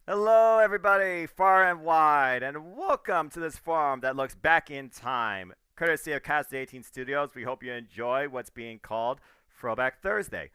Hello, everybody, far and wide, and welcome to this forum that looks back in time. Courtesy of Casa D18 Studios, we hope you enjoy what's being called Throwback Thursday.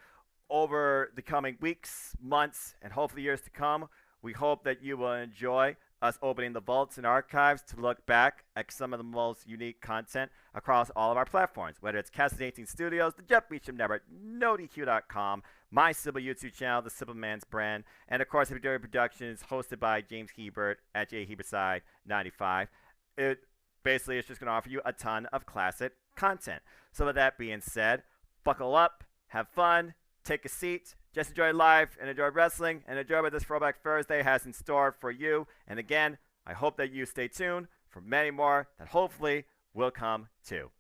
Over the coming weeks, months, and hopefully years to come, we hope that you will enjoy us opening the vaults and archives to look back at some of the most unique content across all of our platforms, whether it's Casa D18 Studios, the Jeff Meacham Network, NoDQ.com, my Sybil YouTube channel, The Sybil Man's Brand, and of course, FTW Productions, hosted by James Hebert at jhebertside95. It basically is just going to offer you a ton of classic content. So with that being said, buckle up, have fun, take a seat, just enjoy life and enjoy wrestling and enjoy what this Throwback Thursday has in store for you. And again, I hope that you stay tuned for many more that hopefully will come too.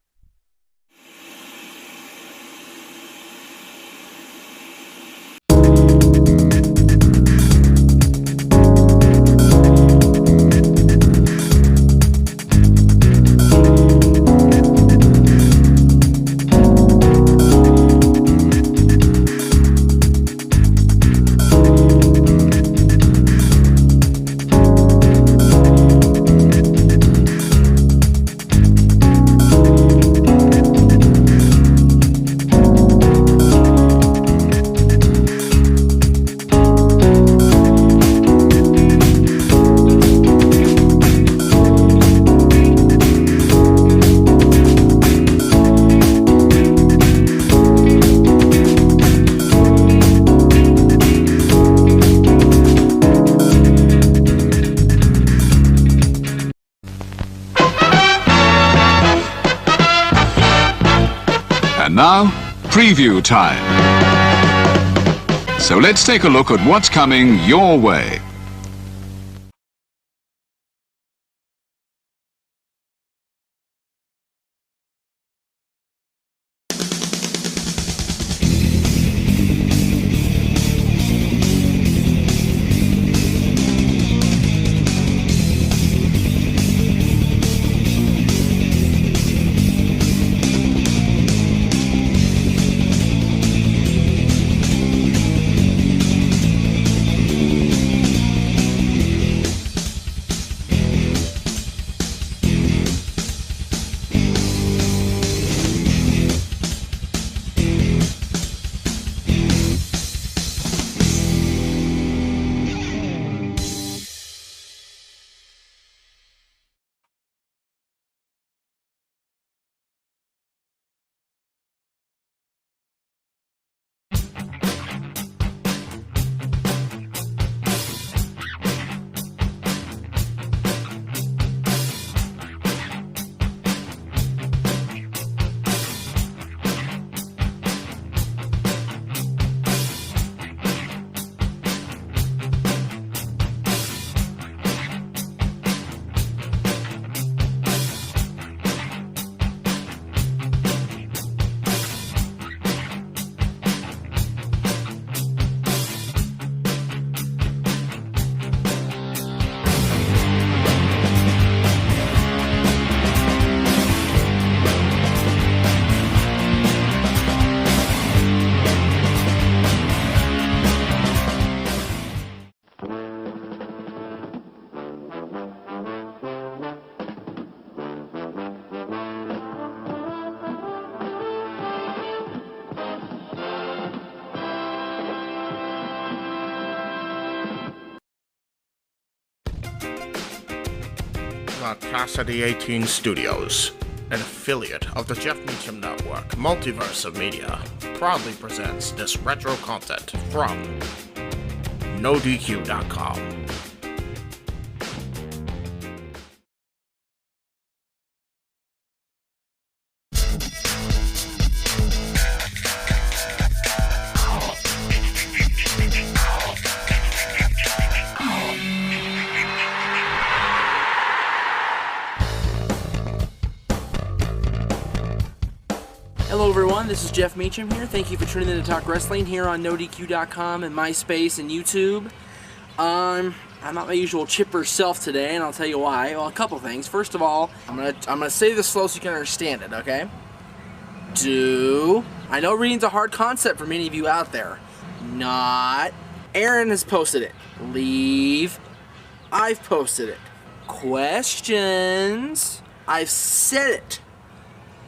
And now, preview time. So let's take a look at what's coming your way. Casa D18 Studios, an affiliate of the Jeff Meacham Network, Multiverse of Media, proudly presents this retro content from NoDQ.com. Hello everyone, this is Jeff Meacham here. Thank you for tuning in to Talk Wrestling here on NoDQ.com and MySpace and YouTube. I'm not my usual chipper self today, and I'll tell you why. Well, a couple things. First of all, I'm gonna say this slow so you can understand it, okay? I know reading's a hard concept for many of you out there. Not Aaron has posted it. Leave. I've posted it. Questions. I've said it.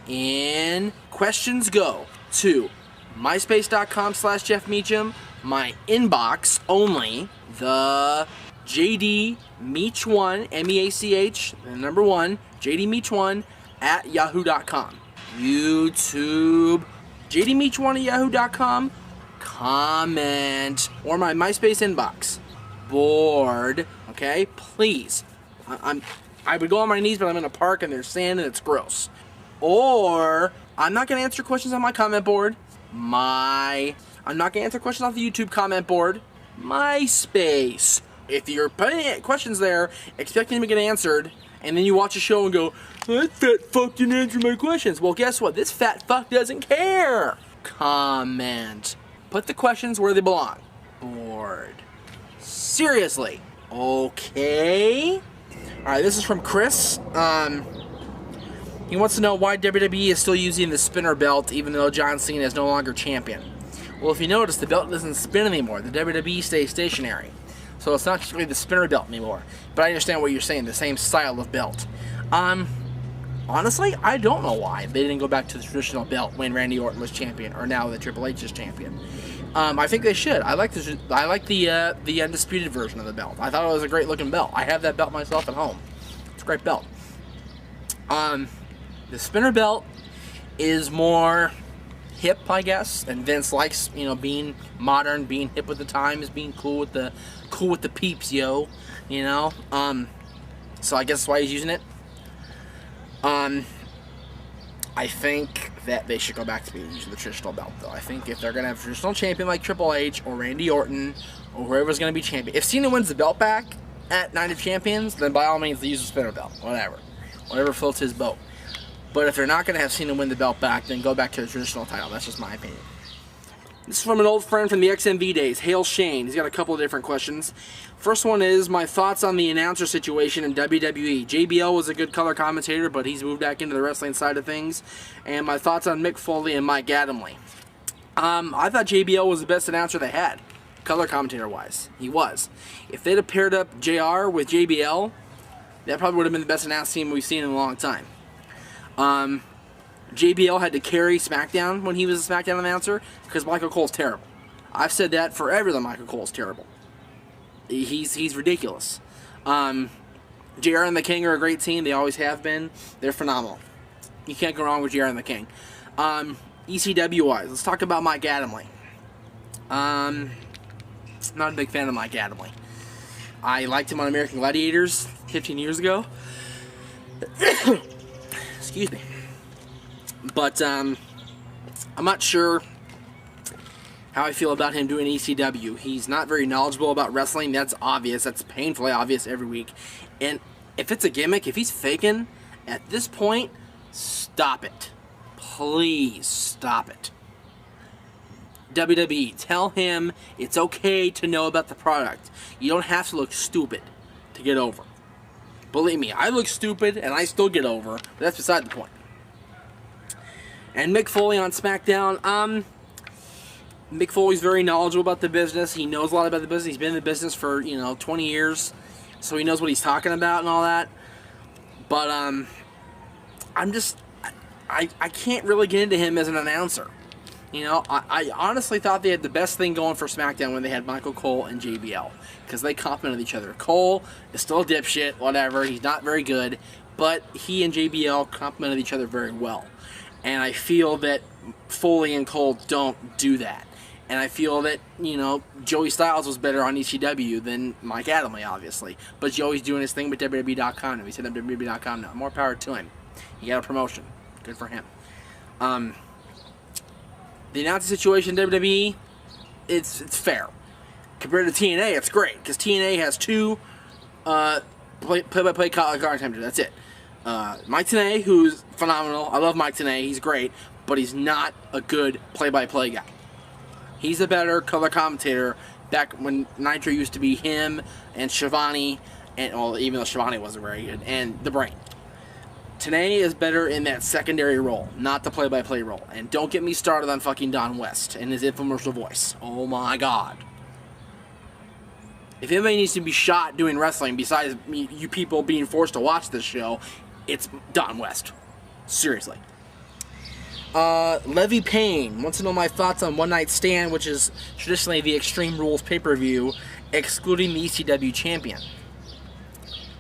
And questions go to myspace.com/Jeff Meacham, my inbox only, the JD Meach1, MEACH, the number 1, JD Meach1 at yahoo.com. YouTube, JD Meach1 at yahoo.com. Comment, or my MySpace inbox. Board, okay? Please. I would go on my knees, but I'm in a park and there's sand and it's gross. Or, I'm not going to answer questions on my comment board. I'm not going to answer questions off the YouTube comment board. MySpace. If you're putting questions there, expecting them to get answered, and then you watch a show and go, that fat fuck didn't answer my questions. Well, guess what? This fat fuck doesn't care. Comment. Put the questions where they belong. Board. Seriously. Okay. Alright, this is from Chris. He wants to know why WWE is still using the spinner belt even though John Cena is no longer champion. Well, if you notice, the belt doesn't spin anymore. The WWE stays stationary. So it's not just really the spinner belt anymore. But I understand what you're saying, the same style of belt. Honestly, I don't know why they didn't go back to the traditional belt when Randy Orton was champion, or now that Triple H is champion. I think they should. I like the undisputed version of the belt. I thought it was a great looking belt. I have that belt myself at home. It's a great belt. The spinner belt is more hip, I guess, and Vince likes, being modern, being hip with the times, being cool with the peeps, yo. So I guess that's why he's using it. I think that they should go back to using the traditional belt, though. I think if they're going to have a traditional champion like Triple H or Randy Orton or whoever's going to be champion, if Cena wins the belt back at Night of Champions, then by all means, they use the spinner belt. Whatever floats his boat. But if they're not going to have Cena win the belt back, then go back to the traditional title. That's just my opinion. This is from an old friend from the XMV days, Hail Shane. He's got a couple of different questions. First one is my thoughts on the announcer situation in WWE. JBL was a good color commentator, but he's moved back into the wrestling side of things. And my thoughts on Mick Foley and Mike Adamle. I thought JBL was the best announcer they had, color commentator-wise. He was. If they'd have paired up JR with JBL, that probably would have been the best announce team we've seen in a long time. JBL had to carry SmackDown when he was a SmackDown announcer because Michael Cole's terrible. I've said that forever that Michael Cole's terrible. He's ridiculous. JR and the King are a great team. They always have been. They're phenomenal. You can't go wrong with JR and the King. ECW-wise, let's talk about Mike Adamle. Not a big fan of Mike Adamle. I liked him on American Gladiators 15 years ago. Excuse me. But I'm not sure how I feel about him doing ECW. He's not very knowledgeable about wrestling. That's obvious. That's painfully obvious every week. And if it's a gimmick, if he's faking, at this point, stop it. Please stop it. WWE, tell him it's okay to know about the product. You don't have to look stupid to get over. Believe me, I look stupid and I still get over, but that's beside the point. And Mick Foley on SmackDown, Mick Foley's very knowledgeable about the business. He knows a lot about the business. He's been in the business for, 20 years, so he knows what he's talking about and all that. But I can't really get into him as an announcer. I honestly thought they had the best thing going for SmackDown when they had Michael Cole and JBL, because they complimented each other. Cole is still a dipshit, whatever. He's not very good, but he and JBL complimented each other very well. And I feel that Foley and Cole don't do that. And I feel that, Joey Styles was better on ECW than Mike Adamle, obviously. But Joey's doing his thing with WWE.com now. He's at WWE.com now. More power to him. He got a promotion. Good for him. The announcing situation in WWE, it's fair. Compared to TNA, it's great. Because TNA has two play-by-play commentators. That's it. Mike Tenay, who's phenomenal. I love Mike Tenay. He's great. But he's not a good play-by-play guy. He's a better color commentator back when Nitro used to be him and Shivani, and even though Shivani wasn't very good, and The Brain. Tenay is better in that secondary role, not the play-by-play role. And don't get me started on fucking Don West and his infomercial voice. Oh my god. If anybody needs to be shot doing wrestling besides you people being forced to watch this show, it's Don West. Seriously. Levy Payne wants to know my thoughts on One Night Stand, which is traditionally the Extreme Rules pay-per-view, excluding the ECW champion.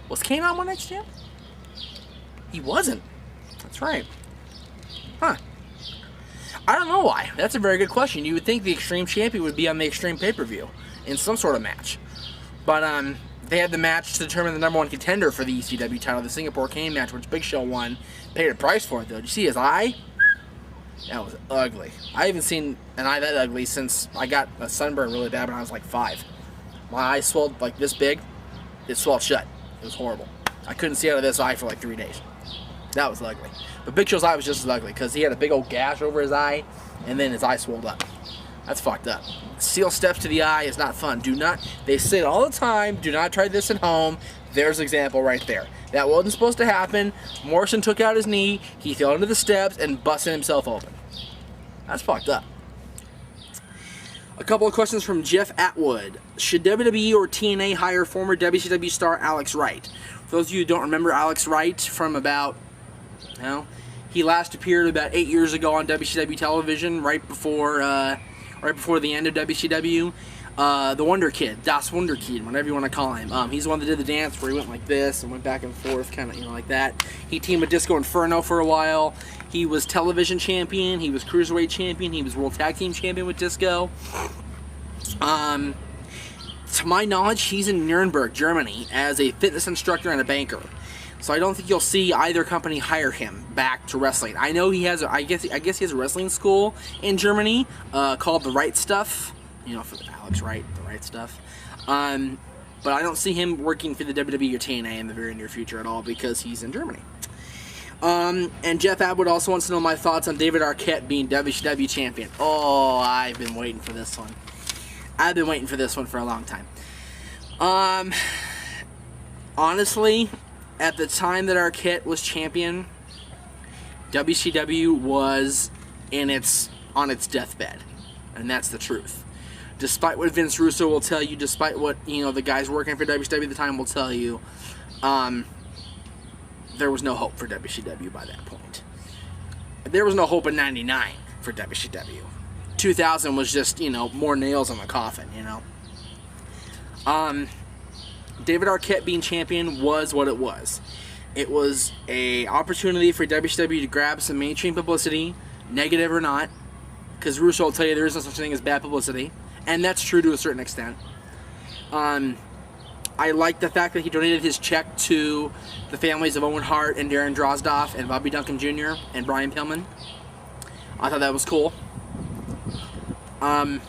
Was Kane on One Night Stand? He wasn't. That's right. Huh. I don't know why. That's a very good question. You would think the Extreme champion would be on the Extreme pay-per-view in some sort of match. But they had the match to determine the number one contender for the ECW title, the Singapore Kane match, which Big Show won. Paid a price for it, though. Did you see his eye? That was ugly. I haven't seen an eye that ugly since I got a sunburn really bad when I was like 5. My eye swelled like this big. It swelled shut. It was horrible. I couldn't see out of this eye for like 3 days. That was ugly. But Big Show's eye was just as ugly because he had a big old gash over his eye and then his eye swelled up. That's fucked up. Steel steps to the eye is not fun. Do not, they say it all the time, do not try this at home. There's an example right there. That wasn't supposed to happen. Morrison took out his knee, he fell into the steps and busted himself open. That's fucked up. A couple of questions from Jeff Atwood. Should WWE or TNA hire former WCW star Alex Wright? For those of you who don't remember Alex Wright from about, he last appeared about 8 years ago on WCW television, right before the end of WCW. The Wonder Kid, Das Wonder Kid, whatever you want to call him. He's the one that did the dance where he went like this and went back and forth, kind of, like that. He teamed with Disco Inferno for a while. He was television champion. He was cruiserweight champion. He was world tag team champion with Disco. To my knowledge, he's in Nuremberg, Germany, as a fitness instructor and a banker. So I don't think you'll see either company hire him back to wrestling. I know he has, I guess he has a wrestling school in Germany called The Right Stuff. For Alex Wright, The Right Stuff. But I don't see him working for the WWE or TNA in the very near future at all because he's in Germany. And Jeff Atwood also wants to know my thoughts on David Arquette being WCW champion. Oh, I've been waiting for this one. I've been waiting for this one for a long time. Honestly, at the time that Arquette was champion, WCW was on its deathbed, and that's the truth. Despite what Vince Russo will tell you, despite what the guys working for WCW at the time will tell you, there was no hope for WCW by that point. There was no hope in '99 for WCW. 2000 was just more nails on the coffin. David Arquette being champion was what it was. It was a opportunity for WCW to grab some mainstream publicity, negative or not, because Russo will tell you there is no such thing as bad publicity, and that's true to a certain extent. I like the fact that he donated his check to the families of Owen Hart and Darren Drozdoff and Bobby Duncan Jr. and Brian Pillman. I thought that was cool. I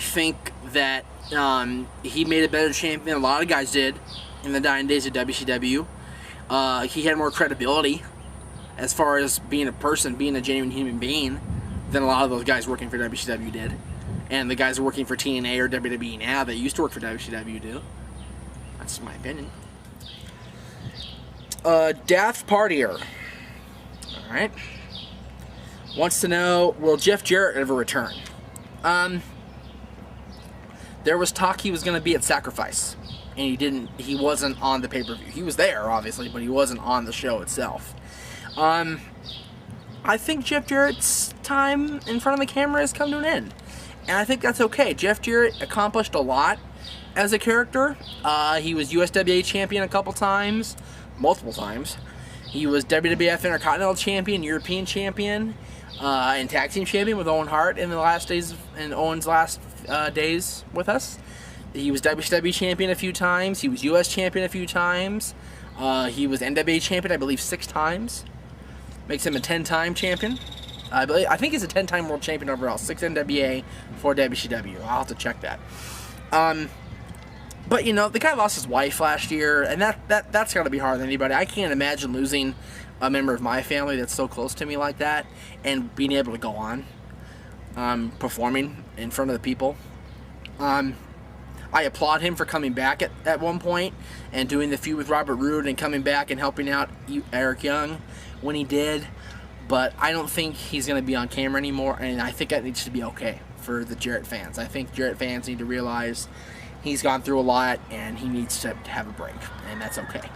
think that he made a better champion than a lot of guys did in the dying days of WCW. He had more credibility as far as being a person, being a genuine human being, than a lot of those guys working for WCW did. And the guys who are working for TNA or WWE now that used to work for WCW do. That's my opinion. Daft Partier. Alright. Wants to know, will Jeff Jarrett ever return? There was talk he was going to be at Sacrifice. And he wasn't on the pay-per-view. He was there, obviously, but he wasn't on the show itself. I think Jeff Jarrett's time in front of the camera has come to an end. And I think that's okay. Jeff Jarrett accomplished a lot as a character. He was USWA champion a couple times, multiple times. He was WWF Intercontinental champion, European champion, and tag team champion with Owen Hart in Owen's last days with us. He was WCW champion a few times. He was US champion a few times. He was NWA champion, I believe, 6 times. Makes him a 10-time champion. I think he's a 10-time world champion overall. 6 NWA, 4 WCW. I'll have to check that. But the guy lost his wife last year, and that's got to be harder than anybody. I can't imagine losing a member of my family that's so close to me like that, and being able to go on performing in front of the people. I applaud him for coming back at one point and doing the feud with Robert Roode and coming back and helping out Eric Young when he did. But I don't think he's going to be on camera anymore, and I think that needs to be okay for the Jarrett fans. I think Jarrett fans need to realize he's gone through a lot, and he needs to have a break, and that's okay.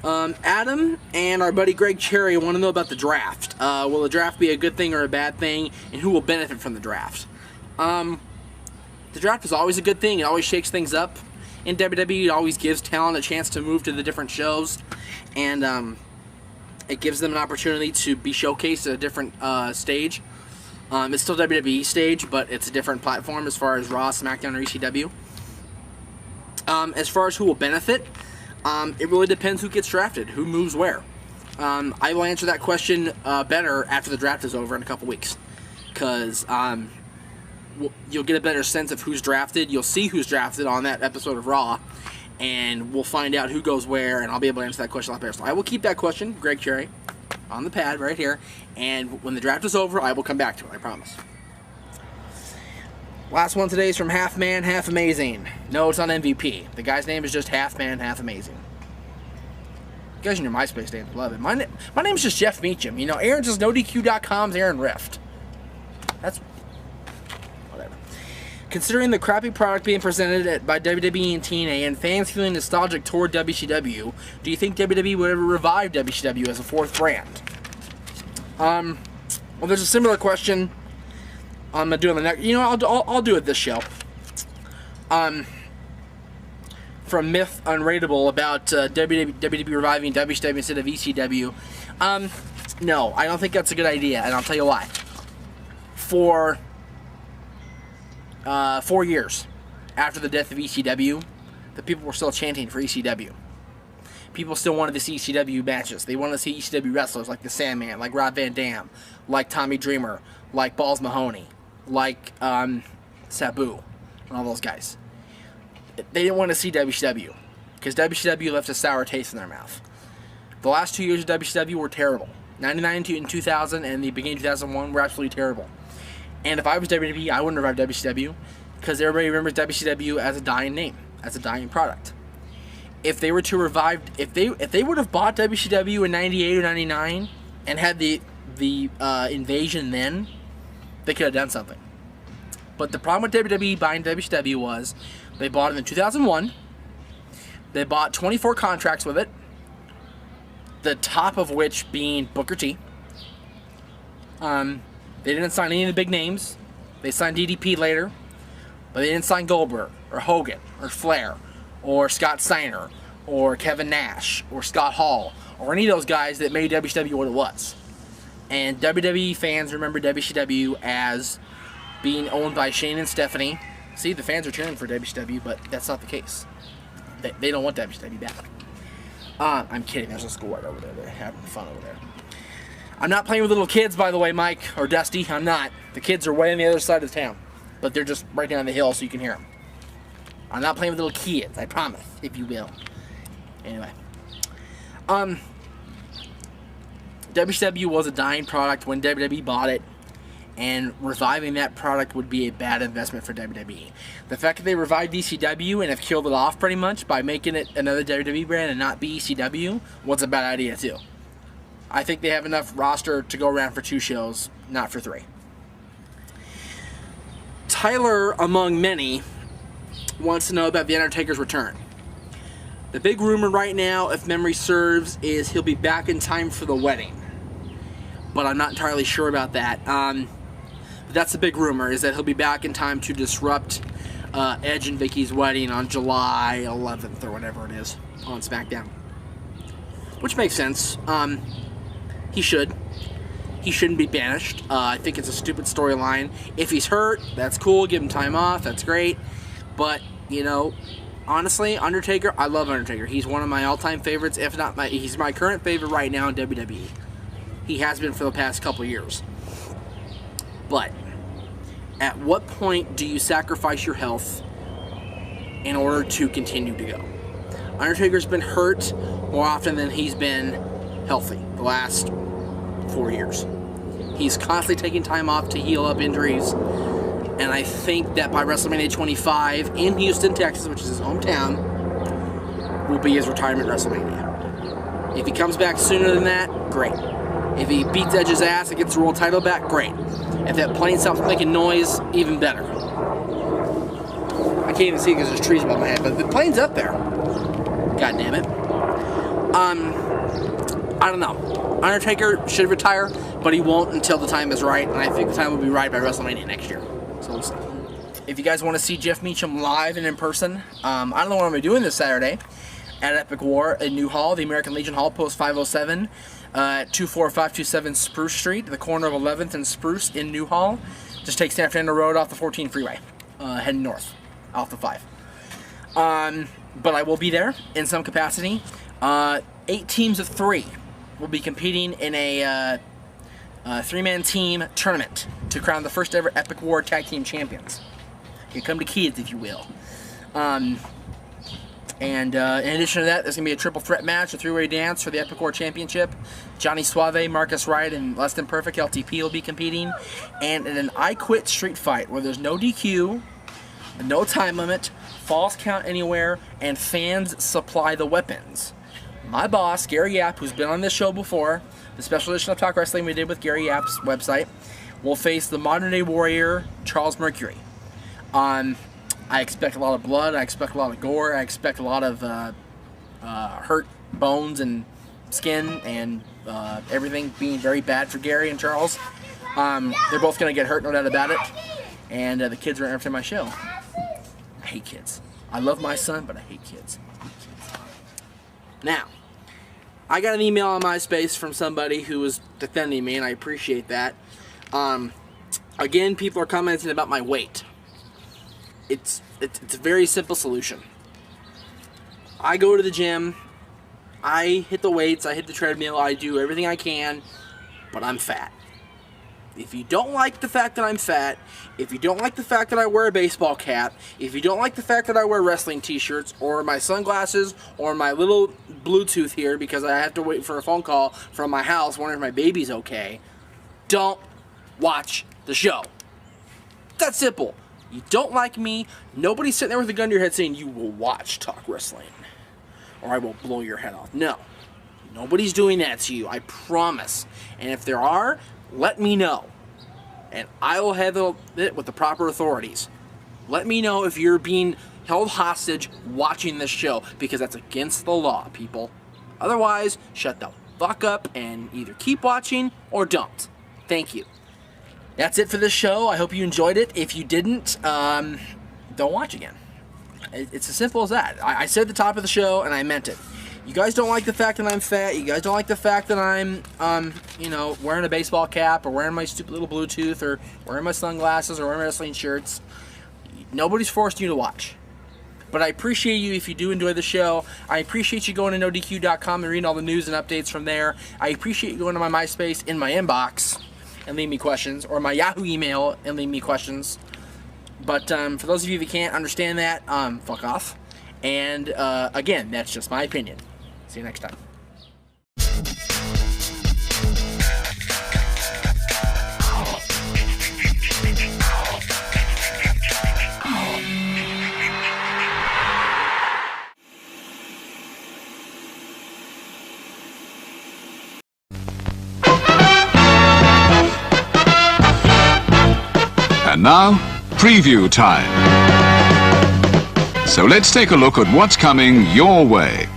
Adam and our buddy Greg Cherry want to know about the draft. Will the draft be a good thing or a bad thing, and who will benefit from the draft? The draft is always a good thing. It always shakes things up. In WWE, it always gives talent a chance to move to the different shows, and it gives them an opportunity to be showcased at a different stage. It's still WWE stage, but it's a different platform as far as Raw, SmackDown, or ECW. As far as who will benefit, it really depends who gets drafted, who moves where. I will answer that question better after the draft is over in a couple weeks, because you'll get a better sense of who's drafted. You'll see who's drafted on that episode of Raw, and we'll find out who goes where, and I'll be able to answer that question a lot better. So I will keep that question, Greg Cherry, on the pad right here, and when the draft is over, I will come back to it, I promise. Last one today is from Half Man, Half Amazing. No, it's not MVP. The guy's name is just Half Man, Half Amazing. You guys in your MySpace names love it. My name's just Jeff Meacham. You know, Aaron's just NoDQ.com's Aaron Rift. That's... whatever. Considering the crappy product being presented by WWE and TNA and fans feeling nostalgic toward WCW, do you think WWE would ever revive WCW as a fourth brand? Well, there's a similar question I'm gonna do on the next. You know, I'll do it this show. From Myth Unrateable about WWE reviving WCW instead of ECW. No, I don't think that's a good idea, and I'll tell you why. For 4 years after the death of ECW, the people were still chanting for ECW. People still wanted to see ECW matches. They wanted to see ECW wrestlers like the Sandman, like Rob Van Dam, like Tommy Dreamer, like Balls Mahoney, like Sabu, and all those guys. They didn't want to see WCW because WCW left a sour taste in their mouth. The last 2 years of WCW were terrible. 99 and 2000 and the beginning of 2001 were absolutely terrible. And if I was WWE, I wouldn't revive WCW because everybody remembers WCW as a dying name, as a dying product. If they were to revive, if they would have bought WCW in 98 or 99 and had the invasion then, they could have done something. But the problem with WWE buying WCW was they bought it in 2001. They bought 24 contracts with it, the top of which being Booker T. They didn't sign any of the big names. They signed DDP later, but they didn't sign Goldberg or Hogan or Flair or Scott Steiner or Kevin Nash or Scott Hall or any of those guys that made WCW what it was. And WWE fans remember WCW as being owned by Shane and Stephanie. See, the fans are cheering for WCW, but that's not the case. They don't want WCW back. I'm kidding. There's a school right over there. They're having fun over there. I'm not playing with little kids, by the way, Mike or Dusty. I'm not. The kids are way on the other side of the town, but they're just right down the hill so you can hear them. I'm not playing with little kids, I promise, if you will. Anyway. WCW was a dying product when WWE bought it, and reviving that product would be a bad investment for WWE. The fact that they revived ECW and have killed it off pretty much by making it another WWE brand and not be ECW was a bad idea too. I think they have enough roster to go around for 2 shows, not for 3. Tyler, among many, wants to know about The Undertaker's return. The big rumor right now, if memory serves, is he'll be back in time for the wedding. But I'm not entirely sure about that. That's the big rumor, is that he'll be back in time to disrupt Edge and Vicky's wedding on July 11th or whatever it is on SmackDown. Which makes sense. He should. He shouldn't be banished. I think it's a stupid storyline. If he's hurt, that's cool. Give him time off. That's great. But, you know, honestly, Undertaker, I love Undertaker. He's one of my all-time favorites, if not he's my current favorite right now in WWE. He has been for the past couple years. But at what point do you sacrifice your health in order to continue to go? Undertaker's been hurt more often than he's been healthy the last 4 years. He's constantly taking time off to heal up injuries, and I think that by WrestleMania 25 in Houston, Texas, which is his hometown, will be his retirement WrestleMania. If he comes back sooner than that, great. If he beats Edge's ass and gets the world title back, great. If that plane stops making noise, even better. I can't even see because there's trees above my head, but the plane's up there. God damn it. I don't know. Undertaker should retire, but he won't until the time is right, and I think the time will be right by WrestleMania next year. So we'll see. If you guys want to see Jeff Meacham live and in person, I don't know what I'm going to be doing this Saturday at Epic War in Newhall, the American Legion Hall, Post 507, at 24527 Spruce Street, the corner of 11th and Spruce in Newhall. Just take San Fernando Road off the 14 freeway, heading north, off the 5. But I will be there in some capacity. 8 teams of 3 will be competing in a 3-man team tournament to crown the first ever Epic War Tag Team Champions. Here come the kids, if you will. And in addition to that, there's going to be a triple threat match, a 3-way dance for the Epic War Championship. Johnny Suave, Marcus Wright, and Less Than Perfect LTP will be competing. And in an I Quit street fight where there's no DQ, no time limit, falls count anywhere, and fans supply the weapons. My boss, Gary Yap, who's been on this show before, the special edition of Talk Wrestling we did with Gary Yap's website, will face the modern-day warrior, Charles Mercury. I expect a lot of blood, I expect a lot of gore, I expect a lot of hurt bones and skin and everything being very bad for Gary and Charles. They're both going to get hurt, no doubt about it. And the kids are after my show. I hate kids. I love my son, but I hate kids. Now, I got an email on MySpace from somebody who was defending me, and I appreciate that. Again, people are commenting about my weight. It's a very simple solution. I go to the gym, I hit the weights, I hit the treadmill, I do everything I can, but I'm fat. If you don't like the fact that I'm fat, if you don't like the fact that I wear a baseball cap, if you don't like the fact that I wear wrestling t-shirts, or my sunglasses, or my little Bluetooth here because I have to wait for a phone call from my house wondering if my baby's okay, don't watch the show. That's simple. You don't like me, nobody's sitting there with a gun to your head saying you will watch Talk Wrestling, or I will blow your head off. No. Nobody's doing that to you, I promise. And if there are, let me know, and I will handle it with the proper authorities. Let me know if you're being held hostage watching this show, because that's against the law, people. Otherwise, shut the fuck up and either keep watching or don't. Thank you. That's it for this show. I hope you enjoyed it. If you didn't, don't watch again. It's as simple as that. I said at the top of the show, and I meant it. You guys don't like the fact that I'm fat. You guys don't like the fact that I'm, wearing a baseball cap, or wearing my stupid little Bluetooth, or wearing my sunglasses, or wearing wrestling shirts. Nobody's forced you to watch. But I appreciate you if you do enjoy the show. I appreciate you going to NoDQ.com and reading all the news and updates from there. I appreciate you going to my MySpace in my inbox and leave me questions, or my Yahoo email and leave me questions. But for those of you that can't understand that, fuck off. And again, that's just my opinion. See you next time. And now, preview time. So let's take a look at what's coming your way.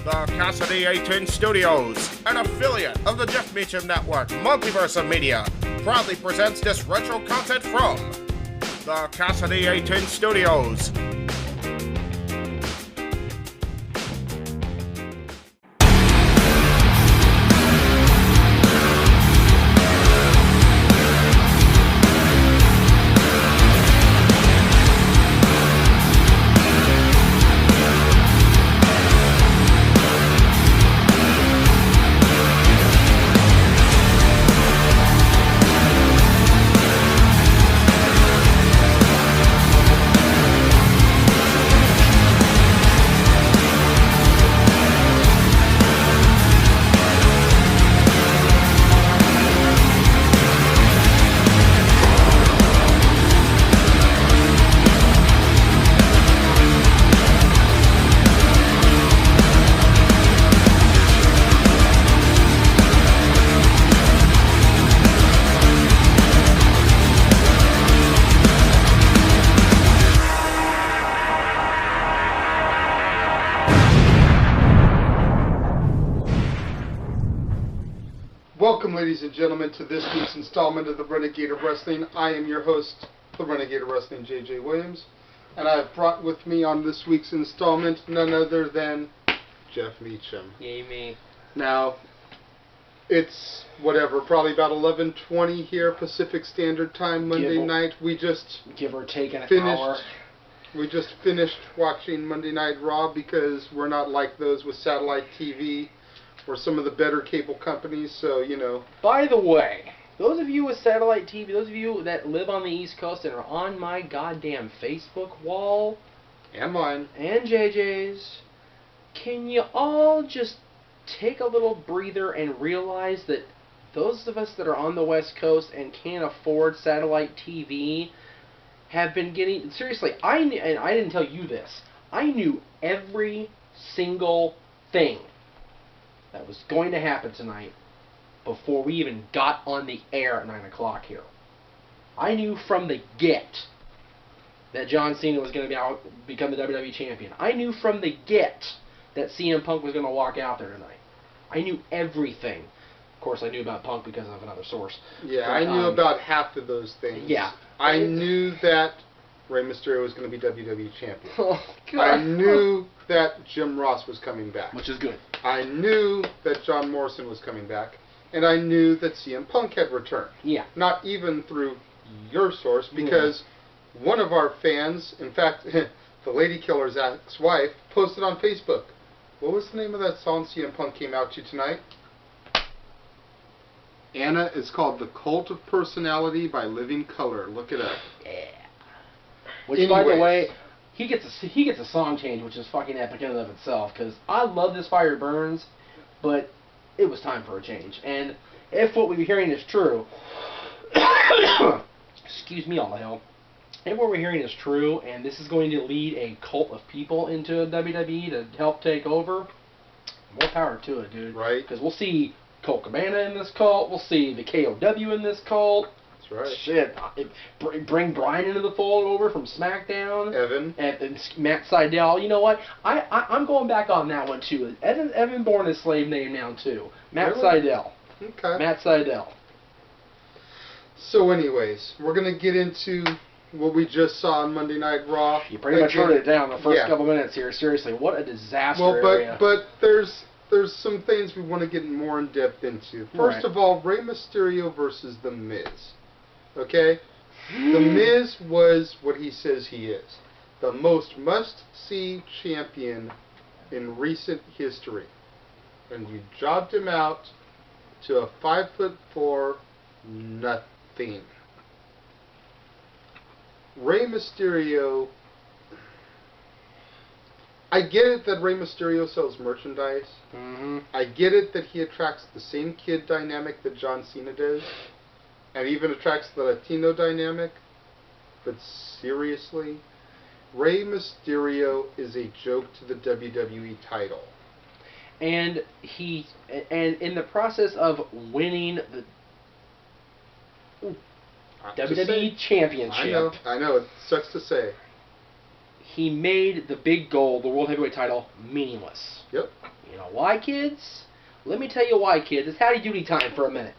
The Casa D18 Studios, an affiliate of the Jeff Meacham Network, Multiverse of Media, proudly presents this retro content from the Casa D18 Studios. Welcome, ladies and gentlemen, to this week's installment of the Renegade of Wrestling. I am your host, the Renegade of Wrestling, J.J. Williams, and I have brought with me on this week's installment none other than Jeff Meacham. Yay me. Now, it's probably about 11:20 here, Pacific Standard Time, Monday night. We just give or take an hour. We just finished watching Monday Night Raw because we're not like those with satellite TV or some of the better cable companies, so, you know. By the way, those of you with satellite TV, those of you that live on the East Coast and are on my goddamn Facebook wall, and mine, and JJ's, can you all just take a little breather and realize that those of us that are on the West Coast and can't afford satellite TV have been getting... Seriously, I didn't tell you this. I knew every single thing that was going to happen tonight before we even got on the air at 9 o'clock here. I knew from the get that John Cena was going to become the WWE Champion. I knew from the get that CM Punk was going to walk out there tonight. I knew everything. Of course, I knew about Punk because of another source. Yeah, but, I knew about half of those things. Yeah. I knew that Rey Mysterio was going to be WWE Champion. Oh, God. I knew that Jim Ross was coming back. Which is good. I knew that John Morrison was coming back. And I knew that CM Punk had returned. Yeah. Not even through your source, because one of our fans, in fact, the Lady Killer's ex-wife, posted on Facebook. What was the name of that song CM Punk came out to tonight? Anna, is called The Cult of Personality by Living Color. Look it up. Yeah. Which, by the way, he gets a song change, which is fucking epic in and of itself, because I love This Fire Burns, but it was time for a change. And if what we're hearing is true, excuse me all the hell, if what we're hearing is true, and this is going to lead a cult of people into WWE to help take over, more power to it, dude. Right. Because we'll see Colt Cabana in this cult, we'll see the KOW in this cult. That's right. Shit. Bring Brian into the fold over from SmackDown. Evan. And Matt Sydal. You know what? I'm going back on that one, too. Evan Bourne is slave name now, too. Matt Sydal. Okay. Matt Sydal. So anyways, we're going to get into what we just saw on Monday Night Raw. You pretty much heard it down the first couple minutes here. Seriously, what a disaster area. But there's some things we want to get more in depth into. First of all, Rey Mysterio versus The Miz. Okay? The Miz was what he says he is. The most must-see champion in recent history. And you jobbed him out to a 5'4" nothing. Rey Mysterio... I get it that Rey Mysterio sells merchandise. Mm-hmm. I get it that he attracts the same kid dynamic that John Cena does. And even attracts the Latino dynamic. But seriously, Rey Mysterio is a joke to the WWE title. And in the process of winning the WWE Championship, I know, it sucks to say. he made the big goal, the World Heavyweight title, meaningless. Yep. You know why, kids? Let me tell you why, kids. It's howdy doody time for a minute.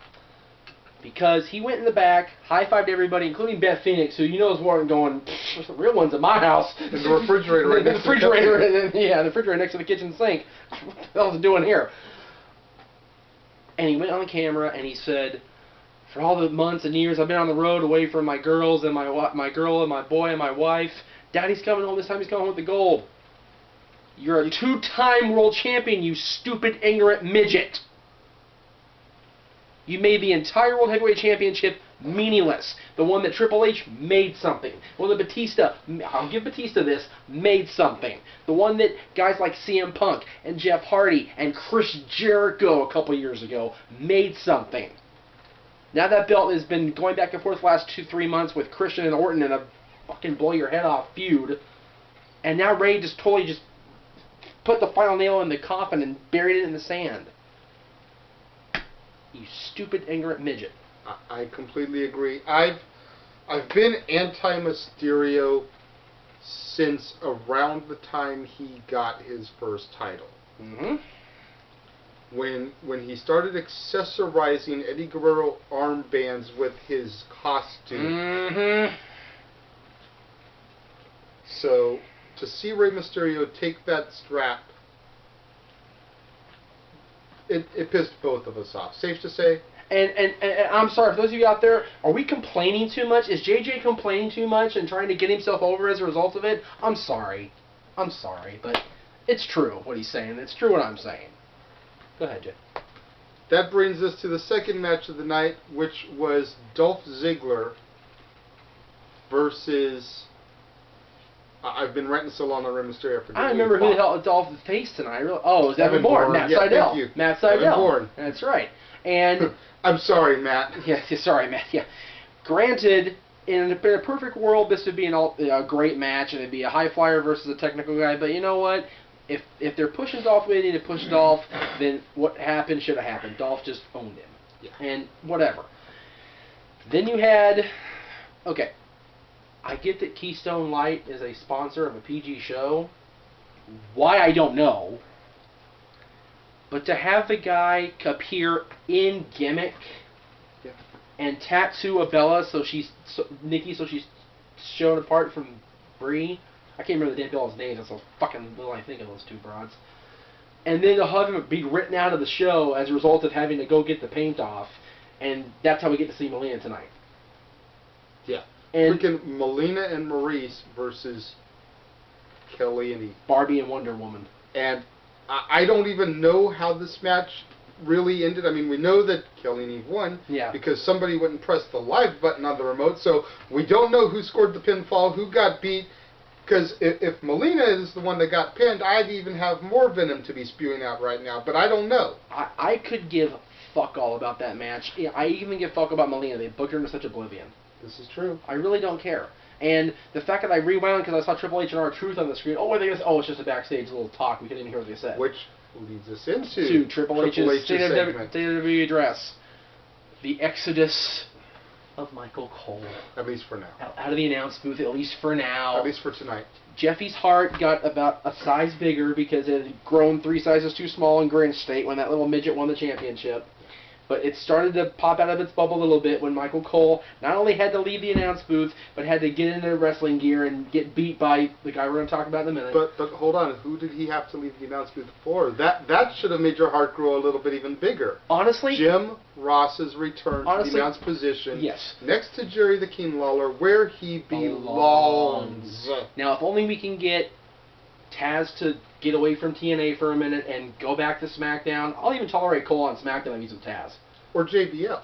Because he went in the back, high-fived everybody, including Beth Phoenix, who you know is more going, there's some real ones in my house. And the refrigerator right next to the kitchen. Yeah, the refrigerator next to the kitchen sink. What the hell is it doing here? And he went on the camera and he said, for all the months and years I've been on the road away from my girls and my girl and my boy and my wife, Daddy's coming home. This time he's coming home with the gold. You're a 2-time world champion, you stupid, ignorant midget. You made the entire World Heavyweight Championship meaningless. The one that Triple H made something. The one that Batista, I'll give Batista this, made something. The one that guys like CM Punk and Jeff Hardy and Chris Jericho a couple years ago made something. Now that belt has been going back and forth the last 2-3 months with Christian and Orton in a fucking blow your head off feud. And now Ray just totally just put the final nail in the coffin and buried it in the sand. You stupid, ignorant midget. I completely agree. I've been anti-Mysterio since around the time he got his first title. Mm-hmm. When he started accessorizing Eddie Guerrero armbands with his costume. Mm-hmm. So to see Rey Mysterio take that strap, it pissed both of us off. Safe to say. And I'm sorry, for those of you out there, are we complaining too much? Is JJ complaining too much and trying to get himself over as a result of it? I'm sorry, but it's true what he's saying. It's true what I'm saying. Go ahead, Jay. That brings us to the second match of the night, which was Dolph Ziggler versus... I've been writing so long on Rey Mysterio. I remember who the hell Dolph faced tonight. Oh, it was Evan Bourne. Matt Sydal. Thank you. Matt Sydal. Evan Bourne. That's right. And I'm sorry, Matt. Yeah, sorry, Matt. Yeah. Granted, in a perfect world, this would be a great match, and it'd be a high flyer versus a technical guy. But you know what? If they're pushing Dolph where they need to push Dolph, then what happened should have happened. Dolph just owned him. Yeah. And whatever. Then you had... Okay. I get that Keystone Light is a sponsor of a PG show. Why, I don't know. But to have the guy appear in gimmick and tattoo a Bella Nikki so she's shown apart from Brie. I can't remember the damn Bella's names. That's so fucking little I think of those two broads. And then to have him be written out of the show as a result of having to go get the paint off. And that's how we get to see Melina tonight. Yeah. And freaking Melina and Maurice versus Kelly and Eve. Barbie and Wonder Woman. And I don't even know how this match really ended. I mean, we know that Kelly and Eve won because somebody wouldn't press the live button on the remote, so we don't know who scored the pinfall, who got beat, because if Melina is the one that got pinned, I'd even have more venom to be spewing out right now, but I don't know. I could give fuck all about that match. I even give fuck about Melina. They booked her into such oblivion. This is true. I really don't care. And the fact that I rewound because I saw Triple H and R-Truth on the screen, what are they going to say? Oh, it's just a backstage little talk. We couldn't even hear what they said. Which leads us into Triple H's State of WWE address. The exodus of Michael Cole. At least for now. Out of the announce booth, at least for now. At least for tonight. Jeffy's heart got about a size bigger because it had grown 3 sizes too small in Grinch State when that little midget won the championship. But it started to pop out of its bubble a little bit when Michael Cole not only had to leave the announce booth, but had to get into wrestling gear and get beat by the guy we're going to talk about in a minute. But hold on, who did he have to leave the announce booth for? That should have made your heart grow a little bit even bigger. Honestly, Jim Ross's return to the announce position. Yes. Next to Jerry the King Lawler, where he belongs. Now, if only we can get Taz to get away from TNA for a minute and go back to SmackDown. I'll even tolerate Cole on SmackDown if he's with Taz. Or JBL.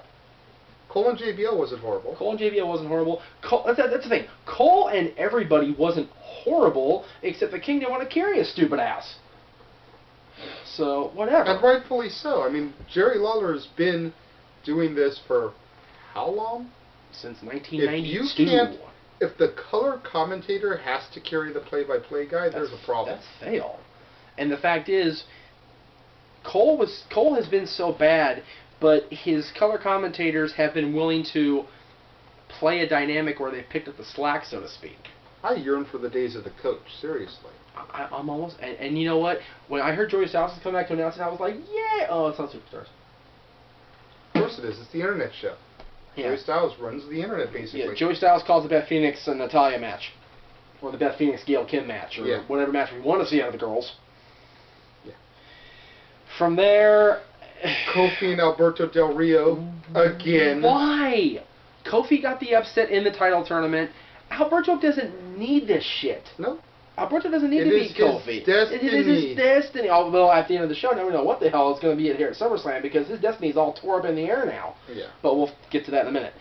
Cole and JBL wasn't horrible. That's the thing. Cole and everybody wasn't horrible, except the King didn't want to carry his stupid ass. So, whatever. And rightfully so. I mean, Jerry Lawler has been doing this for how long? Since 1992. If the color commentator has to carry the play-by-play guy, there's a problem. That's fail. And the fact is, Cole has been so bad, but his color commentators have been willing to play a dynamic where they've picked up the slack, so to speak. I yearn for the days of the coach, seriously. I'm almost... And you know what? When I heard Joey Styles was coming back to announce it, I was like, yeah! Oh, it's not Superstars. Of course it is. It's the internet show. Yeah. Joey Styles runs the internet, basically. Yeah, Joey Styles calls the Beth Phoenix and Natalya match. Or the Beth Phoenix-Gail Kim match. Or whatever match we want to see out of the girls. Yeah. From there... Kofi and Alberto Del Rio again. Why? Kofi got the upset in the title tournament. Alberto doesn't need this shit. No. Alberto doesn't need to beat Kofi. It is his destiny. Although at the end of the show, now we know what the hell is going to be here at SummerSlam because his destiny is all tore up in the air now. Yeah. But we'll get to that in a minute.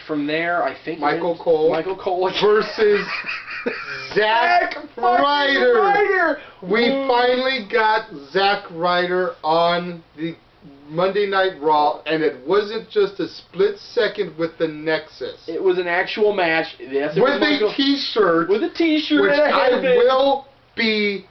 From there, I think Michael Cole versus Zack Ryder. We finally got Zack Ryder on the Monday Night Raw, and it wasn't just a split second with the Nexus. It was an actual match. Yes, with a T-shirt. With a T-shirt which and a I headband. will be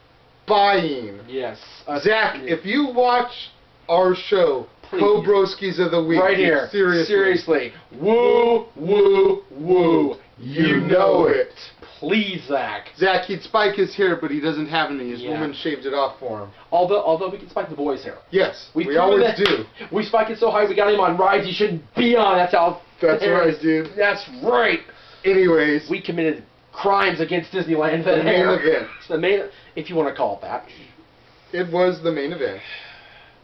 buying. Yes. Zach, if you watch our show, Cobroskis of the Week. Right here. Seriously. Woo, woo, woo. You know it. Please, Zach. Zach, he'd spike his hair, but he doesn't have any. His woman shaved it off for him. Although we can spike the boys' hair. Yes, we always do. We spike it so high we got him on rides he shouldn't be on. That's how... That's right, dude. That's right. Anyways. We committed crimes against Disneyland. The main event. It's the main... If you want to call it that. It was the main event.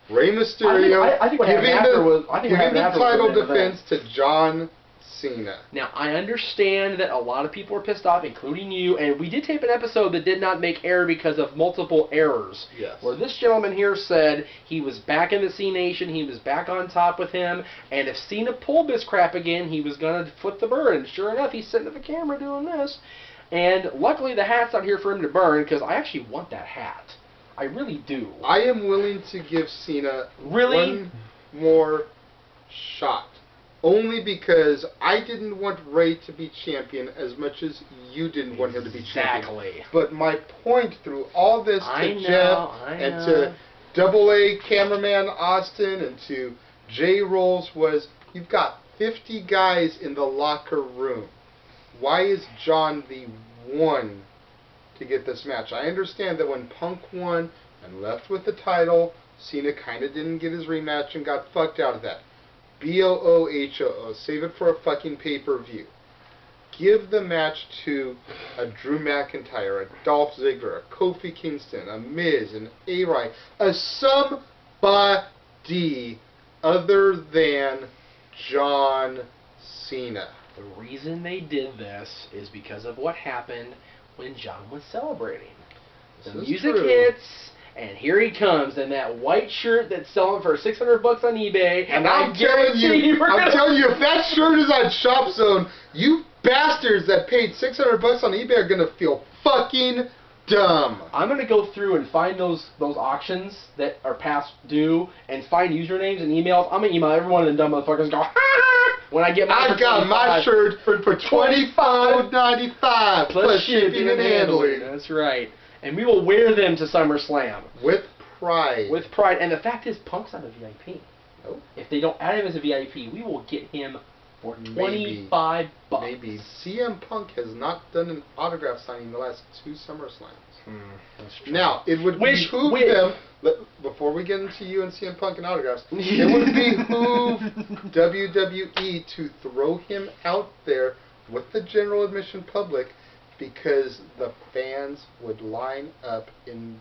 Rey Mysterio I think what giving the title defense to John Cena. Now, I understand that a lot of people are pissed off, including you, and we did tape an episode that did not make air because of multiple errors. Yes. Where this gentleman here said he was back in the C Nation, he was back on top with him, and if Cena pulled this crap again, he was going to flip the bird. And sure enough, he's sitting at the camera doing this. And luckily, the hat's out here for him to burn, because I actually want that hat. I really do. I am willing to give Cena one more shot. Only because I didn't want Rey to be champion as much as you didn't want him to be champion. Exactly. But my point through all this to Jeff and to AA cameraman Austin and to J Rolls was, you've got 50 guys in the locker room. Why is John the one to get this match? I understand that when Punk won and left with the title, Cena kind of didn't get his rematch and got fucked out of that. BOOHOO. Save it for a fucking pay-per-view. Give the match to a Drew McIntyre, a Dolph Ziggler, a Kofi Kingston, a Miz, an A-Rai, a somebody other than John Cena. The reason they did this is because of what happened when John was celebrating. The music hits, and here he comes in that white shirt that's selling for $600 on eBay. And I'm telling you, if that shirt is on Shop Zone, you bastards that paid $600 on eBay are gonna feel fucking dumb. I'm gonna go through and find those auctions that are past due and find usernames and emails. I'm gonna email every one of them dumb motherfuckers and go, ha! When I get my I got my shirt for $25.95 plus shipping and handling. That's right. And we will wear them to SummerSlam. With pride. With pride. And the fact is, Punk's not a VIP. Nope. If they don't add him as a VIP, we will get him for $25. Maybe. CM Punk has not done an autograph signing the last 2 SummerSlams. That's true. Now, it would behoove them, before we get into you and CM Punk and autographs, it would behoove WWE to throw him out there with the general admission public, because the fans would line up in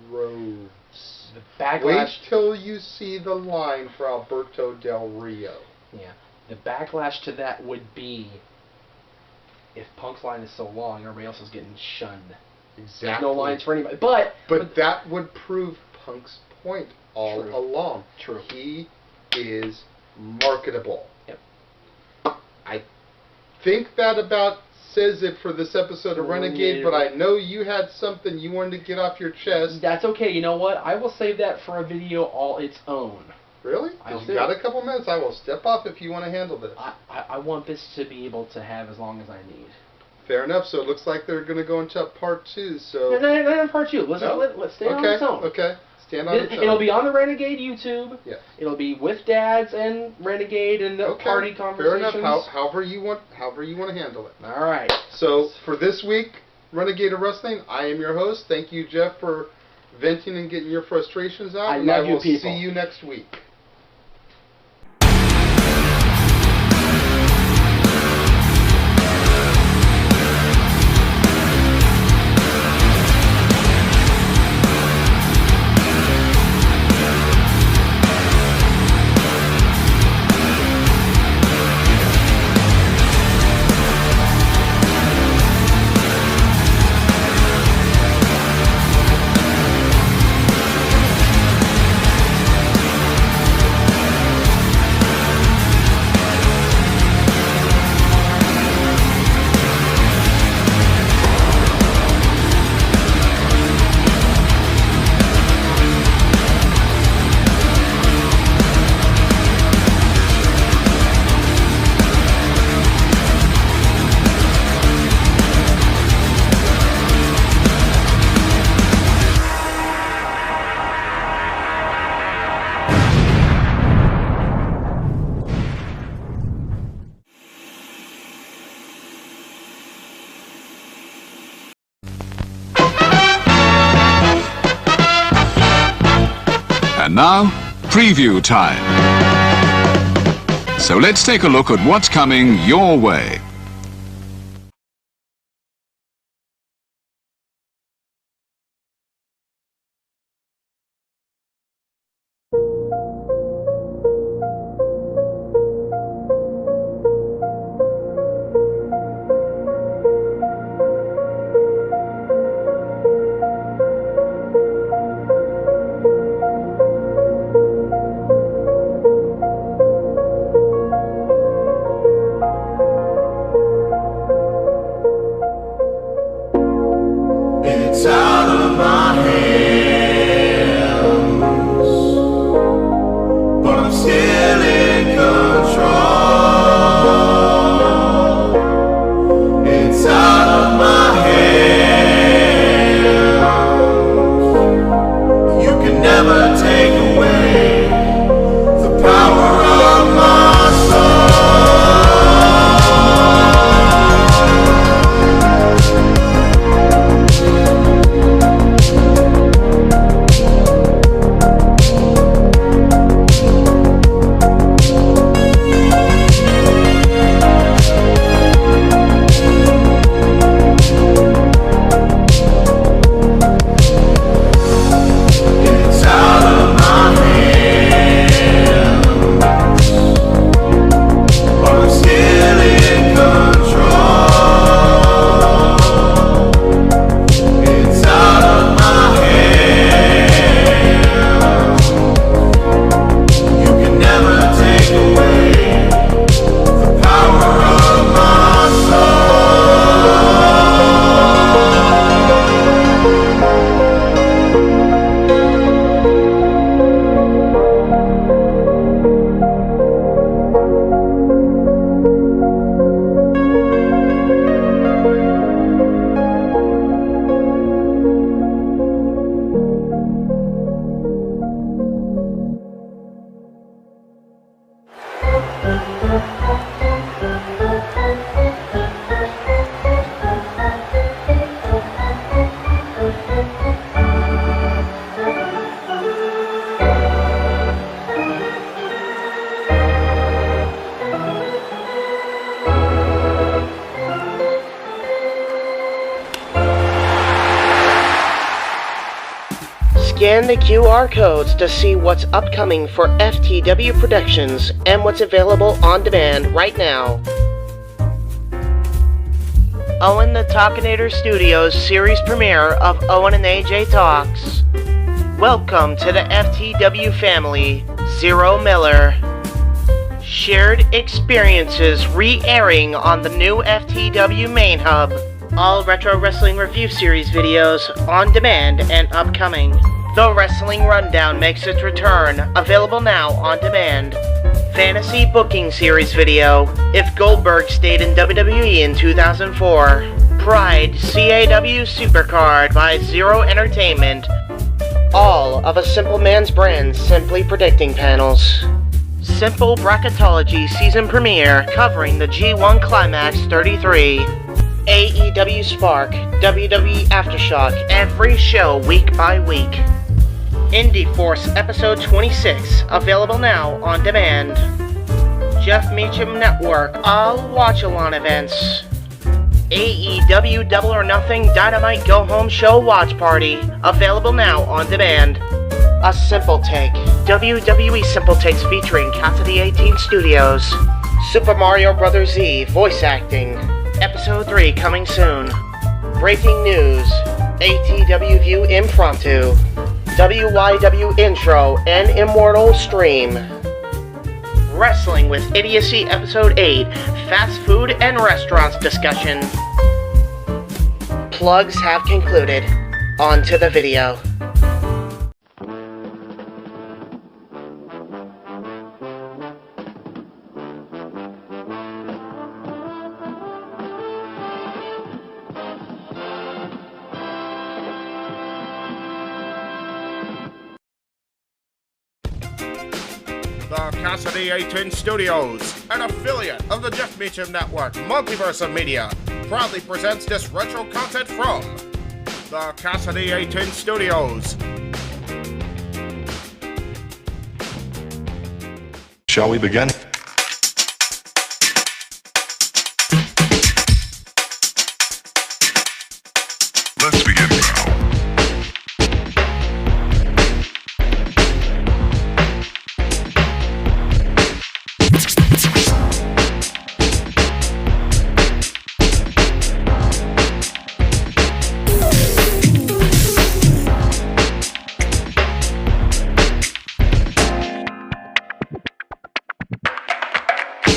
droves. The backlash. Wait till you see the line for Alberto Del Rio. Yeah. The backlash to that would be, if Punk's line is so long, everybody else is getting shunned. Exactly. There's no lines for anybody. But that would prove Punk's point all along. True. He is marketable. Yep. I think that about says it for this episode of Renegade, but I know you had something you wanted to get off your chest. That's okay. You know what? I will save that for a video all its own. Really? Because you got a couple minutes. I will step off if you want to handle this. I want this to be able to have as long as I need. Fair enough. So it looks like they're going to go into part 2. So no, part 2. Let's stay on its own. Okay. 10 out of 10. It'll be on the Renegade YouTube. Yes. It'll be with dads and Renegade and the party conversations. Fair enough. However you want to handle it. All right. So for this week, Renegade of Wrestling, I am your host. Thank you, Jeff, for venting and getting your frustrations out. I love you, will people. See you next week. And now, preview time. So let's take a look at what's coming your way. It's out of my hands, but I'm still in control. It's out of my hands. You can never take away the power of my soul. It's out of my hands, but I'm still in control. It's out of my hands. You can never take away the power of my soul. Scan the QR codes to see what's upcoming for FTW Productions and what's available on demand right now. Owen the Talkinator Studios series premiere of Owen and AJ Talks. Welcome to the FTW family, Zero Miller. Shared experiences re-airing on the new FTW main hub. All Retro Wrestling Review Series videos on demand and upcoming. The Wrestling Rundown makes its return, available now on demand. Fantasy Booking Series video, If Goldberg Stayed in WWE in 2004. Pride CAW Supercard by Zero Entertainment. all of a simple man's brand Simply Predicting panels. Simple Bracketology season premiere covering the G1 Climax 33. AEW Spark, WWE Aftershock, every show week by week. Indy Force episode 26, available now on demand. Jeff Meacham Network, all watch-along events. AEW Double or Nothing Dynamite Go Home Show Watch Party, available now on demand. A Simple Take, WWE Simple Takes featuring Casa D18 Studios. Super Mario Bros. Z voice acting, episode 3 coming soon. Breaking news, ATW View Impromptu, WYW Intro and Immortal Stream. Wrestling with Idiocy episode 8, fast food and restaurants discussion. Plugs have concluded. On to the video. The Casa D18 Studios, an affiliate of the Jeff Meacham Network, Multiverse of Media, proudly presents this retro content from the Casa D18 Studios. Shall we begin? Let's begin now.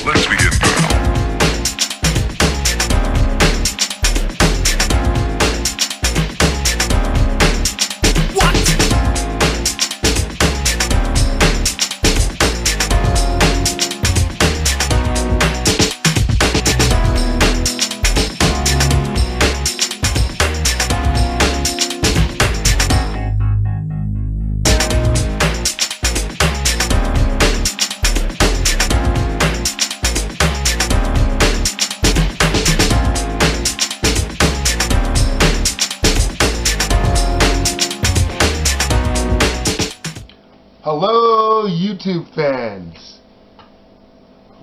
Let's begin now. Hello, YouTube fans.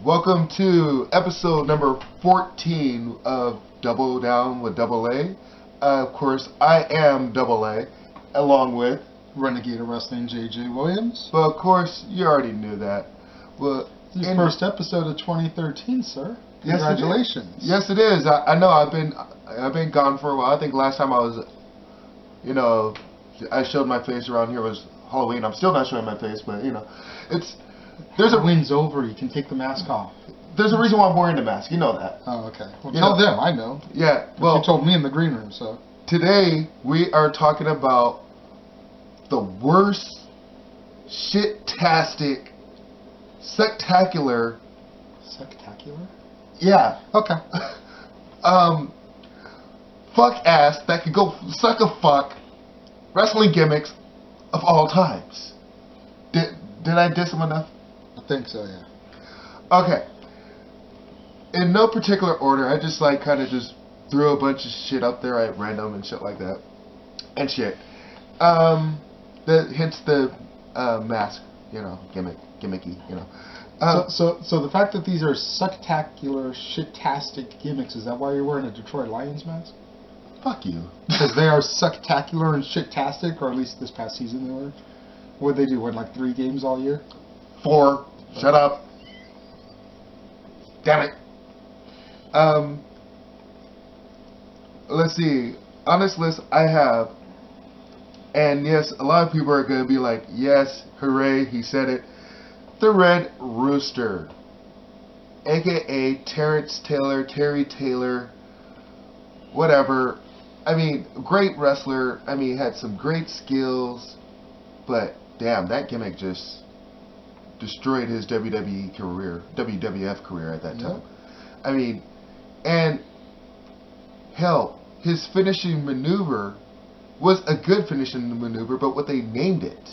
Welcome to episode number 14 of Double Down with Double A. Of course, I am Double A, along with Renegade of Wrestling, J.J. Williams. But of course, you already knew that. Well, This is the first episode of 2013, sir. Yes, Congratulations. Yes, it is. I know. I've been gone for a while. I think last time I was, I showed my face around here was Halloween. I'm still not showing my face, but Halloween's over. You can take the mask off. There's a reason why I'm wearing the mask. You know that. Oh, okay. Well, tell them. I know. Yeah. Well, you told me in the green room. So today we are talking about the worst, shit-tastic, spectacular. Spectacular. Yeah. Okay. Fuck ass that could go suck a fuck wrestling gimmicks of all times. Did I diss them enough? I think so. Yeah. Okay. In no particular order, I just kind of just threw a bunch of shit up there at random and shit like that. And shit. Hence the mask, gimmicky, So the fact that these are spectacular, shit-tastic gimmicks, is that why you're wearing a Detroit Lions mask? Fuck you. Because they are spectacular and shit-tastic, or at least this past season they were. What'd they do? 3 games all year? 4. Shut up. Damn it. Let's see. On this list I have, and yes, a lot of people are going to be like, yes, hooray, he said it. The Red Rooster, a.k.a. Terrence Taylor, Terry Taylor, whatever. I mean, great wrestler. I mean, had some great skills, but damn, that gimmick just destroyed his WWE career, WWF career at that time. I mean, and hell, his finishing maneuver was a good finishing maneuver, but what they named it,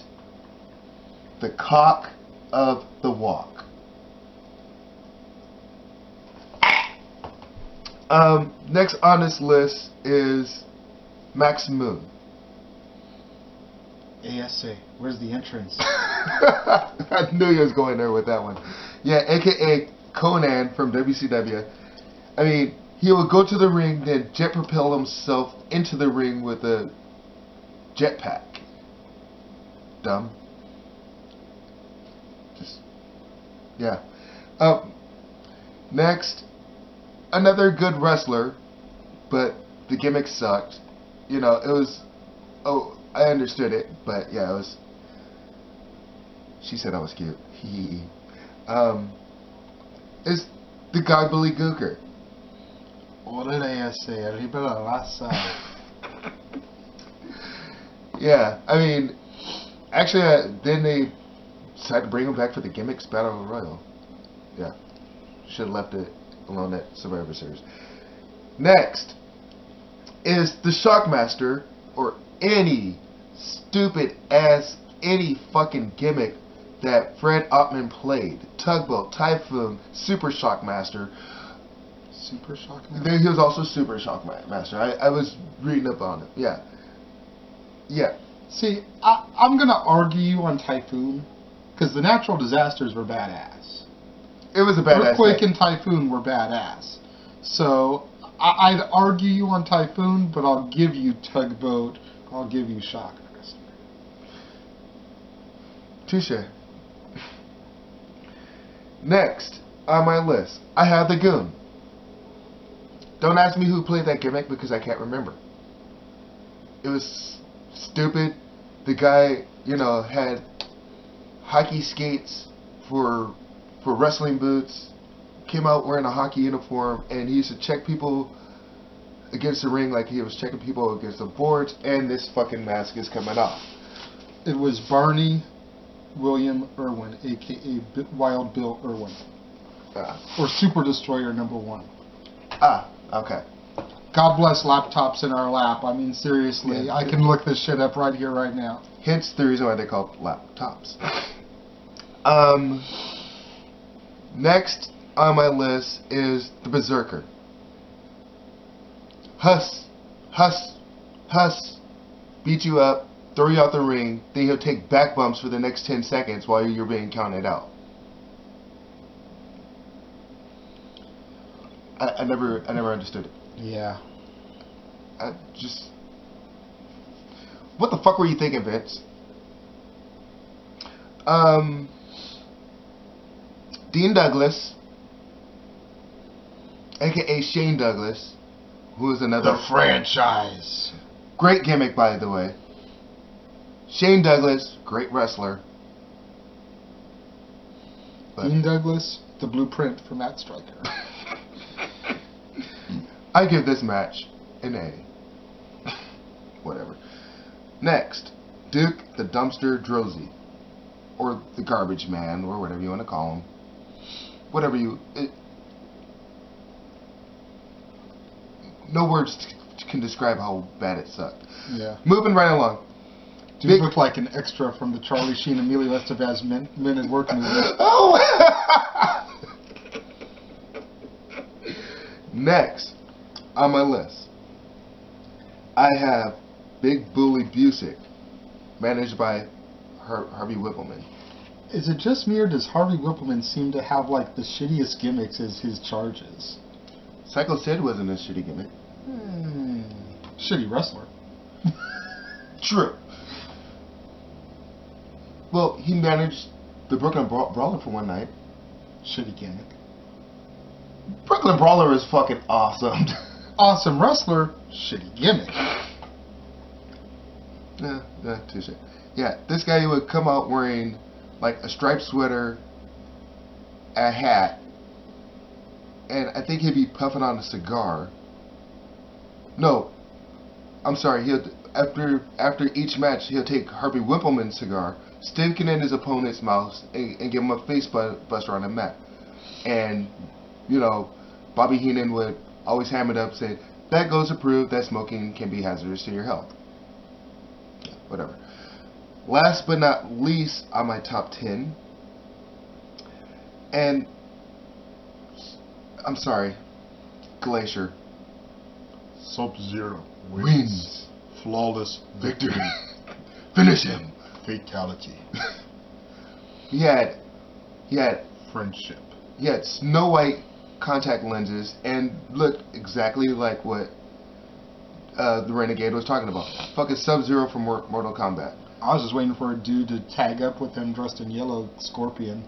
the cock of the walk. Next on this list is Max Moon. ASA, where's the entrance? I knew you was going there with that one. Yeah, aka Conan from WCW. I mean, he would go to the ring, then jet propel himself into the ring with a jetpack. Dumb. Just, yeah. Next, another good wrestler, but the gimmick sucked. You know, it was, oh, I understood it, but yeah, it was, she said I was cute. It's the guy Billy Gooker. Órale, ese, arriba la raza. Yeah, I mean, actually, then they decided to bring him back for the Gimmicks Battle Royal. Yeah, should have left it alone at Survivor Series. Next is the Shockmaster, or any stupid ass, any fucking gimmick that Fred Ottman played. Tugboat, Typhoon, Super Shockmaster. Super Shockmaster? Then he was also Super Shockmaster. I was reading up on it. Yeah. Yeah. See, I'm going to argue you on Typhoon, because the natural disasters were badass. It was a badass Earthquake thing. and Typhoon were badass. So, I'd argue you on Typhoon, but I'll give you Tugboat, I'll give you Shockmaster. Touche. Next on my list, I have the Goon. Don't ask me who played that gimmick because I can't remember. It was stupid. The guy, you know, had hockey skates for wrestling boots, came out wearing a hockey uniform, and he used to check people against the ring like he was checking people against the boards, and this fucking mask is coming off. It was Barney William Irwin, a.k.a. Wild Bill Irwin. Or Super Destroyer #1. Okay. God bless laptops in our lap. I mean, seriously, Yeah. I can look this shit up right here, right now. Hence the reason why they're called laptops. Next on my list is the Berserker. Huss, beat you up, throw you out the ring, then he'll take back bumps for the next 10 seconds while you're being counted out. I never understood it. Yeah. I just, what the fuck were you thinking, Vince? Dean Douglas, aka Shane Douglas, who is another The franchise. great gimmick, by the way. Shane Douglas, great wrestler. But Dean Douglas, the blueprint for Matt Striker. I give this match an A. Whatever. Next, Duke the Dumpster Drozy, or the Garbage Man, or whatever you want to call him. Whatever you. No words can describe how bad it sucked. Yeah. Moving right along. Dude looked like an extra from the Charlie Sheen and Emilio Estevez Men at Work movie. Oh! Next on my list, I have Big Bully Busick, managed by Harvey Whippleman. Is it just me, or does Harvey Whippleman seem to have like the shittiest gimmicks as his charges? Psycho Sid wasn't a shitty gimmick. Shitty wrestler. True. Well, he managed the Brooklyn Brawler for one night. Shitty gimmick. Brooklyn Brawler is fucking awesome. Awesome wrestler. Shitty gimmick. Yeah, touche. Yeah, this guy would come out wearing like a striped sweater, a hat, and I think he'd be puffing on a cigar. No, I'm sorry. After each match, he'll take Harvey Whippleman's cigar, stick it in his opponent's mouth, and give him a face buster on the mat. And you know, Bobby Heenan would always ham it up, say, "That goes to prove that smoking can be hazardous to your health." whatever. Last but not least on my top 10, and I'm sorry, Glacier Sub-Zero wins. Flawless Victory. Finish him. Fatality. He had Friendship. He had Snow White contact lenses and looked exactly like what the Renegade was talking about. Fucking Sub-Zero from Mortal Kombat. I was just waiting for a dude to tag up with him dressed in yellow Scorpion.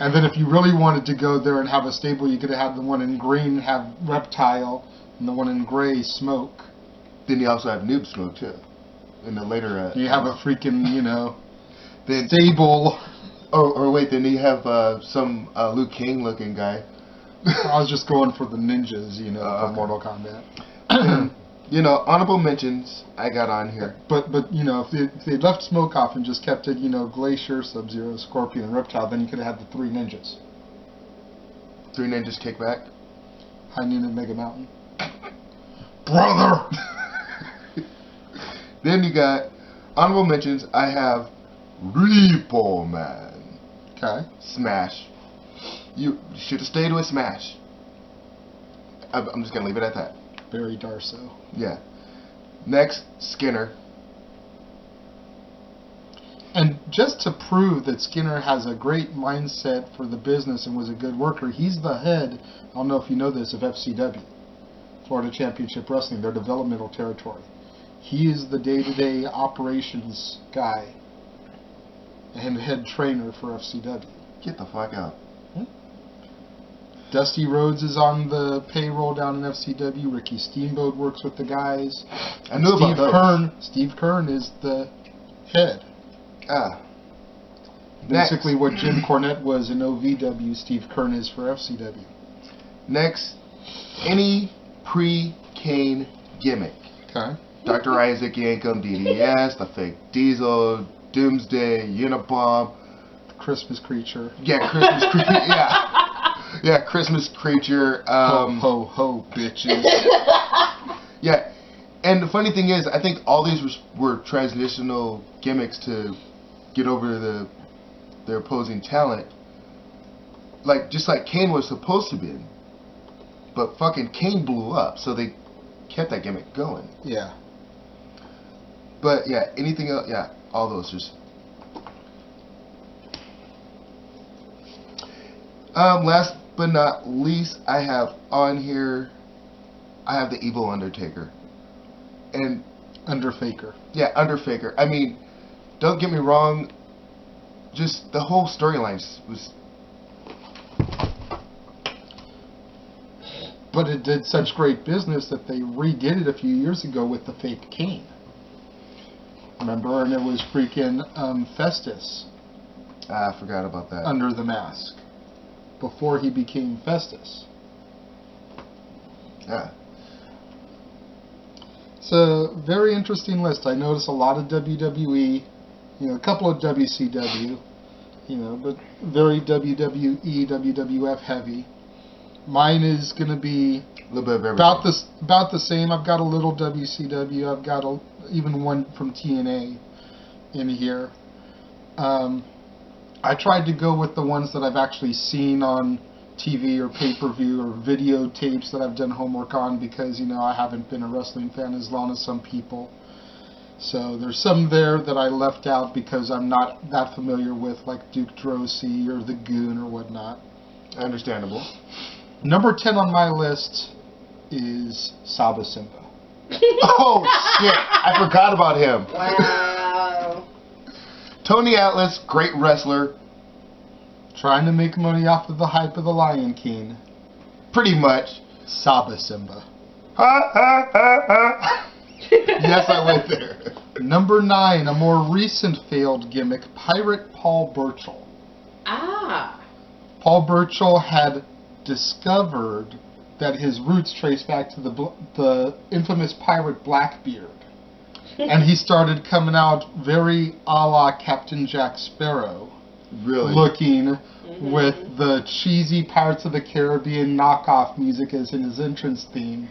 And then if you really wanted to go there and have a stable, you could have had the one in green have Reptile and the one in gray Smoke. Then you also have Noob Smoke too. In the later... you have a freaking, then, stable. Or wait, then you have some Liu Kang looking guy. I was just going for the ninjas, for Mortal Kombat. Honorable mentions I got on here. But if they left Smoke off and just kept it, Glacier, Sub-Zero, Scorpion, and Reptile, then you could have had the 3 ninjas. 3 ninjas kick back. High Noon and Mega Mountain. Brother! Then you got honorable mentions. I have Repo Man. Okay. Smash. You should have stayed with Smash. I'm just going to leave it at that. Barry Darso. Yeah. Next, Skinner. And just to prove that Skinner has a great mindset for the business and was a good worker, he's the head, I don't know if you know this, of FCW, Florida Championship Wrestling, their developmental territory. He is the day-to-day operations guy and head trainer for FCW. Get the fuck out. Dusty Rhodes is on the payroll down in FCW. Ricky Steamboat works with the guys. I knew about those. Steve Kern is the head. Basically what Jim Cornette was in OVW, Steve Kern is for FCW. Next, any pre-Kane gimmick. Okay. Dr. Isaac Yankum, DDS, the fake Diesel, Doomsday, Unabomb. Christmas Creature. Yeah, Christmas Creature. Yeah. Yeah, Christmas Creature. Ho, ho, ho, bitches. Yeah. And the funny thing is, I think all these were transitional gimmicks to get over their opposing talent. Just like Kane was supposed to be. But fucking Kane blew up, so they kept that gimmick going. Yeah. But yeah, anything else? Yeah, all those just. Last but not least, I have on here, I have the Evil Undertaker. And Underfaker. Yeah, Underfaker. I mean, don't get me wrong, just the whole storyline was... But it did such great business that they redid it a few years ago with the fake Kane. Remember? And it was freaking Festus. I forgot about that. Under the mask. Before he became Festus. Yeah. It's a very interesting list. I notice a lot of WWE, a couple of WCW, but very WWE, WWF heavy. Mine is going to be a little bit of everything. About the same. I've got a little WCW. I've got even one from TNA in here. I tried to go with the ones that I've actually seen on TV or pay-per-view or videotapes that I've done homework on because, I haven't been a wrestling fan as long as some people. So there's some there that I left out because I'm not that familiar with, like Duke Drosy or The Goon or whatnot. Understandable. Number 10 on my list is Saba Simba. Oh, shit. I forgot about him. Wow. Tony Atlas, great wrestler. Trying to make money off of the hype of the Lion King. Pretty much. Saba Simba. Yes, I went there. Number 9, a more recent failed gimmick, Pirate Paul Burchill. Ah. Paul Burchill had discovered that his roots trace back to the infamous pirate Blackbeard. And he started coming out very a la Captain Jack Sparrow. Really? Looking with the cheesy Pirates of the Caribbean knockoff music as in his entrance theme.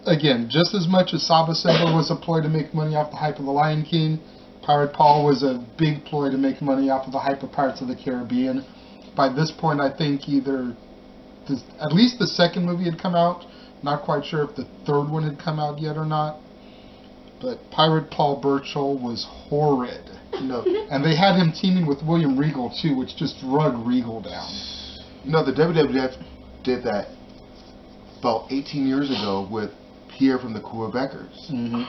again, just as much as Saba Simba was a ploy to make money off the hype of The Lion King, Pirate Paul was a big ploy to make money off of the hype of Pirates of the Caribbean. By this point, I think at least the second movie had come out. Not quite sure if the third one had come out yet or not. But Pirate Paul Burchill was horrid. No. And they had him teaming with William Regal, too, which just drug Regal down. No, the WWF did that about 18 years ago with Pierre from the Quebecers. Mm-hmm.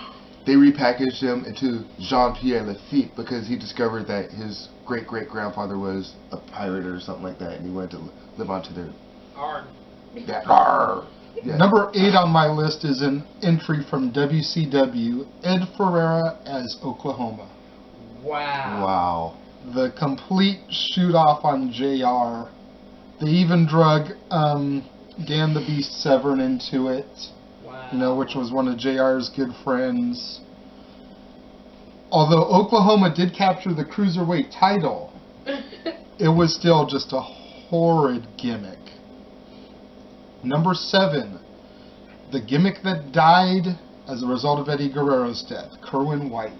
They repackaged him into Jean-Pierre Lafitte because he discovered that his great-great-grandfather was a pirate or something like that, and he wanted to live onto their... Arr. Yeah. Arr. Yeah. Number 8 on my list is an entry from WCW, Ed Ferreira as Oklahoma. Wow. Wow. The complete shoot-off on JR. They even drug Dan the Beast Severn into it. Wow. Which was one of JR's good friends. Although Oklahoma did capture the Cruiserweight title, it was still just a horrid gimmick. Number 7, the gimmick that died as a result of Eddie Guerrero's death, Kerwin White.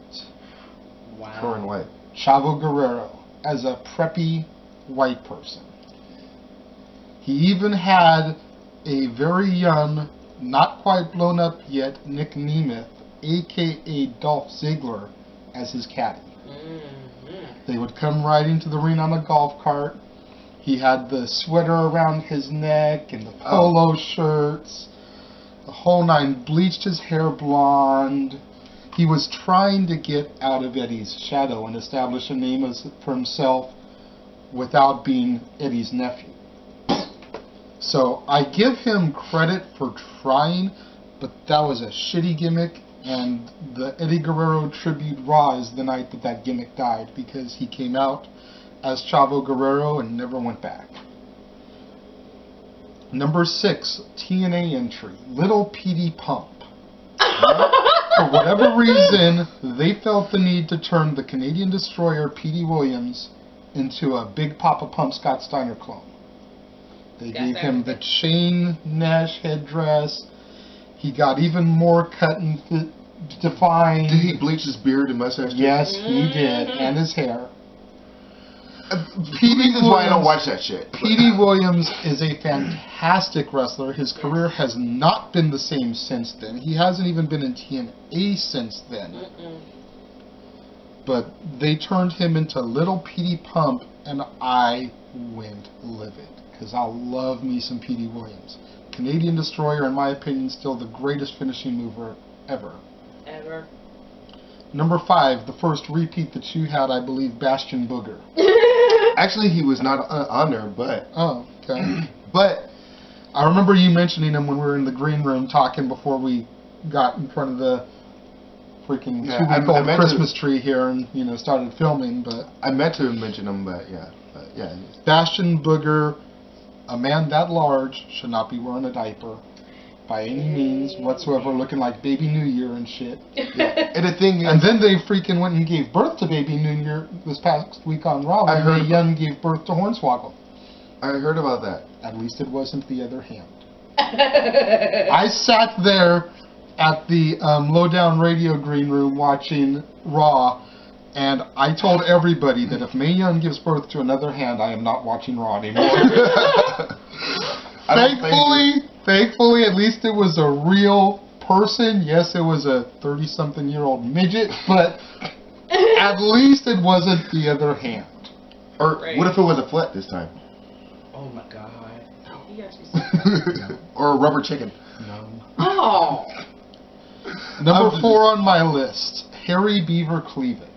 Wow. Kerwin White. Chavo Guerrero as a preppy white person. He even had a very young, not quite blown up yet, Nick Nemeth, a.k.a. Dolph Ziggler, as his caddy. Mm-hmm. They would come riding to the ring on a golf cart. He had the sweater around his neck and the polo shirts, the whole nine, bleached his hair blonde. He was trying to get out of Eddie's shadow and establish a name for himself without being Eddie's nephew. So I give him credit for trying, but that was a shitty gimmick, and the Eddie Guerrero Tribute Raw is the night that gimmick died, because he came out as Chavo Guerrero and never went back. Number 6, TNA entry, Little Petey Pump. For whatever reason, they felt the need to turn the Canadian Destroyer Petey Williams into a Big Papa Pump Scott Steiner clone. They gave him the chain Nash headdress. He got even more cut and defined. Did he bleach his beard and mustache? Yes, he did, and his hair. Petey is why I don't watch that shit. Petey Williams is a fantastic wrestler. His career has not been the same since then. He hasn't even been in TNA since then. But they turned him into Little Petey Pump, and I went livid, because I love me some Petey Williams. Canadian Destroyer, in my opinion, still the greatest finishing mover ever. Ever. Number 5, the first repeat that you had, I believe, Bastion Booger. Actually, he was not on there, but... Oh, okay. But I remember you mentioning him when we were in the green room talking before we got in front of the freaking 2-week-old Christmas tree here and, started filming, but... I meant to mention him, but yeah. Bastion Booger, a man that large, should not be wearing a diaper by any means whatsoever, looking like Baby New Year and shit. Yeah. And the thing is... And then they freaking went and gave birth to Baby New Year this past week on Raw, when Mae Young gave birth to Hornswoggle. I heard about that. At least it wasn't the other hand. I sat there at the Lowdown Radio green room watching Raw, and I told everybody that if Mae Young gives birth to another hand, I am not watching Raw anymore. Thankfully, at least it was a real person. Yes, it was a 30-something-year-old midget, but at least it wasn't the other hand. Or what if it was a flat this time? Oh my god. Or a rubber chicken. No. Oh. Number 4 on my list, Harry Beaver Cleavage.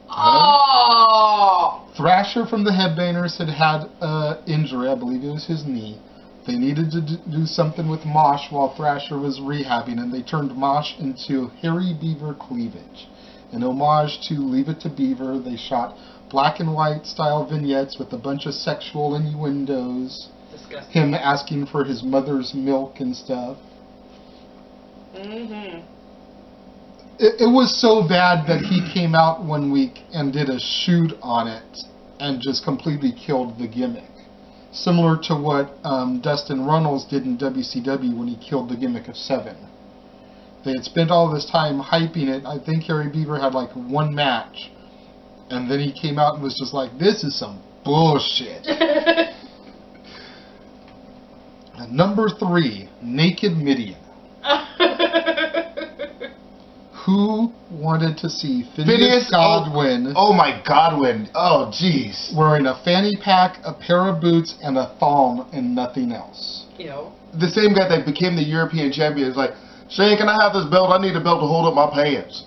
Oh. Thrasher from the Headbangers had an injury, I believe it was his knee. They needed to do something with Mosh while Thrasher was rehabbing, and they turned Mosh into Harry Beaver Cleavage. In homage to Leave It to Beaver, they shot black and white style vignettes with a bunch of sexual innuendos. Disgusting. Him asking for his mother's milk and stuff. Mm-hmm. It was so bad that he came out one week and did a shoot on it and just completely killed the gimmick. Similar to what Dustin Runnels did in WCW when he killed the gimmick of 7. They had spent all this time hyping it. I think Harry Beaver had like one match. And then he came out and was just like, this is some bullshit. Number 3, Naked Midian. Who wanted to see Phineas Godwin? Oh my Godwin. Oh jeez. Wearing a fanny pack, a pair of boots, and a thong, and nothing else. The same guy that became the European champion is like, Shane, can I have this belt? I need a belt to hold up my pants.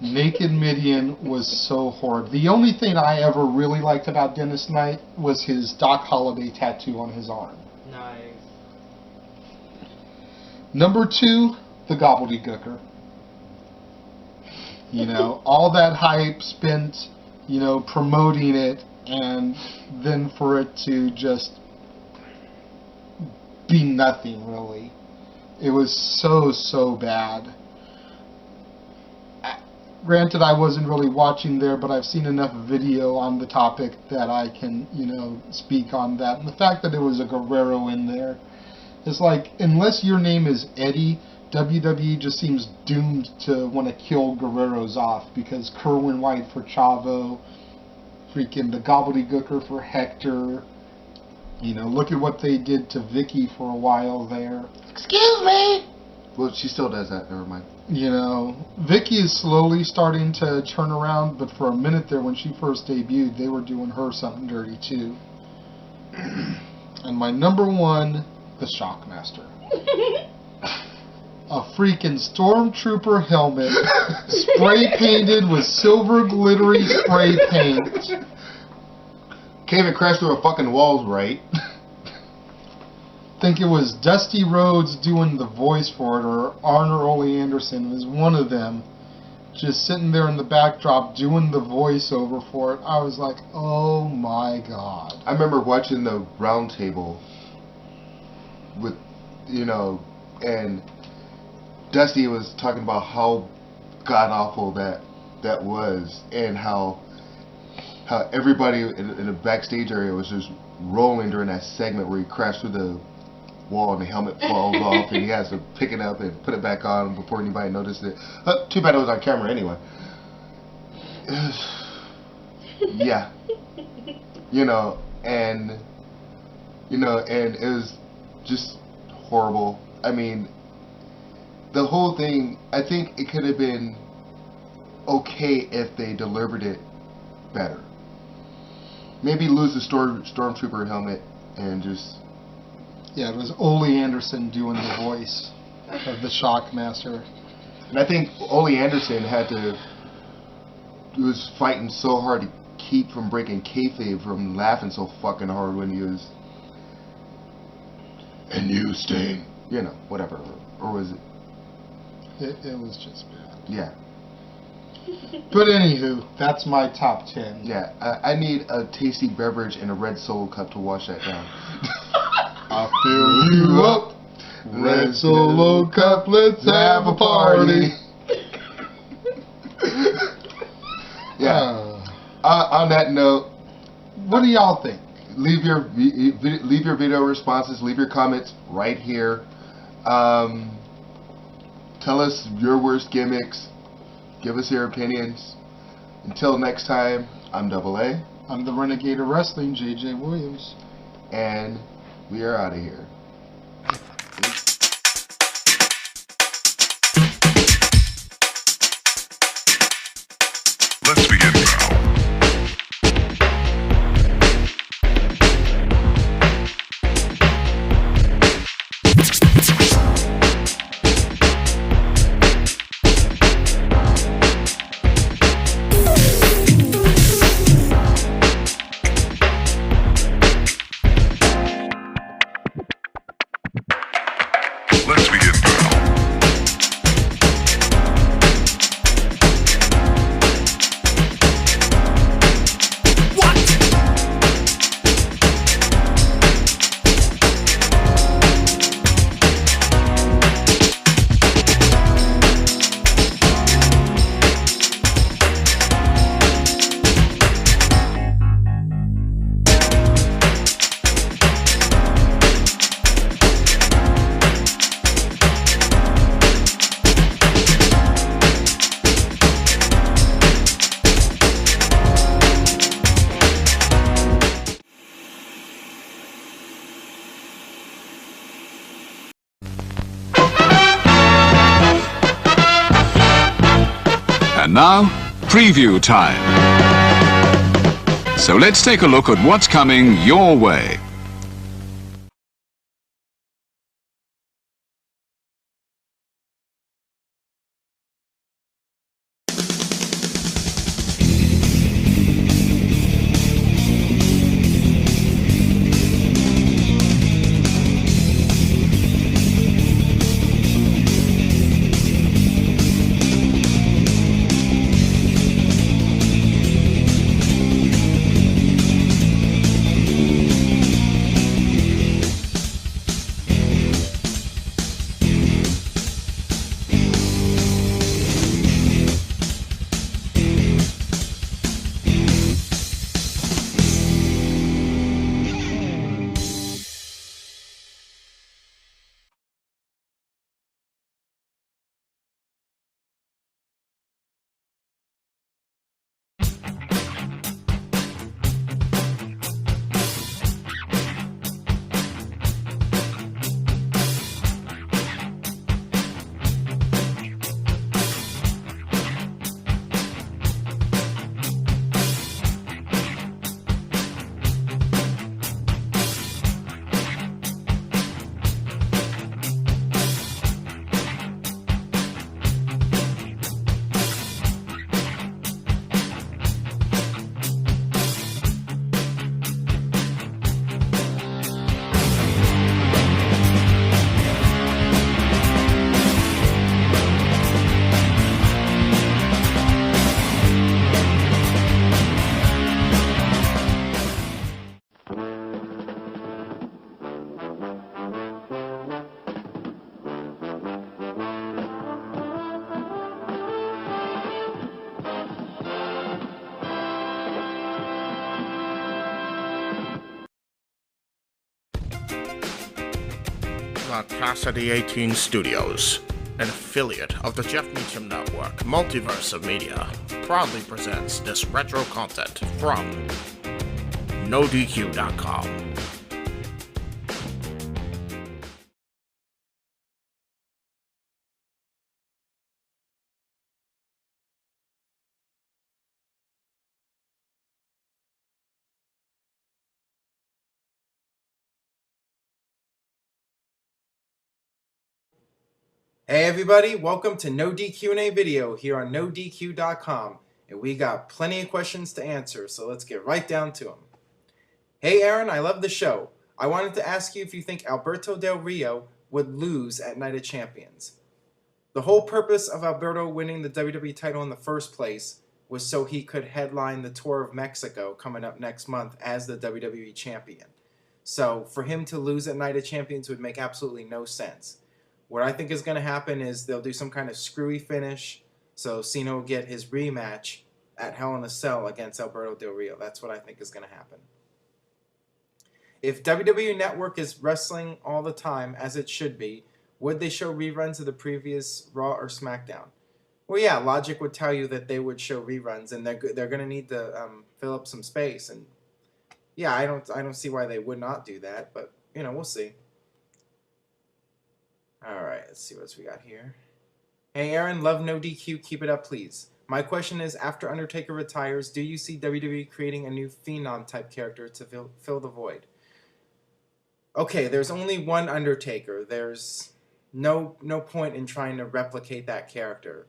Naked Midian was so horrid. The only thing I ever really liked about Dennis Knight was his Doc Holliday tattoo on his arm. Nice. Number 2, the Gobbledygooker. You know, all that hype spent, you know, promoting it, and then for it to just be nothing, really. It was so bad. Granted, I wasn't really watching there, but I've seen enough video on the topic that I can, you know, speak on that. And the fact that there was a Guerrero in there, it's like, unless your name is Eddie, WWE just seems doomed to want to kill Guerreros off, because Kerwin White for Chavo, freaking the Gobbledygooker for Hector, you know, look at what they did to Vicky for a while there. Excuse me! Well, she still does that, never mind. You know, Vicky is slowly starting to turn around, but for a minute there when she first debuted, they were doing her something dirty too. And my number 1, the Shockmaster. A freaking Stormtrooper helmet, spray painted with silver glittery spray paint. Can't even crash through a fucking walls right. I think it was Dusty Rhodes doing the voice for it, or Arnold Ole Anderson was one of them, just sitting there in the backdrop doing the voiceover for it. I was like, oh my god. I remember watching the round table with, you know, and Dusty was talking about how god awful that was, and how everybody in the backstage area was just rolling during that segment where he crashed through the wall and the helmet falls off and he has to pick it up and put it back on before anybody noticed it. Too bad it was on camera anyway. Yeah. And it was just horrible. I mean, the whole thing, I think it could have been okay if they delivered it better. Maybe lose the Stormtrooper helmet and just... Yeah, it was Ole Anderson doing the voice of the Shockmaster. And I think Ole Anderson was fighting so hard to keep from breaking kayfabe from laughing so fucking hard when he was... And you, Sting. You know, whatever. Or was it... It was just bad. Yeah. But anywho, that's my top 10. Yeah, I need a tasty beverage and a red Solo cup to wash that down. I'll fill you up, red Solo cup, let's have a party. Yeah. On that note, what do y'all think? Leave your video responses, leave your comments right here. Tell us your worst gimmicks. Give us your opinions. Until next time, I'm Double A. I'm the Renegade of Wrestling, JJ Williams. And we are out of here. Let's begin now. Let's begin now. And now, preview time. So let's take a look at what's coming your way. The Casa D18 Studios, an affiliate of the Jeff Meacham Network, Multiverse of Media, proudly presents this retro content from NoDQ.com. Hey everybody, welcome to NoDQ&A video here on NoDQ.com, and we got plenty of questions to answer, so let's get right down to them. Hey Aaron, I love the show. I wanted to ask you if you think Alberto Del Rio would lose at Night of Champions. The whole purpose of Alberto winning the WWE title in the first place was so he could headline the Tour of Mexico coming up next month as the WWE Champion. So for him to lose at Night of Champions would make absolutely no sense. What I think is going to happen is they'll do some kind of screwy finish, so Cena will get his rematch at Hell in a Cell against Alberto Del Rio. That's what I think is going to happen. If WWE Network is wrestling all the time, as it should be, would they show reruns of the previous Raw or SmackDown? Well, yeah, logic would tell you that they would show reruns, and they're going to need to fill up some space. And yeah, I don't see why they would not do that, but you know, we'll see. Alright, let's see what else we got here. Hey Aaron, love NoDQ, keep it up please. My question is, after Undertaker retires, do you see WWE creating a new Phenom type character to fill the void? Okay, there's only one Undertaker. There's no point in trying to replicate that character.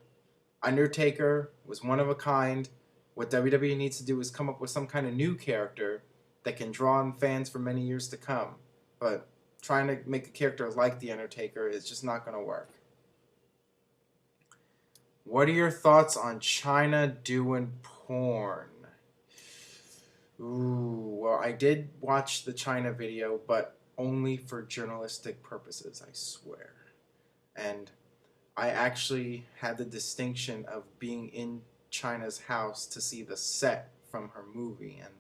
Undertaker was one of a kind. What WWE needs to do is come up with some kind of new character that can draw in fans for many years to come. But trying to make a character like The Undertaker is just not going to work. What are your thoughts on China doing porn? Ooh, well, I did watch the China video, but only for journalistic purposes, I swear. And I actually had the distinction of being in China's house to see the set from her movie. And,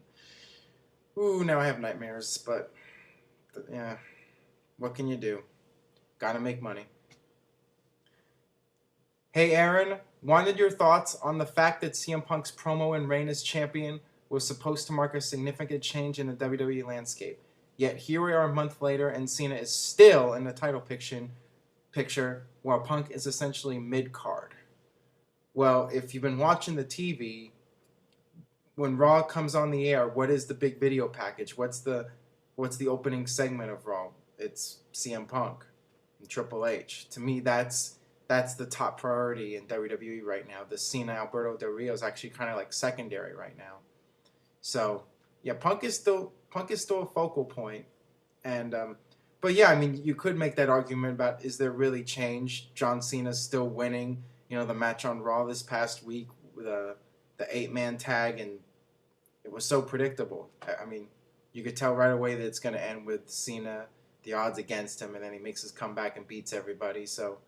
ooh, now I have nightmares, but, yeah. What can you do? Gotta make money. Hey Aaron, wanted your thoughts on the fact that CM Punk's promo in Reign as champion was supposed to mark a significant change in the WWE landscape. Yet here we are a month later and Cena is still in the title picture while Punk is essentially mid-card. Well, if you've been watching the TV, when Raw comes on the air, what is the big video package? What's the opening segment of Raw? It's CM Punk and Triple H. To me, that's the top priority in WWE right now. The Cena Alberto Del Rio is actually kind of like secondary right now. So yeah, Punk is still a focal point, and but yeah, I mean, you could make that argument about, is there really change? John Cena's still winning. You know, the match on Raw this past week with the 8-man tag, and it was so predictable. I mean, you could tell right away that it's going to end with Cena, the odds against him, and then he makes his comeback and beats everybody. So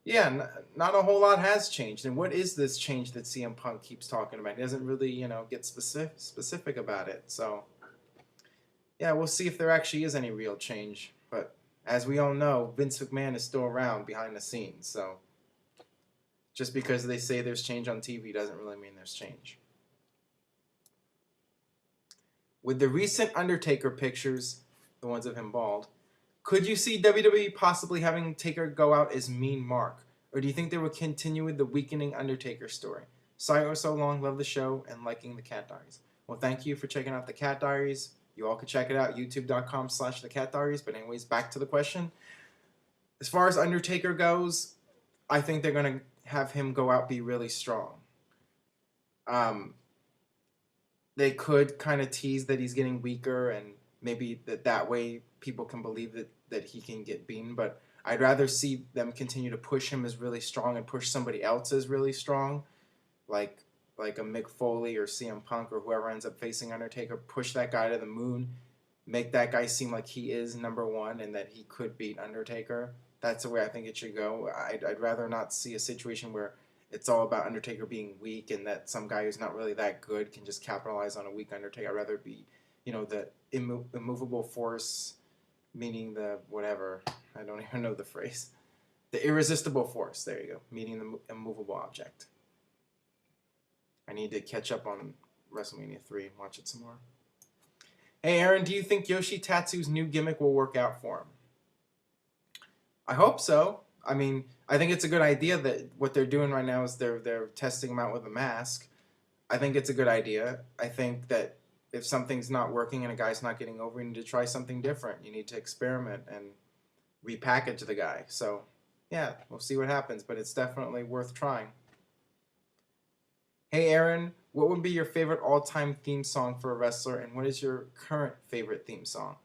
yeah, not a whole lot has changed. And what is this change that CM Punk keeps talking about? He doesn't really, get specific about it. So yeah, we'll see if there actually is any real change. But as we all know, Vince McMahon is still around behind the scenes. So just because they say there's change on TV doesn't really mean there's change. With the recent Undertaker pictures, the ones of him bald, could you see WWE possibly having Taker go out as Mean Mark? Or do you think they will continue with the weakening Undertaker story? Sorry so long, love the show, and liking the Cat Diaries. Well, thank you for checking out the Cat Diaries. You all can check it out, youtube.com/the Cat Diaries. But anyways, back to the question. As far as Undertaker goes, I think they're going to have him go out be really strong. They could kind of tease that he's getting weaker, and maybe that way people can believe that he can get beaten. But I'd rather see them continue to push him as really strong and push somebody else as really strong, like a Mick Foley or CM Punk or whoever ends up facing Undertaker. Push that guy to the moon, make that guy seem like he is number one and that he could beat Undertaker. That's the way I think it should go. I'd rather not see a situation where it's all about Undertaker being weak and that some guy who's not really that good can just capitalize on a weak Undertaker. I'd rather be, the immovable force, meaning the whatever. I don't even know the phrase. The irresistible force. There you go. Meaning the immovable object. I need to catch up on WrestleMania 3 and watch it some more. Hey, Aaron, do you think Yoshi Tatsu's new gimmick will work out for him? I hope so. I mean, I think it's a good idea that what they're doing right now is they're testing him out with a mask. I think it's a good idea. I think that if something's not working and a guy's not getting over, you need to try something different. You need to experiment and repackage the guy. So, yeah, we'll see what happens, but it's definitely worth trying. Hey, Aaron, what would be your favorite all-time theme song for a wrestler, and what is your current favorite theme song?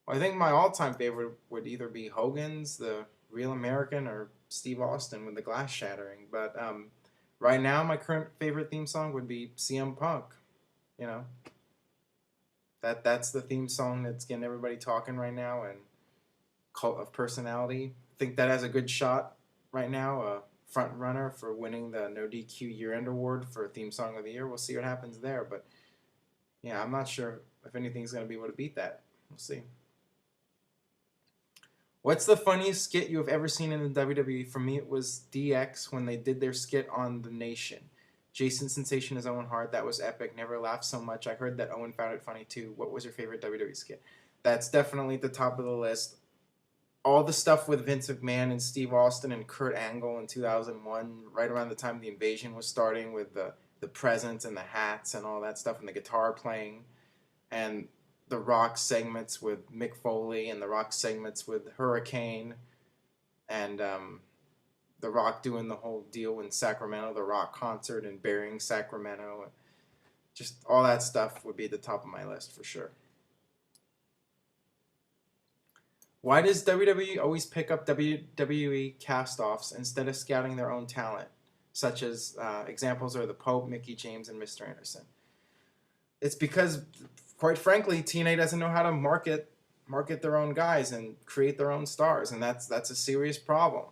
Well, I think my all-time favorite would either be Hogan's, The Real American, or Steve Austin with the glass shattering. But right now, my current favorite theme song would be CM Punk. That's the theme song that's getting everybody talking right now, and Cult of Personality. I think that has a good shot right now, a front runner for winning the NoDQ Year-End Award for Theme Song of the Year. We'll see what happens there, but yeah, I'm not sure if anything's going to be able to beat that. We'll see. What's the funniest skit you have ever seen in the WWE? For me, it was DX when they did their skit on The Nation. Jason Sensation as Owen Hart. That was epic. Never laughed so much. I heard that Owen found it funny too. What was your favorite WWE skit? That's definitely at the top of the list. All the stuff with Vince McMahon and Steve Austin and Kurt Angle in 2001, right around the time the Invasion was starting, with the presents and the hats and all that stuff and the guitar playing, and the Rock segments with Mick Foley and the Rock segments with Hurricane, and the Rock doing the whole deal in Sacramento, the Rock concert and burying Sacramento. Just all that stuff would be at the top of my list for sure. Why does WWE always pick up WWE cast-offs instead of scouting their own talent? Such as examples are the Pope, Mickey James, and Mr. Anderson. It's because, quite frankly, TNA doesn't know how to market their own guys and create their own stars, and that's a serious problem.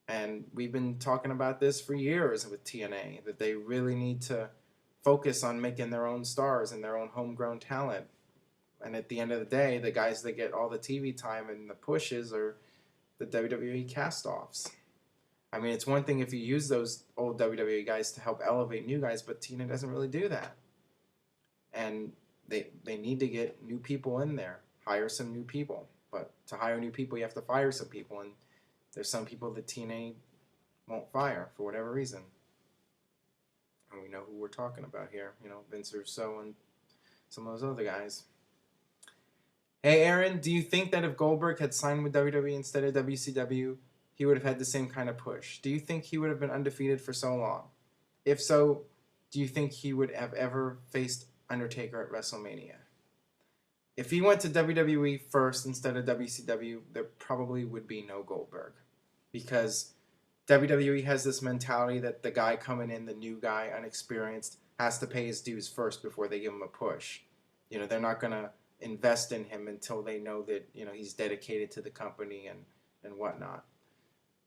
And we've been talking about this for years with TNA, that they really need to focus on making their own stars and their own homegrown talent. And at the end of the day, the guys that get all the TV time and the pushes are the WWE cast-offs. I mean, it's one thing if you use those old WWE guys to help elevate new guys, but TNA doesn't really do that. And they need to get new people in there, hire some new people. But to hire new people, you have to fire some people. And there's some people that TNA won't fire for whatever reason. And we know who we're talking about here. You know, Vince Russo and some of those other guys. Hey, Aaron, do you think that if Goldberg had signed with WWE instead of WCW, he would have had the same kind of push? Do you think he would have been undefeated for so long? If so, do you think he would have ever faced Undertaker at WrestleMania? If he went to WWE first instead of WCW, there probably would be no Goldberg. Because WWE has this mentality that the guy coming in, the new guy, unexperienced, has to pay his dues first before they give him a push. You know, they're not going to invest in him until they know that, you know, he's dedicated to the company and whatnot.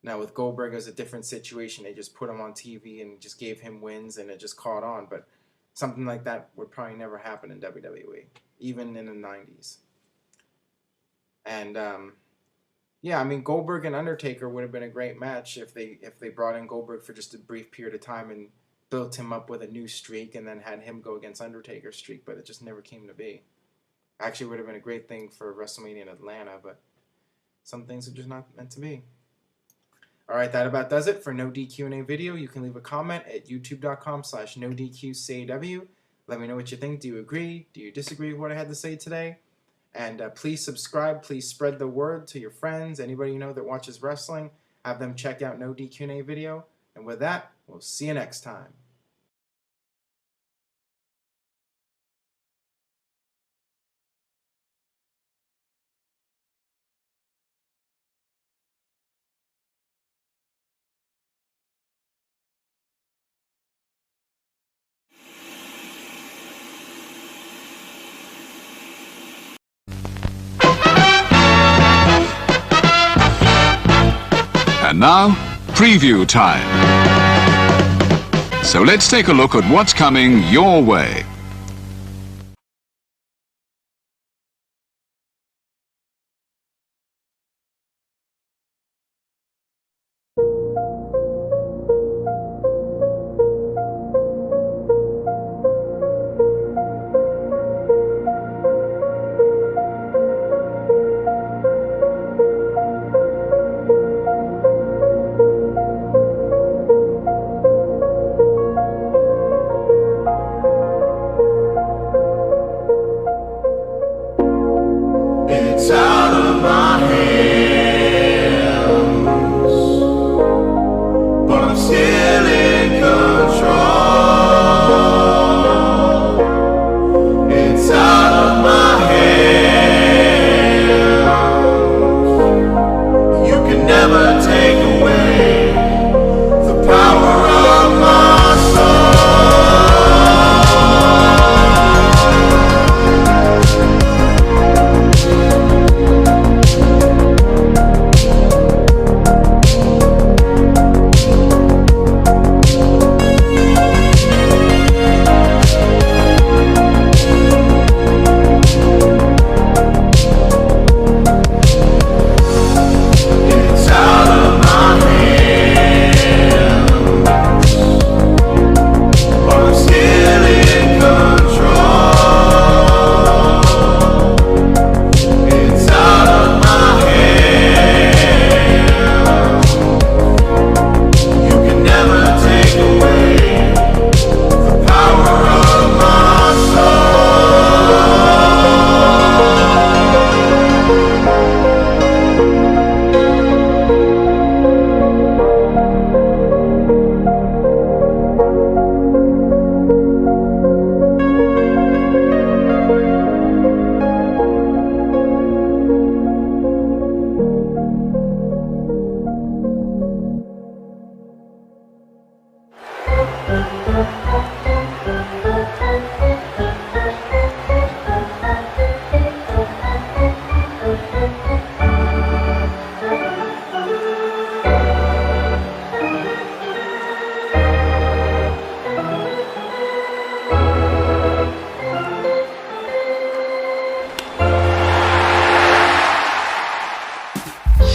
Now with Goldberg, it was a different situation. They just put him on TV and just gave him wins and it just caught on. But something like that would probably never happen in WWE, even in the 90s. And yeah, I mean, Goldberg and Undertaker would have been a great match if they brought in Goldberg for just a brief period of time and built him up with a new streak and then had him go against Undertaker's streak, but it just never came to be. Actually, would have been a great thing for WrestleMania in Atlanta, but some things are just not meant to be. All right, that about does it for No DQ&A video. You can leave a comment at youtube.com/NoDQCAW. Let me know what you think. Do you agree? Do you disagree with what I had to say today? And please subscribe. Please spread the word to your friends, anybody you know that watches wrestling. Have them check out No DQ&A video. And with that, we'll see you next time. And now, preview time. So let's take a look at what's coming your way. It's out of my hands, but I'm still in control. It's out of my hands. You can never take away the power of my soul.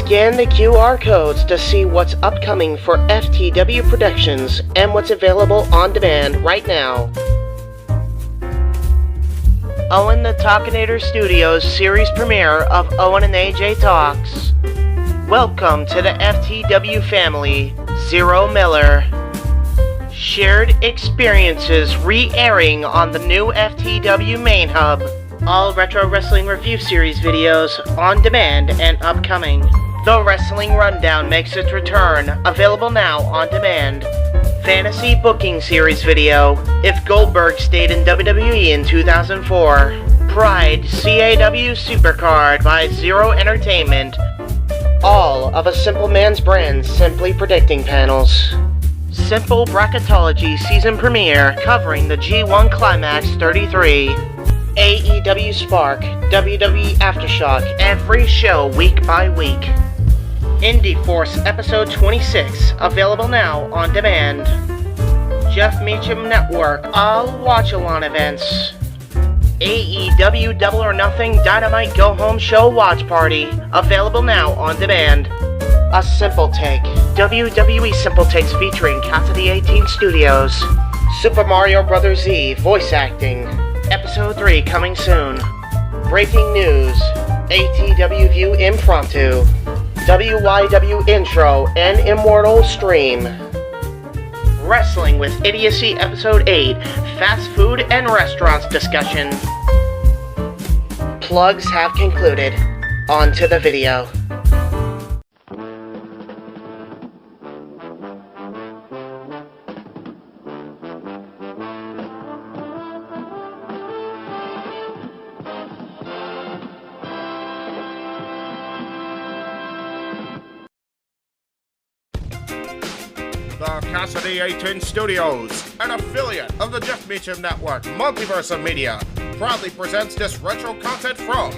Scan the QR codes to see what's upcoming for FTW Productions and what's available on demand right now. Owen the Talkinator Studios series premiere of Owen and AJ Talks. Welcome to the FTW family, Zero Miller. Shared experiences re-airing on the new FTW main hub. All Retro Wrestling Review Series videos on demand and upcoming. The Wrestling Rundown makes its return, available now on demand. Fantasy Booking Series video, If Goldberg Stayed in WWE in 2004. Pride CAW Supercard by Zero Entertainment. All of a Simple Man's Brand Simply Predicting panels. Simple Bracketology season premiere covering the G1 Climax 33. AEW Spark, WWE Aftershock, every show week by week. Indy Force episode 26, available now on demand. Jeff Meacham Network, all watch-along events. AEW Double or Nothing Dynamite Go Home Show Watch Party, available now on demand. A Simple Take, WWE Simple Takes featuring Casa D18 Studios. Super Mario Bros. Z voice acting, episode 3 coming soon. Breaking news, ATW View Impromptu, WYW Intro and Immortal Stream. Wrestling with Idiocy Episode 8, Fast Food and Restaurants discussion. Plugs have concluded. On to the video. The Casa D18 Studios, an affiliate of the Jeff Meacham Network, Multiverse of Media, proudly presents this retro content from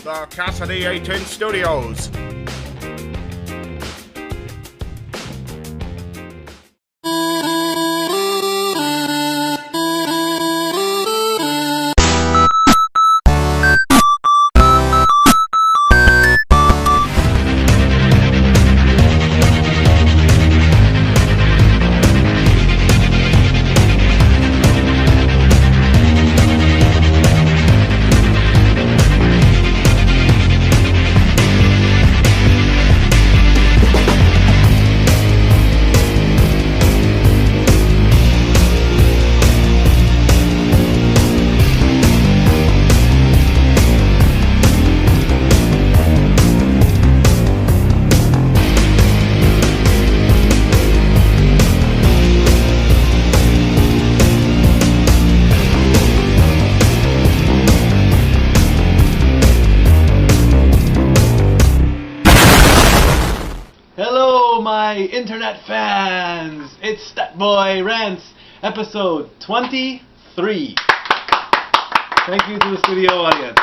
the Casa D18 Studios. Internet fans, it's that Boy Rants, episode 23. Thank you to the studio audience.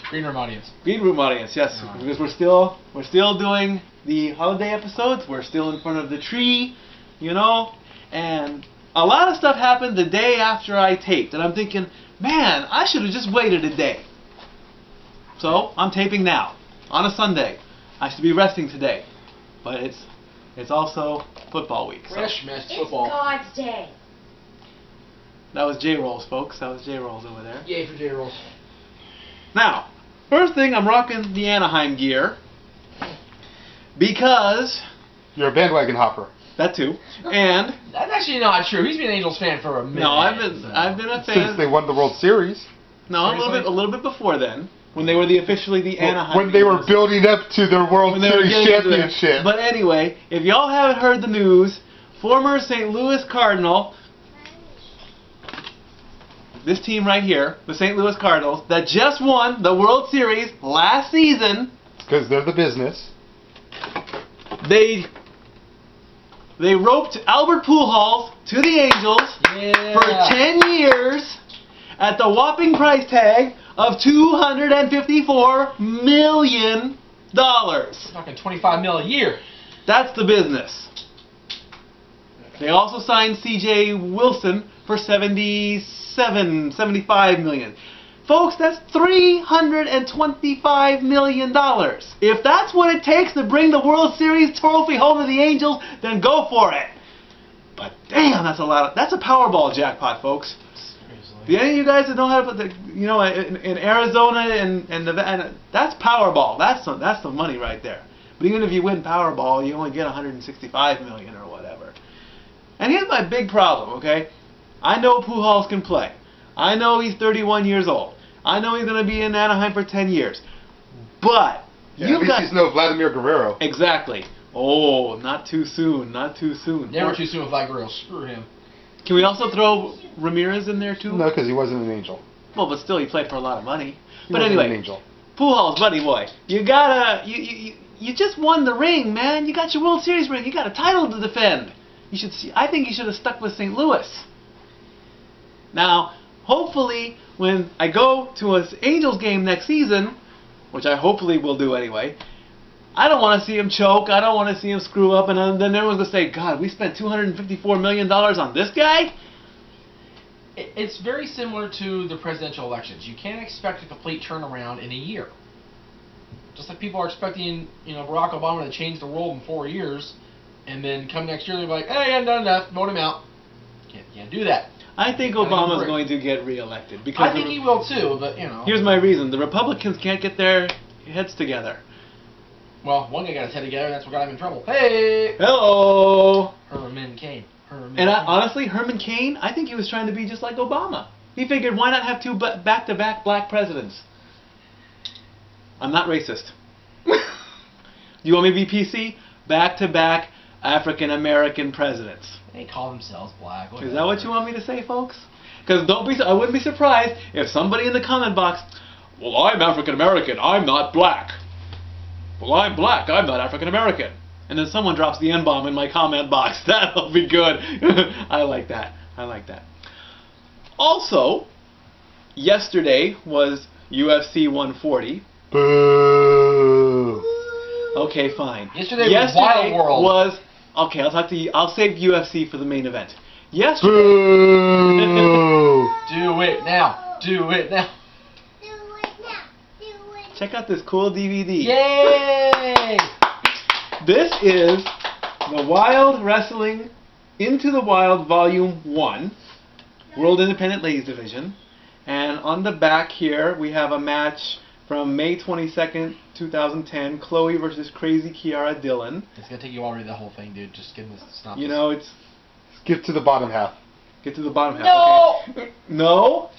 Green room audience. Green room audience, yes, because we're still doing the holiday episodes. We're still in front of the tree, you know, and a lot of stuff happened the day after I taped, and I'm thinking, man, I should have just waited a day. So I'm taping now on a Sunday. I should be resting today, but it's also football week. So. Christmas football. It's God's Day. That was J-Rolls, folks. That was J-Rolls over there. Yay for J-Rolls. Now, first thing, I'm rocking the Anaheim gear because you're a bandwagon hopper. That too, and that's actually not true. He's been an Angels fan for a minute. No, I've been a fan since they won the World Series. No, a little bit before then. When they were officially the Anaheim. When they were building up to their World Series championship. But anyway, if y'all haven't heard the news, former St. Louis Cardinal, this team right here, the St. Louis Cardinals, that just won the World Series last season. Because they're the business. They roped Albert Pujols to the Angels for 10 years at the whopping price tag of $254 million. Talking $25 million a year. That's the business. They also signed C.J. Wilson for $75 million. Folks, that's $325 million. If that's what it takes to bring the World Series trophy home to the Angels, then go for it. But damn, that's a lot. That's a Powerball jackpot, folks. Do any of you guys that know how to put the, you know, in Arizona and Nevada, that's Powerball. That's the money right there. But even if you win Powerball, you only get 165 million or whatever. And here's my big problem, okay? I know Pujols can play. I know he's 31 years old. I know he's going to be in Anaheim for 10 years. But at least he's no Vladimir Guerrero. Exactly. Oh, not too soon. Not too soon. Never too soon with Vlad Guerrero. Screw him. Can we also throw Ramirez in there too? No, because he wasn't an Angel. Well, but still, he played for a lot of money. He But wasn't anyway, an Angel. Pujols, buddy boy, you gotta, you just won the ring, man. You got your World Series ring. You got a title to defend. You should see. I think you should have stuck with St. Louis. Now, hopefully, when I go to an Angels game next season, which I hopefully will do anyway, I don't want to see him choke. I don't want to see him screw up, and then everyone's gonna say, "God, we spent $254 million on this guy." It's very similar to the presidential elections. You can't expect a complete turnaround in a year. Just like people are expecting, Barack Obama to change the world in 4 years, and then come next year they'll be like, "Hey, I'm done enough. Vote him out." Can't do that. I think Obama's going to get reelected because I think he will too, but Here's my reason: the Republicans can't get their heads together. Well, one guy got his head together, and that's what got him in trouble. Hey! Hello! Herman Cain. Honestly, Herman Cain, I think he was trying to be just like Obama. He figured, why not have two back-to-back black presidents? I'm not racist. You want me to be PC? Back-to-back African-American presidents. They call themselves black. Is that what you want me to say, folks? Because I wouldn't be surprised if somebody in the comment box, "Well, I'm African-American, I'm not black. Well, I'm black, I'm not African-American." And then someone drops the N-bomb in my comment box. That'll be good. I like that. I like that. Also, yesterday was UFC 140. Boo. Okay, fine. Yesterday was Wild World. Okay, I'll talk to you. I'll save UFC for the main event. Yesterday. Boo. Do it now. Do it now. Check out this cool DVD. Yay! This is the Wild Wrestling Into the Wild Volume 1, World Independent Ladies Division. And on the back here, we have a match from May 22nd, 2010, Chloe versus Crazy Kiara Dillon. It's going to take you all to read the whole thing, dude. Just give me the synopsis. It's... Skip to the bottom half. Get to the bottom half. No! Okay. No?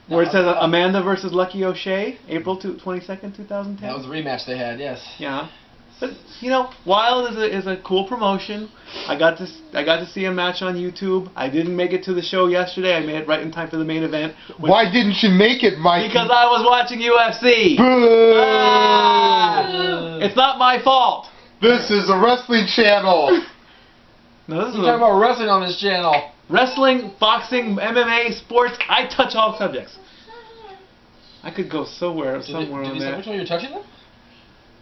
Where it says Amanda versus Lucky O'Shea, April 22nd, 2010. That was the rematch they had, yes. Yeah. But Wild is a cool promotion. I got to see a match on YouTube. I didn't make it to the show yesterday. I made it right in time for the main event. Why didn't you make it, Mike? Because I was watching UFC. Boo! It's not my fault. This is a wrestling channel. No, this is You're talking about wrestling on this channel. Wrestling, boxing, MMA, sports. I touch all subjects. I could go somewhere on Did that. you say which one you're touching them?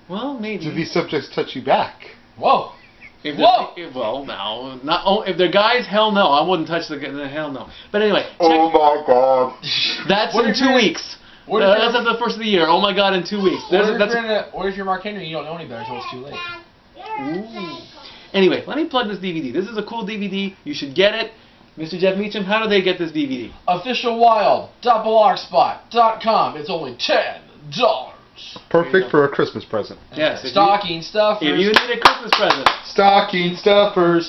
Well, maybe. Do these subjects touch you back? Whoa. Well, no. If they're guys, hell no. I wouldn't touch the hell no. But anyway. Oh my God. That's in 2 weeks. That's at the first of the year. Oh my God, in 2 weeks. What if you're Mark Henry and you don't know any better until it's too late? Ooh. Anyway, let me plug this DVD. This is a cool DVD. You should get it. Mr. Jeff Meacham, how do they get this DVD? Officialwild.blogspot.com. It's only $10. Perfect for a Christmas present. Yes. Stocking stuffers. If you need a Christmas present. Stocking stuffers.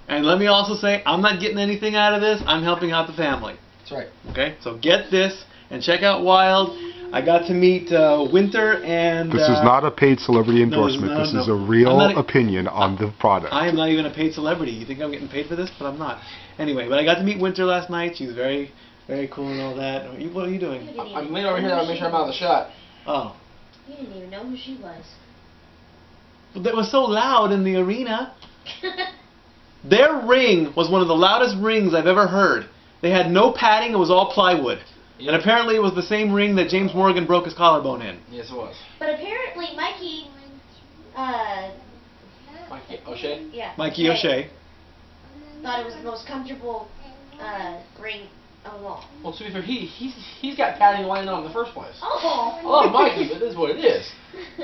And let me also say, I'm not getting anything out of this. I'm helping out the family. That's right. Okay? So get this and check out Wild. I got to meet Winter and... This is not a paid celebrity endorsement. No, this is a real opinion on the product. I am not even a paid celebrity. You think I'm getting paid for this? But I'm not. Anyway, but I got to meet Winter last night. She's very, very cool and all that. What are you doing? I'm laying over here to make sure I'm out of the shot. Oh. You didn't even know who she was. But that was so loud in the arena. Their ring was one of the loudest rings I've ever heard. They had no padding. It was all plywood. Yep. And apparently it was the same ring that James Morgan broke his collarbone in. Yes, it was. But apparently Mikey O'Shea? Yeah. Mikey O'Shea. Thought it was the most comfortable ring on the wall. Well, to be fair, he's got padding lying on in the first place. Oh! I love Mikey, but this is what it is.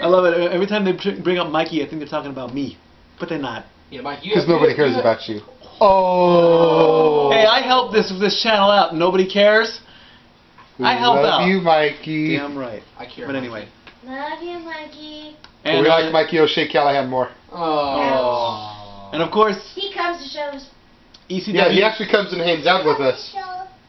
I love it. Every time they bring up Mikey, I think they're talking about me. But they're not. Yeah, Mikey. Because nobody cares about you. Oh! Hey, I helped this channel out. Nobody cares. I help out. Love you, Mikey. Damn right. I care. But anyway, Love you, Mikey. And we like Mikey O'Shea Callahan more. Oh. And of course, he comes to shows. ECW. Yeah, he actually comes and hangs out with us.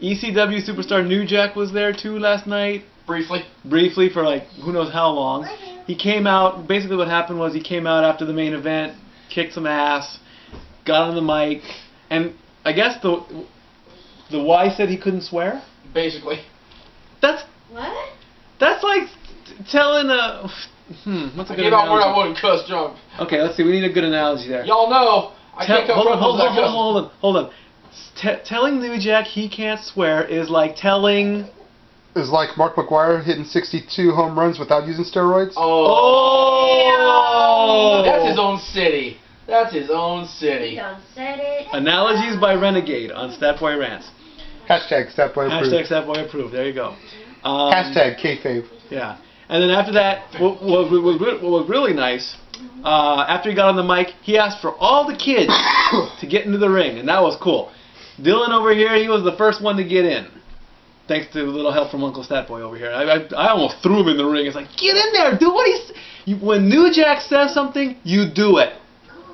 ECW superstar New Jack was there too last night. Briefly for like who knows how long. He came out. Basically, what happened was he came out after the main event, kicked some ass, got on the mic, and I guess the Y said he couldn't swear. Basically. What? That's like telling a. What's a good analogy? Where I wouldn't cuss drunk. Okay, let's see. We need a good analogy there. Y'all know I can't come from Hold on. Telling New Jack he can't swear is like telling. Is like Mark McGuire hitting 62 home runs without using steroids. Oh. That's his own city. He done said it. Analogies by Renegade on Statboy Rants. Hashtag Statboy approved. Hashtag Statboy approved. There you go. Hashtag kayfabe. Yeah. And then after that, what was really nice, after he got on the mic, he asked for all the kids to get into the ring, and that was cool. Dylan over here, he was the first one to get in. Thanks to a little help from Uncle Statboy over here. I almost threw him in the ring. It's like, get in there, do what he's... When New Jack says something, you do it.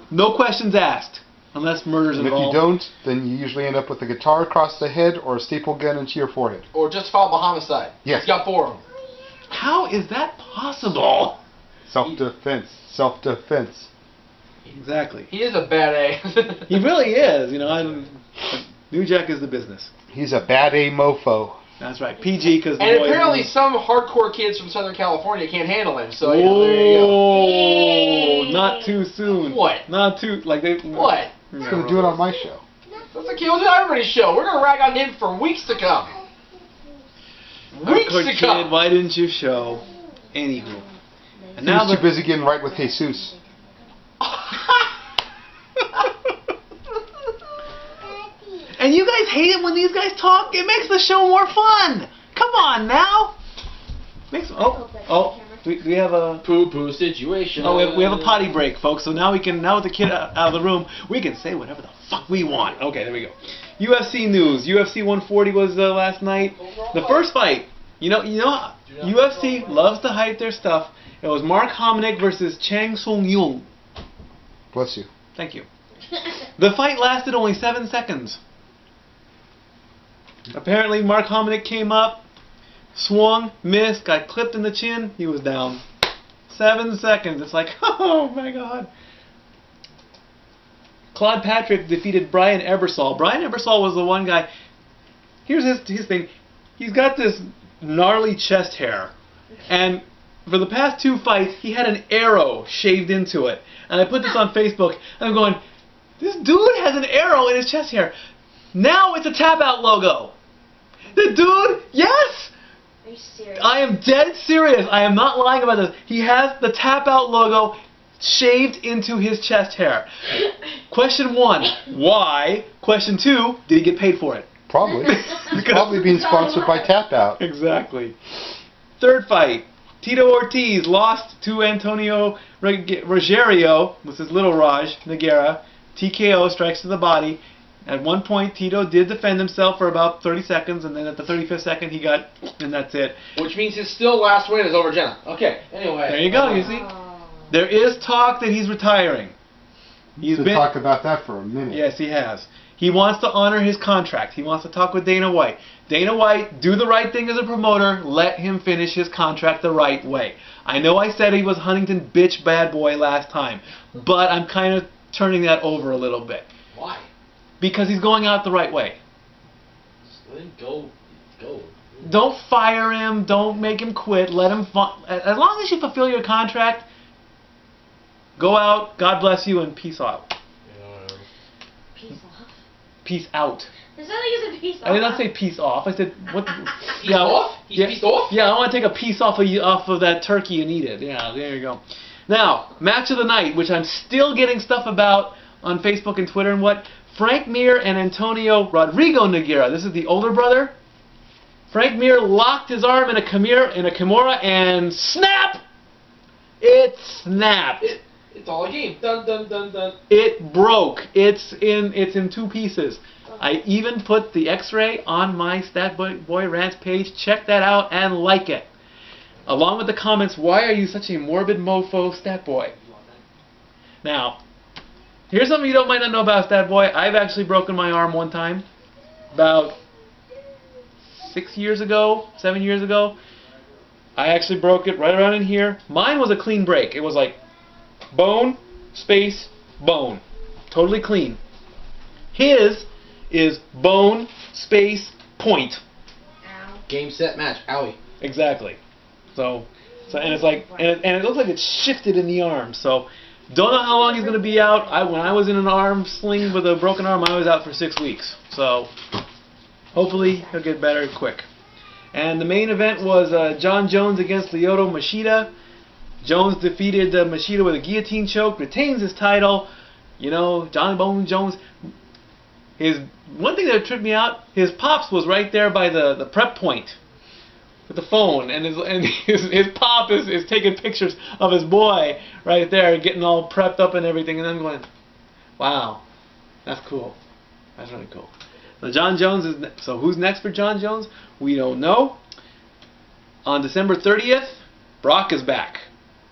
No questions asked. Unless murder's involved. And if you don't, then you usually end up with a guitar across the head or a staple gun into your forehead. Or just filed a homicide. Yes. He's got 4 of them. How is that possible? Self-defense. Self-defense. Exactly. He is a bad A. He really is. You know, New Jack is the business. He's a bad A mofo. That's right. PG because. And apparently some hardcore kids from Southern California can't handle him. So there you go. Not too soon. What? Not too like they. What? He's gonna do it on my show. That's okay. We'll do everybody's show. We're gonna rag on him for weeks to come. Weeks to come. Kid, why didn't you show? Anywho. And now he's too busy getting right with Jesus. And you guys hate it when these guys talk? It makes the show more fun. Come on now. Do we have a poo-poo situation? Oh, we have a potty break, folks. So now with the kid out of the room, we can say whatever the fuck we want. Okay, there we go. UFC news. UFC 140 was last night. The first fight. You know, UFC loves to hype their stuff. It was Mark Hominick versus Chang Sung-Yung. Bless you. Thank you. The fight lasted only 7 seconds. Apparently, Mark Hominick came up, swung, missed, got clipped in the chin, he was down. 7 seconds. It's like, oh my god. Claude Patrick defeated Brian Ebersol. Brian Ebersol was the one guy. Here's his thing. He's got this gnarly chest hair. And for the past 2 fights, he had an arrow shaved into it. And I put this on Facebook, and I'm going, this dude has an arrow in his chest hair. Now it's a Tap Out logo. The dude, yes! Are you serious? I am dead serious. I am not lying about this. He has the Tap Out logo shaved into his chest hair. Question 1, why? Question 2, did he get paid for it? Probably. He's probably being sponsored by Tap Out. Exactly. Third fight. Tito Ortiz lost to Antonio Ruggiero, this is Little Raj Nogueira. TKO, strikes to the body. At one point, Tito did defend himself for about 30 seconds, and then at the 35th second, he got, and that's it. Which means his still last win is over Jenna. Okay, anyway. There you go, you see. There is talk that he's retiring. He's been talk about that for a minute. Yes, he has. He wants to honor his contract. He wants to talk with Dana White. Dana White, do the right thing as a promoter. Let him finish his contract the right way. I know I said he was Huntington bitch bad boy last time, but I'm kind of turning that over a little bit. Why? Because he's going out the right way. Just let him go. Don't fire him. Don't make him quit. Let him. As long as you fulfill your contract, go out. God bless you, and peace out. Peace off. Peace out. There's nothing you said peace off. I did not say peace off. I said what? Peace off? He's peace off? Yeah, I want to take a piece off of that turkey and eat it. Yeah, there you go. Now, match of the night, which I'm still getting stuff about on Facebook and Twitter and what. Frank Mir and Antonio Rodrigo Nogueira. This is the older brother. Frank Mir locked his arm in a Kimura and snap! It snapped. It's all a game. Dun dun dun dun. It broke. It's in 2 pieces. I even put the X-ray on my Stat Boy Rants page. Check that out and like it. along with the comments, "Why are you such a morbid mofo, Stat Boy?" Now, here's something you might not know about Stat Boy. I've actually broken my arm one time, about 7 years ago. I actually broke it right around in here. Mine was a clean break. It was like bone, space, bone. Totally clean. His is bone, space, point. Game, set, match. Owie. Exactly. So and it's like, and it looks like it's shifted in the arm. So don't know how long he's gonna be out. When I was in an arm sling with a broken arm, I was out for 6 weeks. So hopefully he'll get better quick. And the main event was John Jones against Lyoto Machida. Jones defeated Machida with a guillotine choke, retains his title. You know, John Bone Jones. One thing that tripped me out, his pops was right there by the prep point with the phone, and his pop is taking pictures of his boy right there, getting all prepped up and everything, and I'm going, wow, that's cool. That's really cool. Now John Jones so who's next for John Jones? We don't know. On December 30th, Brock is back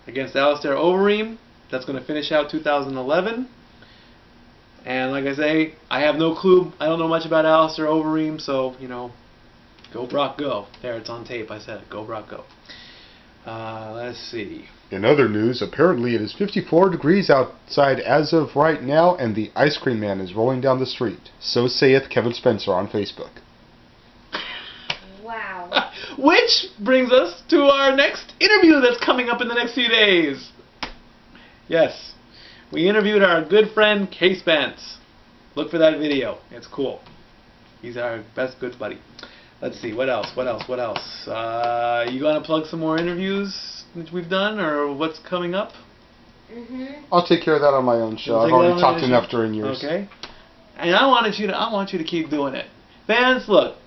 against Alistair Overeem. That's going to finish out 2011. And like I say, I have no clue. I don't know much about Alistair Overeem, so, you know, go Brock, go. There, it's on tape. I said it. Go Brock, go. Let's see. In other news, apparently it is 54 degrees outside as of right now, and the ice cream man is rolling down the street. So saith Kevin Spencer on Facebook. Wow. Which brings us to our next interview that's coming up in the next few days. Yes. We interviewed our good friend Case Spence. Look for that video. It's cool. He's our best good buddy. Let's see, what else? You gonna plug some more interviews that we've done, or what's coming up? I'll take care of that on my own show. I've already talked enough during yours. Okay. And I want you to keep doing it. Fans, look,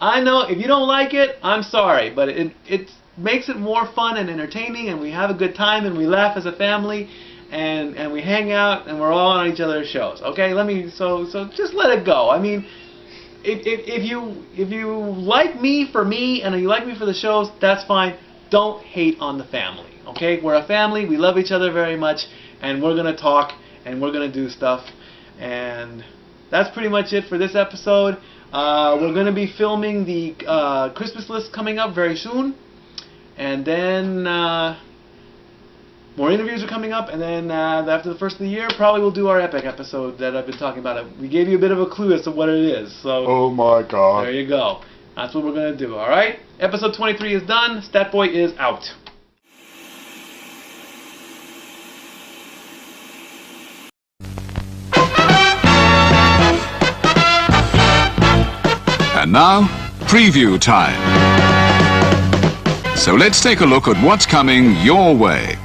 I know if you don't like it, I'm sorry, but it makes it more fun and entertaining, and we have a good time, and we laugh as a family, and we hang out, and we're all on each other's shows. Okay, so just let it go. I mean, if you like me for me and you like me for the shows, that's fine. Don't hate on the family. Okay, we're a family. We love each other very much, and we're gonna talk and we're gonna do stuff. And that's pretty much it for this episode. We're gonna be filming the Christmas list coming up very soon, and then more interviews are coming up, and then after the first of the year, probably we'll do our epic episode that I've been talking about. We gave you a bit of a clue as to what it is. So oh my God! There you go. That's what we're gonna do. All right. Episode 23 is done. Stat Boy is out. And now, preview time. So let's take a look at what's coming your way.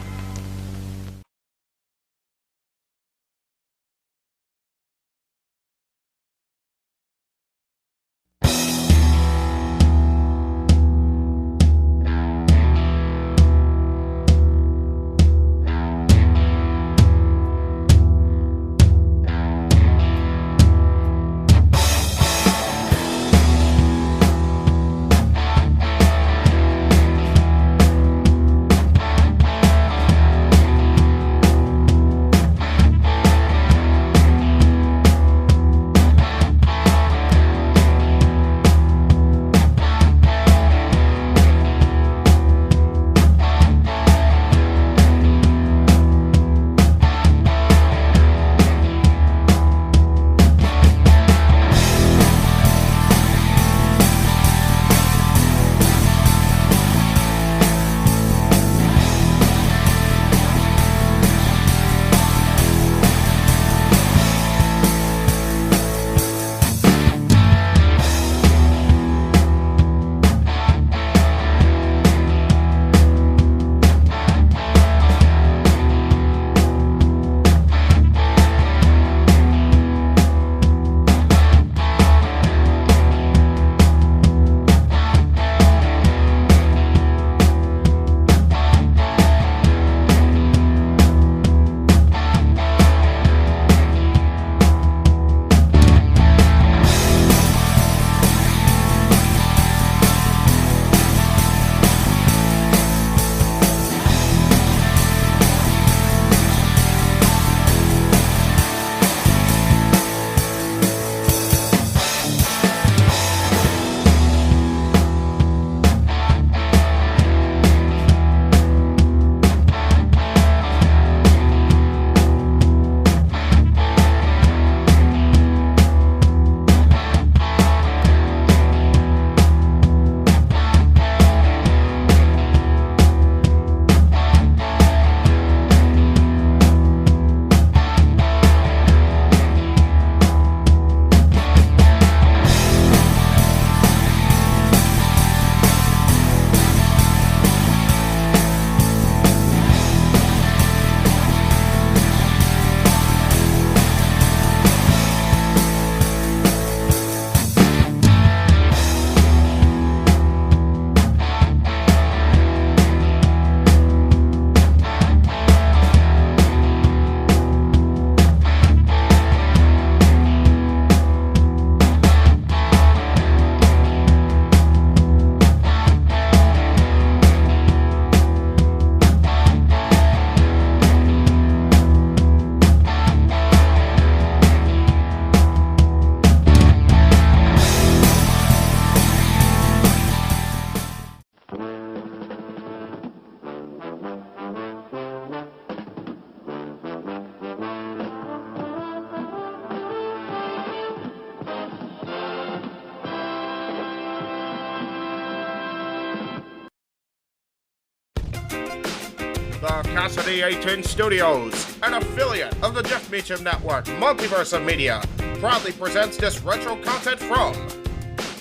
Casa D18 Studios, an affiliate of the Jeff Meacham Network, Multiverse of Media, proudly presents this retro content from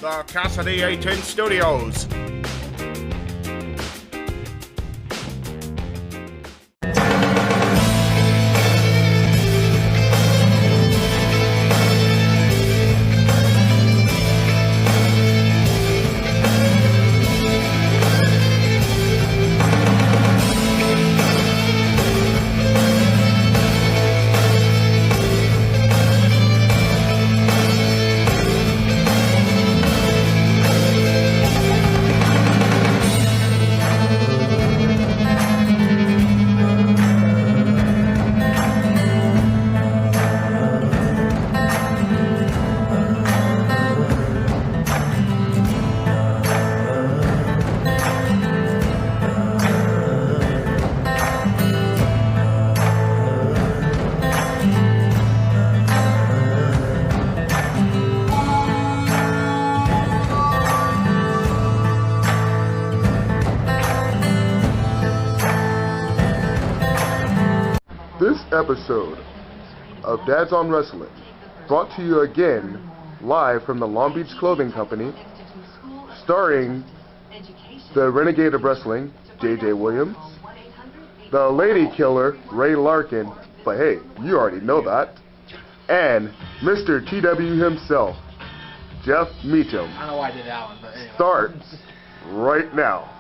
the Casa D18 Studios. This episode of Dads on Wrestling, brought to you again live from the Long Beach Clothing Company, starring the Renegade of Wrestling, J.J. Williams, the Lady Killer, Ray Larkin, but hey, you already know that, and Mr. TW himself, Jeff Meacham. I don't know why I did that one, but anyway. Starts right now.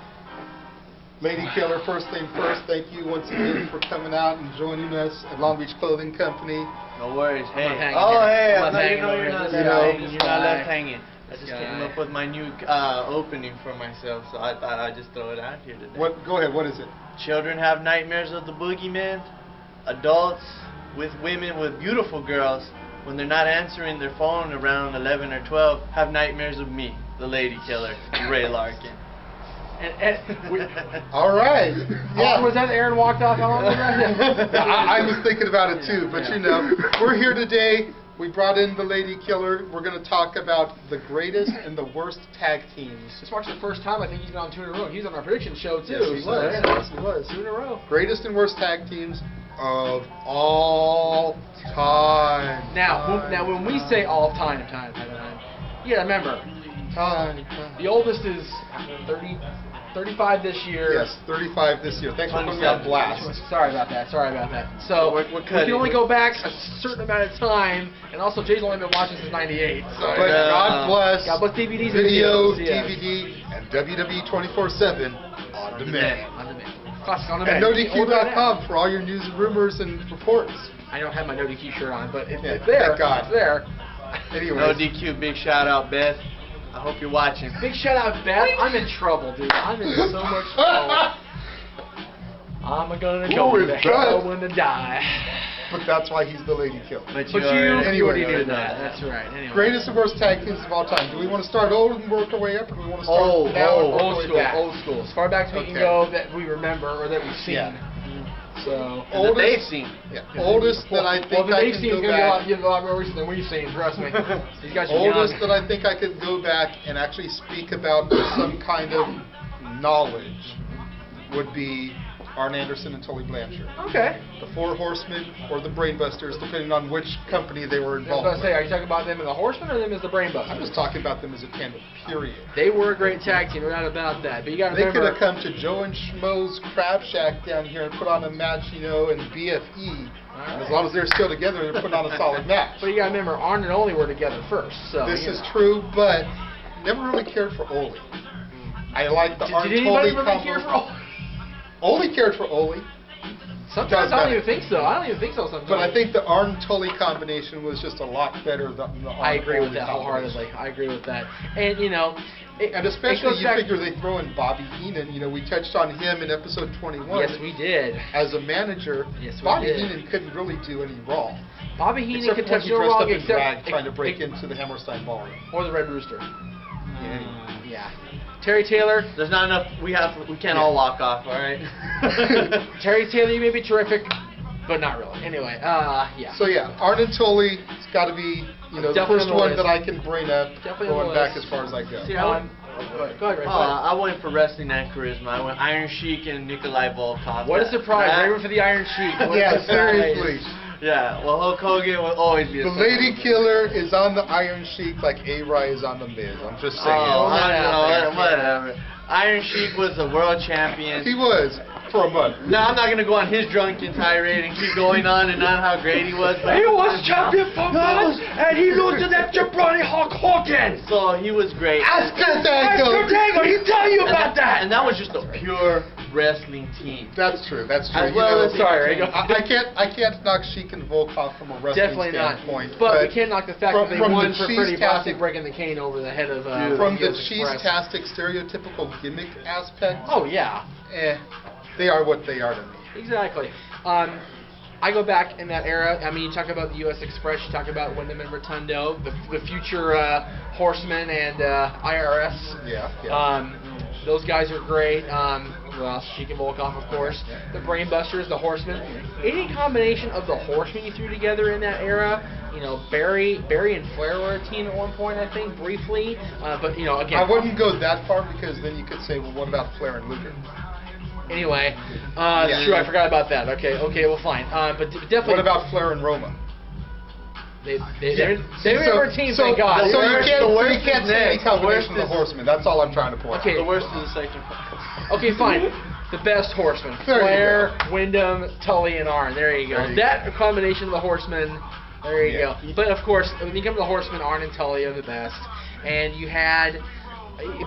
Lady Killer, first thing first, thank you once again for coming out and joining us at Long Beach Clothing Company. No worries. Hey. Oh, hey. I'm I thought you know you're not left hanging. I just guy. came up with my new opening for myself, so I thought I'd just throw it out here today. What? Go ahead. What is it? Children have nightmares of the boogeyman. Adults with women with beautiful girls, when they're not answering their phone around 11 or 12, have nightmares of me, the Lady Killer, Ray Larkin. All right. Yeah. Was that Aaron walked off on? I was thinking about it too, but you know, we're here today. We brought in the Lady Killer. We're going to talk about the greatest and the worst tag teams. This marks the first time I think he's been on 2 in a row. He was on our prediction show too. Yes, he was. Yes, he was. 2 in a row. Greatest and worst tag teams of all time. Now, when we say all time, you gotta remember, the oldest is 35 this year. Yes, 35 this year. Thanks for putting me on blast. Sorry about that. So we can only go back a certain amount of time, and also Jay's only been watching since '98. So but God bless DVDs, video, and DVD, and WWE 24/7 on demand. Classic on demand. And NoDQ.com for all your news and rumors and reports. I don't have my NoDQ shirt on, but it's there. Thank God. It's there. Anyways. No DQ, big shout out, Beth. I hope you're watching. Big shout out, Beth. I'm in trouble, dude. I'm in so much trouble. I'm gonna go to hell and die. But that's why he's the Lady Killer. But you anyway, already knew that. That's right. Anyway. Greatest and worst tag teams of all time. Do we want to start old and work our way up, or do we want to start now and work our way back? Old school. As far back as we can go that we remember or that we've seen. Yeah. So oldest, that they've seen. Yeah. Oldest that I think I can go back. Be a lot more recent than we've seen. Trust me. These guys are oldest young. that I think I could go back and actually speak about with some kind of knowledge would be Arn Anderson and Tully Blanchard. Okay. The Four Horsemen or the Brainbusters, depending on which company they were involved with. Are you talking about them as the Horsemen or them as the Brainbusters? I'm just talking about them as a tandem, period. They were a great tag team, no doubt about that. But you got to remember, they could have come to Joe and Schmo's Crab Shack down here and put on a match, you know, and BFE. And as long as they're still together, they're putting on a solid match. But you got to remember, Arn and Ole were together first. So this is true, but never really cared for Ole. I like the Arn Tully combo. Really care for Ole? Ole cared for Ole. Sometimes I don't even think so. Sometimes. But I think the Arn Tully combination was just a lot better than the Arn. I agree with that wholeheartedly. I agree with that. And you know, and especially you figure they throw in Bobby Heenan. You know, we touched on him in episode 21. Yes, we did. As a manager, Bobby Heenan couldn't really do any wrong. Bobby Heenan could touch no wrong except trying to break into the Hammerstein Ballroom or the Red Rooster. Yeah. Terry Taylor. There's not enough. We can't all walk off. All right. Terry Taylor, you may be terrific, but not really. Anyway, yeah. So yeah, Arn and Tully, it's got to be the first one that I can bring up, going back as far as I go. See, I Go ahead, Ray. I went for wrestling and charisma. I went Iron Sheik and Nikolai Volkov. What a surprise! Ray went for the Iron Sheik. Yeah, seriously. Yeah, well, Hulk Hogan will always be a The Lady Killer is on the Iron Sheik like A-Rai is on the Miz. I'm just saying. Whatever. Iron Sheik was a world champion. He was. For a month. Now, I'm not going to go on his drunken tirade and keep going on and on how great he was. But He was champion for months, and he lost to that jabroni Hulk Hogan. So, he was great. Oscar Dago! He tell you about that. And that was just a pure wrestling team. That's true. That's true. As well as sorry, I can't knock Sheik and Volkov from a wrestling Definitely standpoint. But we can't knock the fact that they won for Freddie cheese-tastic- Plastic breaking the cane over the head of from the US Express. cheese-tastic stereotypical gimmick aspect. Oh yeah. They are what they are to me. Exactly. I go back in that era. I mean, you talk about the U.S. Express, you talk about Wyndham and Rotundo, the future Horsemen and IRS. Yeah. Those guys are great. Well, Sheik and Volkov, of course. The Brainbusters, the Horsemen. Any combination of the Horsemen you threw together in that era. You know, Barry and Flair were a team at one point, I think, briefly. But you know, again, I wouldn't go that far because then you could say, well, what about Flair and Luger? Anyway, true, I forgot about that. Okay, well, fine. But definitely. What about Flair and Roma? They were a team, thank God. So you can't say any combination of the Horsemen. That's all I'm trying to point out. Okay. The worst is the second part. Okay, fine. The best Horsemen. Flair, Wyndham, Tully, and Arn. There you go. That combination of the Horsemen, there you go. But, of course, when you come to the Horsemen, Arn and Tully are the best. And you had...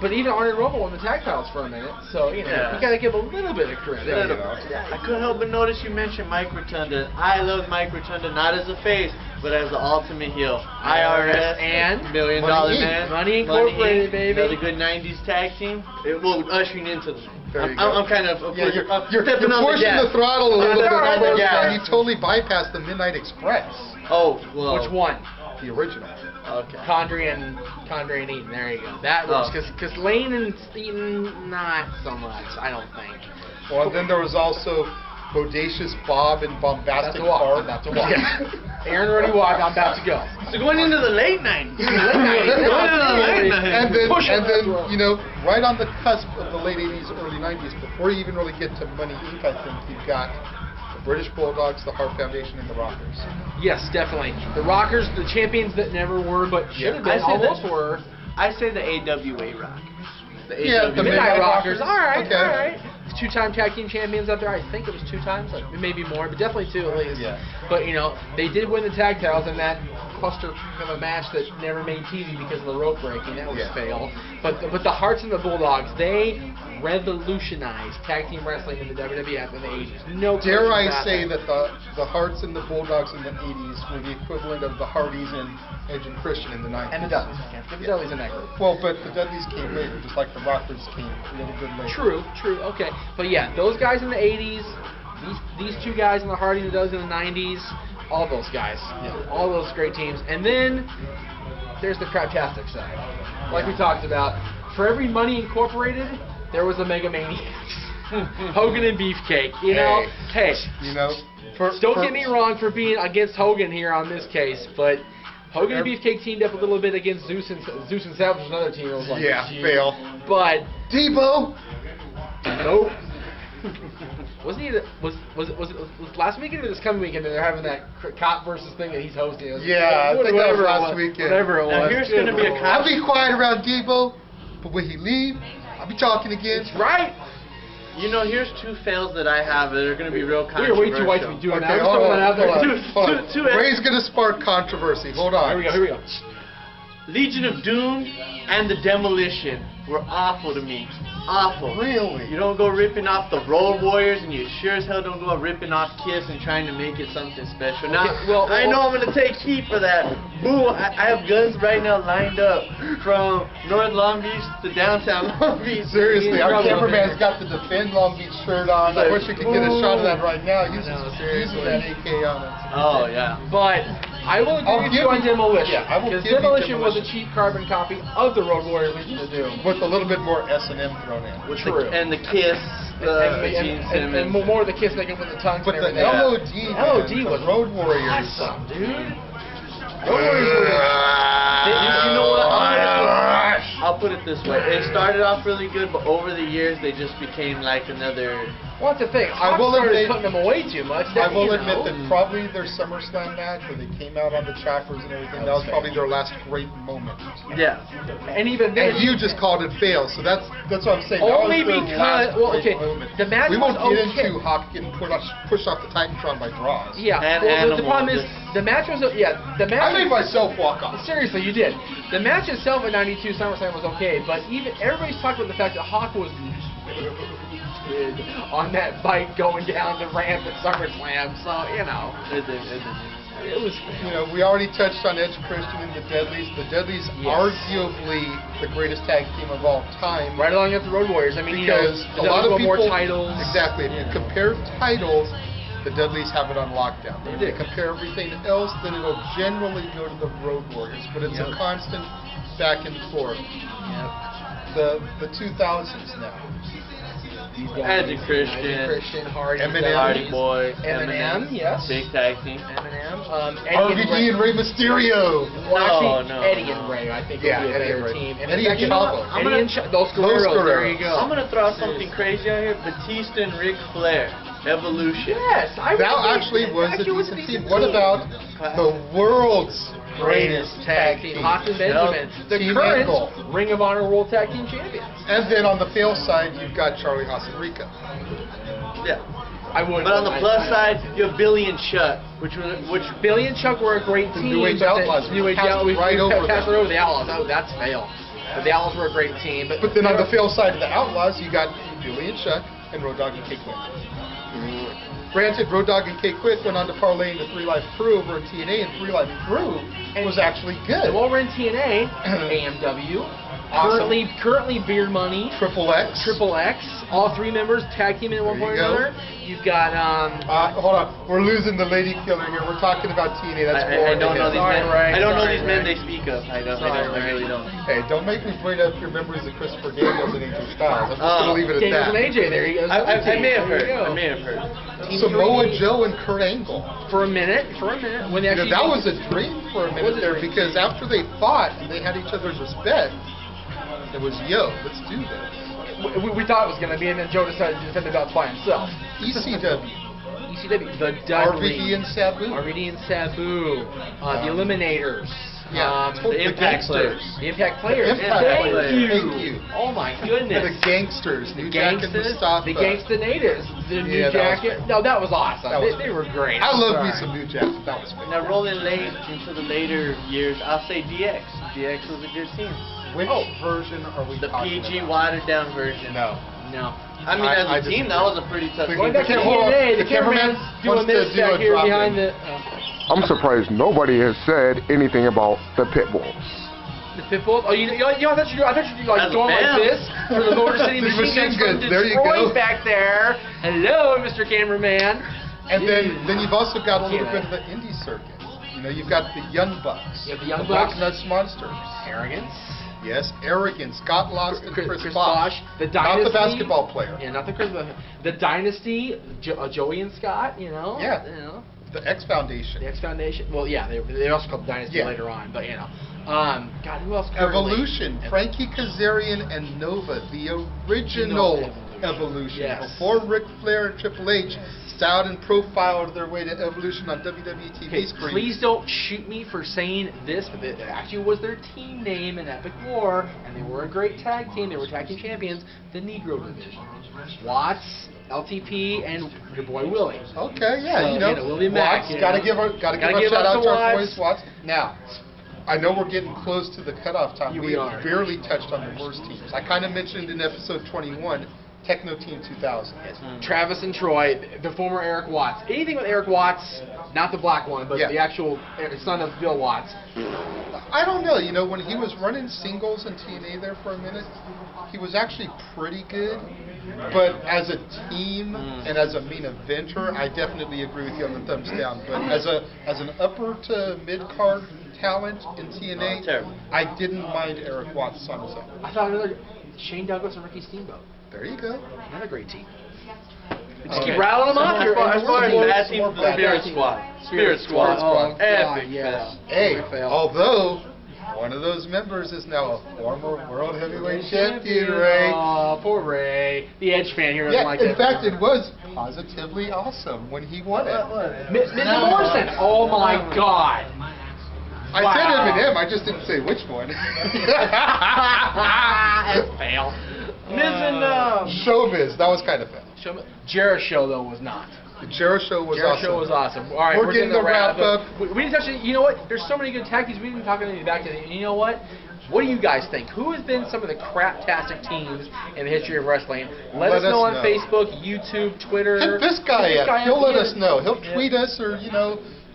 But even Arn and Roma won the tag titles for a minute, so you know you gotta give a little bit of credit. I couldn't help but notice you mentioned Mike Rotunda. I love Mike Rotunda not as a face, but as the ultimate heel. IRS and $1 Million Man, Money Incorporated, baby. Another good '90s tag team. Well, ushering into the. I'm kind of. You're stepping on pushing the throttle a little bit on the gas. You totally bypassed the Midnight Express. Oh, well. Which one? The original. Okay. Condrey and Eaton. There you go. That works because Lane and Eaton, not so much. I don't think. Well, and then there was also Bodacious Bob and Bombastic Barb. That's a walk. Aaron already walked. I'm about to go. So going into the late '90s. And then you know, right on the cusp of the late '80s, early '90s, before you even really get to Money Inc., I think you've got the British Bulldogs, the Hart Foundation, and the Rockers. Yes, definitely. The Rockers, the champions that never were, but should have been, almost were. I say the AWA Rockers. The Midnight Rockers. All right, okay. all right. Two-time tag team champions out there. I think it was 2 times, like maybe more, but definitely 2 at least. Yeah. But you know, they did win the tag titles in that cluster of a match that never made TV because of the rope breaking. That was fail. But the Hearts and the Bulldogs, they revolutionized tag team wrestling in the WWF in the 80s. No. Dare I say that the Hearts and the Bulldogs in the 80s were the equivalent of the Hardys and Edge and Christian in the 90s. And the Dudleys. Can't forget the Dudleys in that group. Well, but the Dudleys came later, just like the Rockers came a little bit later. True, okay. But yeah, those guys in the 80s, these 2 guys in the Hardys and the Dudleys in the 90s, all those guys. All those great teams. And then there's the craptastic side. Like we talked about, for every Money Incorporated, there was a Mega Maniacs. Hogan and Beefcake, you know? Hey, you know, don't get me wrong for being against Hogan here on this case, but Hogan and Beefcake teamed up a little bit against Zeus and Savage was another team. It was like, fail. But Debo. Nope. Wasn't he? Was last weekend or this coming weekend that they're having that cop versus thing that he's hosting? I think that was last weekend. Whatever it was. Now here's going to be a I'll be quiet around Debo, but when he leave, I'll be talking again. That's right. You know, here's 2 fails that I have that are going to be real controversial. We're way too white to be doing that. Hold on. Ray's going to spark controversy. Hold on. Here we go. Legion of Doom and the Demolition were awful to me. Awful. Really? You don't go ripping off the Road Warriors, and you sure as hell don't go ripping off Kiss and trying to make it something special. Now, I know I'm going to take heat for that. Boo, I have guns right now lined up from North Long Beach to downtown Long Beach. Seriously, our cameraman's got the Defend Long Beach shirt on. I wish we could get a shot of that right now. Using that AK on it. Oh, yeah. But I will agree with you on Demolition. Yeah, I will because give Demolition you was a cheap carbon copy of the Road Warrior Legion of Doom. With a little bit more S&M thrown in. True. And the Kiss, and more of the Kiss making with the tongues but and the everything. LOD was Road Warriors. Awesome, dude. Road Warriors were... You know what? I'll put it this way. It started off really good, but over the years, they just became like another... Well, that's the thing. I will started admit- putting them away too much. I will admit that probably their SummerSlam match, where they came out on the chakras and everything, that was probably their last great moment. Yeah. And even then, And you just called it fail, so that's what I'm saying. Only that was their last because, well, great okay, moment. the match we won't was get okay. into Hawk getting pushed off the Titantron by draws. Yeah, And well, the Animal problem is, the match was, the match... I made myself walk off. Seriously, you did. The match itself at 92 SummerSlam was okay, but even everybody's talking about the fact that Hawk was on that bike going down the ramp at SummerSlam, so, you know. It was... You know, we already touched on Edge Christian and the Deadlies. The Deadlies, arguably the greatest tag team of all time. Right along with the Road Warriors. I mean, because you know, a lot of people... more titles. Exactly. If you compare titles, the Dudleys have it on lockdown. If you compare everything else, then it'll generally go to the Road Warriors. But it's a constant back and forth. The 2000s now. Andy Christian, Hardy, Eminem, Hardy Boy, Eminem, yes. Big tag team. Eminem, RVD and Rey Mysterio. Well, actually, no. Eddie and Ray, I think, would be a Eddie and better Ray. team. Eddie and Chavo. Those Guerreros, there you go. I'm going to throw something crazy out here. Batista and Ric Flair. Evolution. Yes, that actually was a decent team. What about the world's greatest tag team? Hawk and Benjamin, the current Ring of Honor World Tag Team Champions. And then on the fail side, you've got Charlie Haas and Rico. Yeah. I would. But on the plus side, you have Billy and Chuck, which Billy and Chuck were a great team. New Age Outlaws. New Age Outlaws. Right over the Outlaws. Oh, that's fail. But the Outlaws were a great team. But then on the fail side of the Outlaws, you got Billy and Chuck and Road Dogg and K-Quick. Granted, Road Dogg and K-Quick went on to parlay into 3 Live Crew over in TNA, and 3 Live Crew was actually good. And while we're in TNA, AMW, currently Beer Money, Triple X, all 3 members tag team in one point or another. You've got hold on, we're losing the lady killer here. We're talking about TNA. That's I don't know these men. Ray, I don't know these men they speak of. I really don't. Hey, don't make me bring up your memories of Christopher Daniels and AJ Styles. I'm just gonna leave it at Daniels that. and AJ, there you go. I may have heard. Samoa Joe and Kurt Angle. For a minute. When they that was a dream for a minute there, because after they fought and they had each other's respect, it was, let's do this. We thought it was going to be, and then Joe decided to defend the belt by himself. ECW, the Dudley. RVD and Sabu. The Eliminators. The Impact Players. The Impact Players. Thank you. Oh my goodness. The Gangsters. New Jack and Mustafa. The Gangsta Natives. The New Jacket. No, that was awesome. They were great. I love me some New Jack. That was great. Now rolling late into the later years, I'll say DX. DX was a good team. Which version are we talking PG about? watered down version. No. I mean, as a team, that was a pretty tough Going back to TNA, the cameraman's doing this back here behind the... I'm surprised nobody has said anything about the Pitbulls. The Pitbulls? Oh, I thought you were like going like this for the Motor City Machine Guns from there you go. Detroit back there. Hello, Mr. Cameraman. And then you've also got a little bit of the indie circuit. You know, you've got the Young Bucks. You have the Young Black Bucks. Nuts Monsters. Arrogance. Yes, Arrogance. Scott Lost and Chris Bosh. The Dynasty. Not the basketball player. Yeah, not the Dynasty. Joey and Scott. You know. Yeah. You know. The X Foundation. The X Foundation. Well, yeah, they also called the Dynasty later on, but you know. God, who else? Evolution. Frankie Kazarian and Nova, the original Evolution. Yes. Before Ric Flair and Triple H styled and profiled their way to Evolution on WWE TV screens. Please don't shoot me for saying this, but it actually was their team name in Epic War, and they were a great tag team. They were tag team champions, the Negro Division. Watts, LTP, and your boy Willie. Okay, yeah, So, Willie Mack. Watts, gotta give a shout out to our boys, Watts. Now, I know we're getting close to the cutoff time. We barely touched on the worst teams. I kind of mentioned in episode 21, Techno Team 2000. Travis and Troy, the former Eric Watts. Anything with Eric Watts, not the black one, but the actual son of Bill Watts. I don't know. You know, when he was running singles in TNA there for a minute, he was actually pretty good. But as a team and as a main eventer, I definitely agree with you on the thumbs down. But as an upper to mid card talent in TNA, I didn't mind Eric Watts on his own. I thought another Shane Douglas and Ricky Steamboat. There you go. Another great team. Just keep rattling them off here. As far as bad teams, the Spirit Squad. Spirit Squad. Oh, Epic. yes. Hey, although One of those members is now a former World Heavyweight Champion, Ray. Oh, poor Ray. The Edge fan here doesn't like in that. fact, it was positively awesome when he won it. Mr. Morrison. Oh my God. I said Eminem, I just didn't say which one. That's fail. Showbiz, that was kind of fail. Jericho, though, was not. The Jericho was awesome. Jericho was awesome. All right, we're getting the wrap up. We didn't touch it. You know what? There's so many good tag teams. We didn't talk anything back to it. You know what? What do you guys think? Who has been some of the craptastic teams in the history of wrestling? Let us know on Facebook, YouTube, Twitter. Hit this guy up. He'll let us know. He'll tweet us or,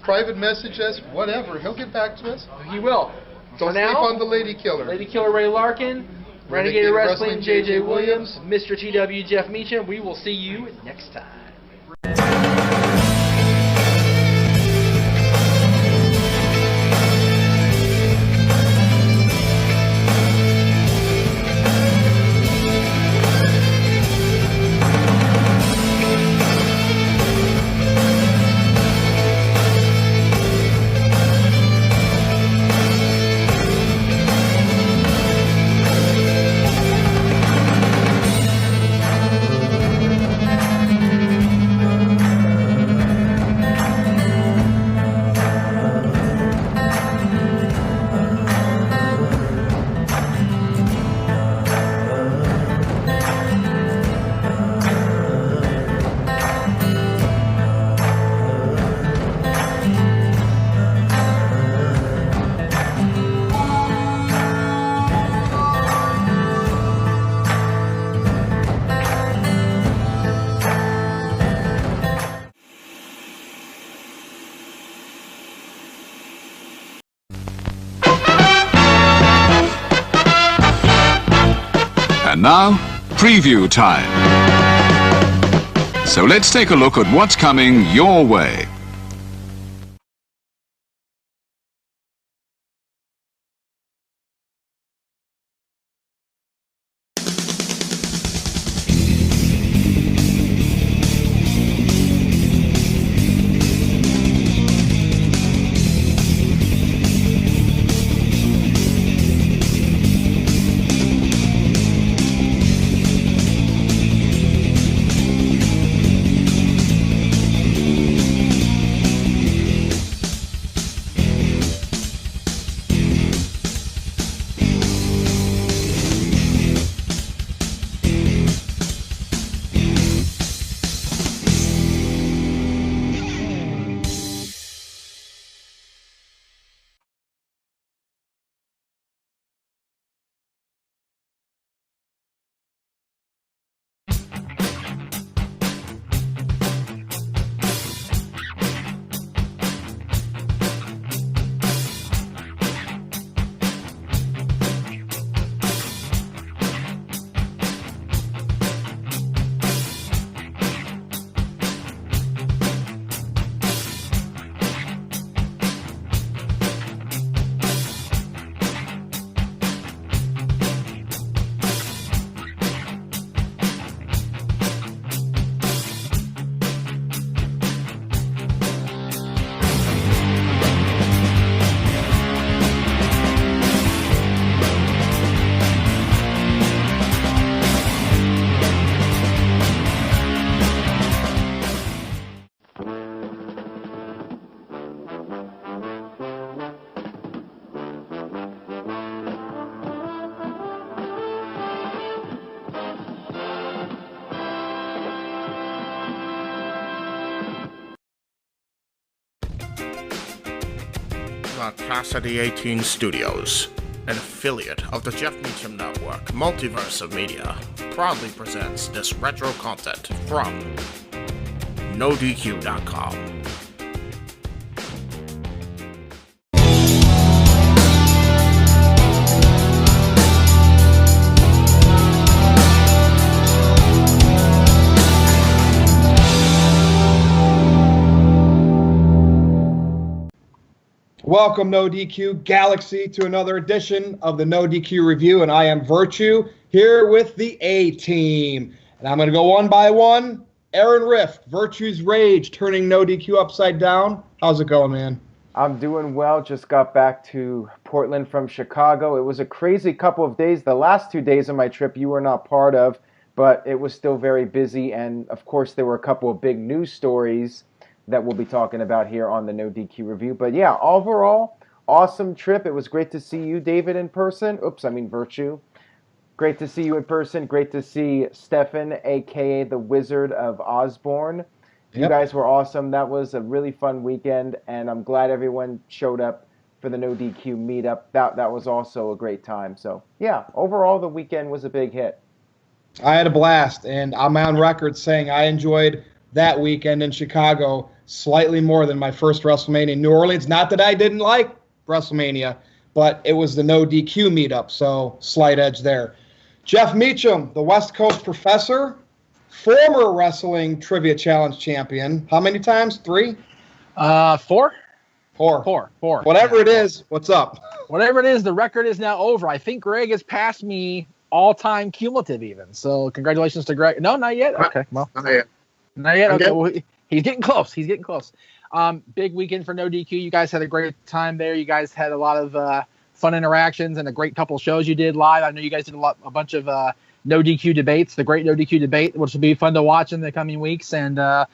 private message us, whatever. He'll get back to us. He will. Don't sleep on the Lady Killer. Lady Killer Ray Larkin, Renegade of Wrestling JJ Williams, Mr. TW Jeff Meacham. We will see you next time. And now, preview time. So let's take a look at what's coming your way. The Casa D18 Studios, an affiliate of the Jeff Meacham Network, Multiverse of Media, proudly presents this retro content from NoDQ.com. Welcome, NoDQ Galaxy, to another edition of the NoDQ Review, and I am Virtue, here with the A-Team. And I'm going to go one by one. Aaron Rift, Virtue's Rage, turning NoDQ upside down. How's it going, man? I'm doing well. Just got back to Portland from Chicago. It was a crazy couple of days. The last 2 days of my trip you were not part of, but it was still very busy. And of course, there were a couple of big news stories that we'll be talking about here on the No DQ review. But yeah, overall, awesome trip. It was great to see you, David, in person. Oops, I mean Virtue. Great to see you in person. Great to see Stefan, a.k.a. the Wizard of Osborne. You guys were awesome. That was a really fun weekend, and I'm glad everyone showed up for the No DQ meetup. That was also a great time. So, yeah, overall, the weekend was a big hit. I had a blast, and I'm on record saying I enjoyed that weekend in Chicago slightly more than my first WrestleMania in New Orleans. Not that I didn't like WrestleMania, but it was the No DQ meetup, so slight edge there. Jeff Meacham, the West Coast professor, former wrestling trivia challenge champion. How many times? 3? 4. Four. Four. Whatever it is, what's up? Whatever it is, the record is now over. I think Greg has passed me all-time cumulative even. So congratulations to Greg. No, not yet. Okay, well. Not yet. Not yet. Okay, well, he's getting close. Big weekend for No DQ. You guys had a great time there. You guys had a lot of fun interactions and a great couple shows you did live. I know you guys did a bunch of No DQ debates, the great No DQ debate, which will be fun to watch in the coming weeks. And I'm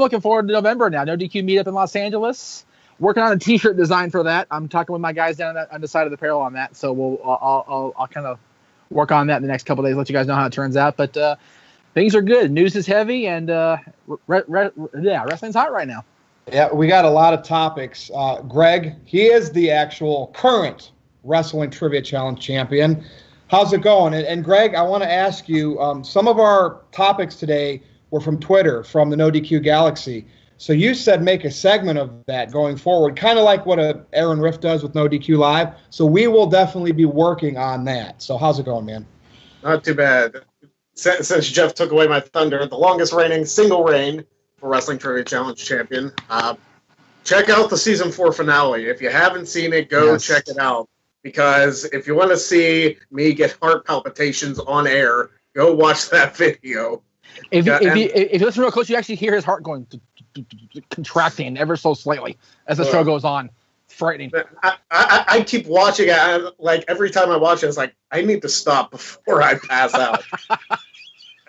looking forward to November now. No DQ meetup in Los Angeles. Working on a T-shirt design for that. I'm talking with my guys down on the side of the apparel on that. So I'll kind of work on that in the next couple of days. Let you guys know how it turns out. But things are good. News is heavy, and wrestling's hot right now. Yeah, we got a lot of topics. Greg, he is the actual current Wrestling Trivia Challenge champion. How's it going? And Greg, I want to ask you, some of our topics today were from Twitter, from the No DQ Galaxy. So you said make a segment of that going forward, kind of like what Aaron Riff does with No DQ Live. So we will definitely be working on that. So how's it going, man? Not too bad. Since Jeff took away my thunder, the longest reigning single reign for Wrestling Trivia Challenge champion. Check out the season 4 finale. If you haven't seen it, go check it out. Because if you want to see me get heart palpitations on air, go watch that video. If you listen real close, you actually hear his heart going contracting ever so slightly as the show goes on. It's frightening. I keep watching it. Like every time I watch it, it's like I need to stop before I pass out.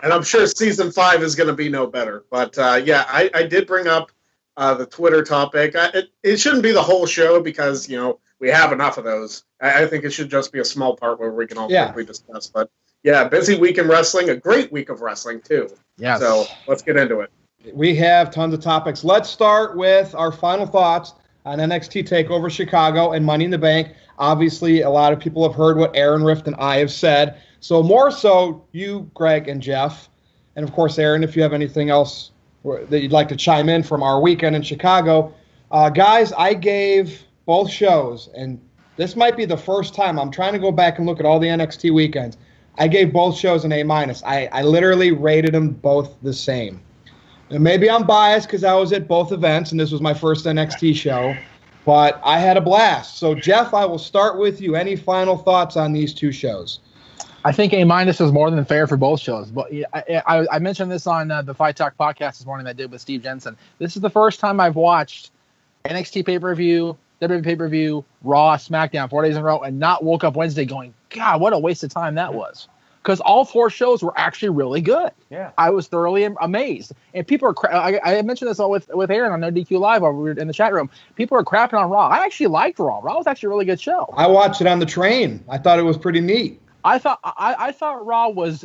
And I'm sure season 5 is going to be no better. But I did bring up the Twitter topic. It shouldn't be the whole show because we have enough of those. I think it should just be a small part where we can all quickly discuss. But yeah, busy week in wrestling, a great week of wrestling too. Yeah. So let's get into it. We have tons of topics. Let's start with our final thoughts on NXT TakeOver Chicago and Money in the Bank. Obviously, a lot of people have heard what Aaron Rift and I have said. So more so you, Greg, and Jeff. And of course, Aaron, if you have anything else that you'd like to chime in from our weekend in Chicago. Guys, I gave both shows, and this might be the first time. I'm trying to go back and look at all the NXT weekends. I gave both shows an A-. I literally rated them both the same. And maybe I'm biased because I was at both events, and this was my first NXT show, but I had a blast. So, Jeff, I will start with you. Any final thoughts on these two shows? I think A- is more than fair for both shows. But I mentioned this on the Fight Talk podcast this morning that I did with Steve Jensen. This is the first time I've watched NXT pay-per-view, WWE pay-per-view, Raw, SmackDown 4 days in a row, and not woke up Wednesday going, God, what a waste of time that was. Because all 4 shows were actually really good. Yeah, I was thoroughly amazed. And people are I mentioned this all with Aaron on No DQ Live while we were in the chat room. People are crapping on Raw. I actually liked Raw. Raw was actually a really good show. I watched it on the train. I thought it was pretty neat. I thought Raw was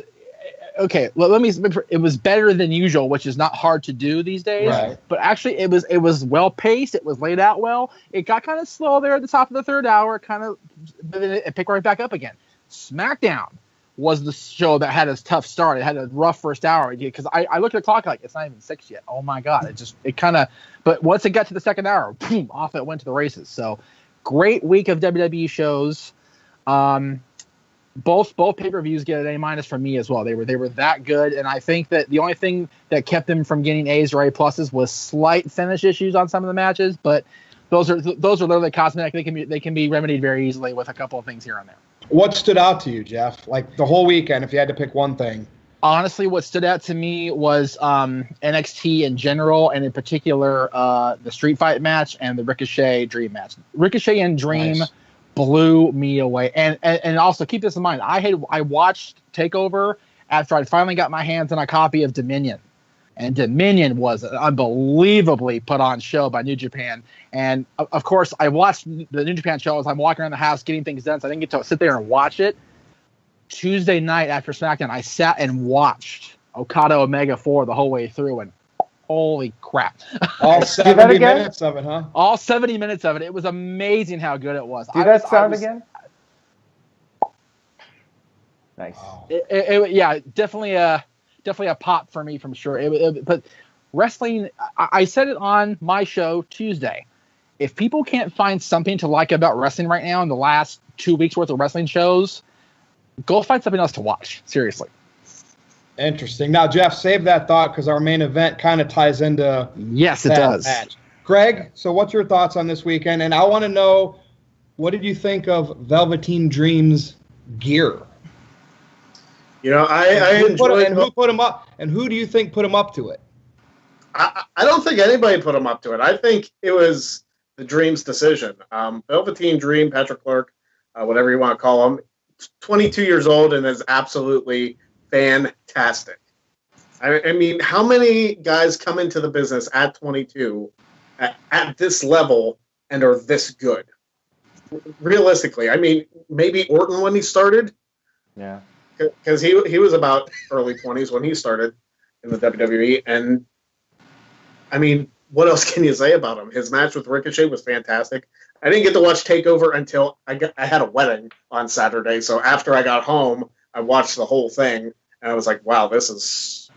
okay. It was better than usual, which is not hard to do these days. Right. But actually, it was well paced. It was laid out well. It got kind of slow there at the top of the 3rd hour, but then it picked right back up again. SmackDown was the show that had a tough start. It had a rough first hour because I looked at the clock like it's not even 6 yet. Oh my God! But once it got to the 2nd hour, boom, off it went to the races. So great week of WWE shows. Both pay-per-views get an A- from me as well. They were that good, and I think that the only thing that kept them from getting A's or A+ was slight finish issues on some of the matches, but those are literally cosmetic. They can be remedied very easily with a couple of things here and there. What stood out to you, Jeff? Like the whole weekend, if you had to pick one thing. honestly, what stood out to me was NXT in general, and in particular the Street Fight match and the Ricochet Dream match. Ricochet and Dream blew me away. And also keep this in mind, I watched TakeOver after I finally got my hands on a copy of Dominion. And Dominion was an unbelievably put on show by New Japan. And of course, I watched the New Japan show as I'm walking around the house getting things done, so I didn't get to sit there and watch it. Tuesday night after SmackDown, I sat and watched Okada Omega 4 the whole way through, and holy crap. All 70 minutes of it, huh? All 70 minutes of it. It was amazing how good it was. Do that sound again? Nice. Yeah, definitely a pop for me, from sure. But wrestling, I said it on my show Tuesday. If people can't find something to like about wrestling right now in the last 2 weeks worth of wrestling shows, go find something else to watch. Seriously. Interesting. Now, Jeff, save that thought because our main event kind of ties into Yes, it does. match. Greg, so what's your thoughts on this weekend? And I want to know, what did you think of Velveteen Dream's gear? You know, I enjoyed who put him up, and who do you think put him up to it? I don't think anybody put him up to it. I think it was the Dream's decision. Velveteen Dream, Patrick Clark, whatever you want to call him, 22 years old and is absolutely fantastic. I mean, how many guys come into the business at 22 at this level and are this good? Realistically, I mean, maybe Orton when he started. Yeah. Because he was about early 20s when he started in the WWE. And, I mean, what else can you say about him? His match with Ricochet was fantastic. I didn't get to watch TakeOver until I had a wedding on Saturday. So after I got home, I watched the whole thing. And I was like, wow, this is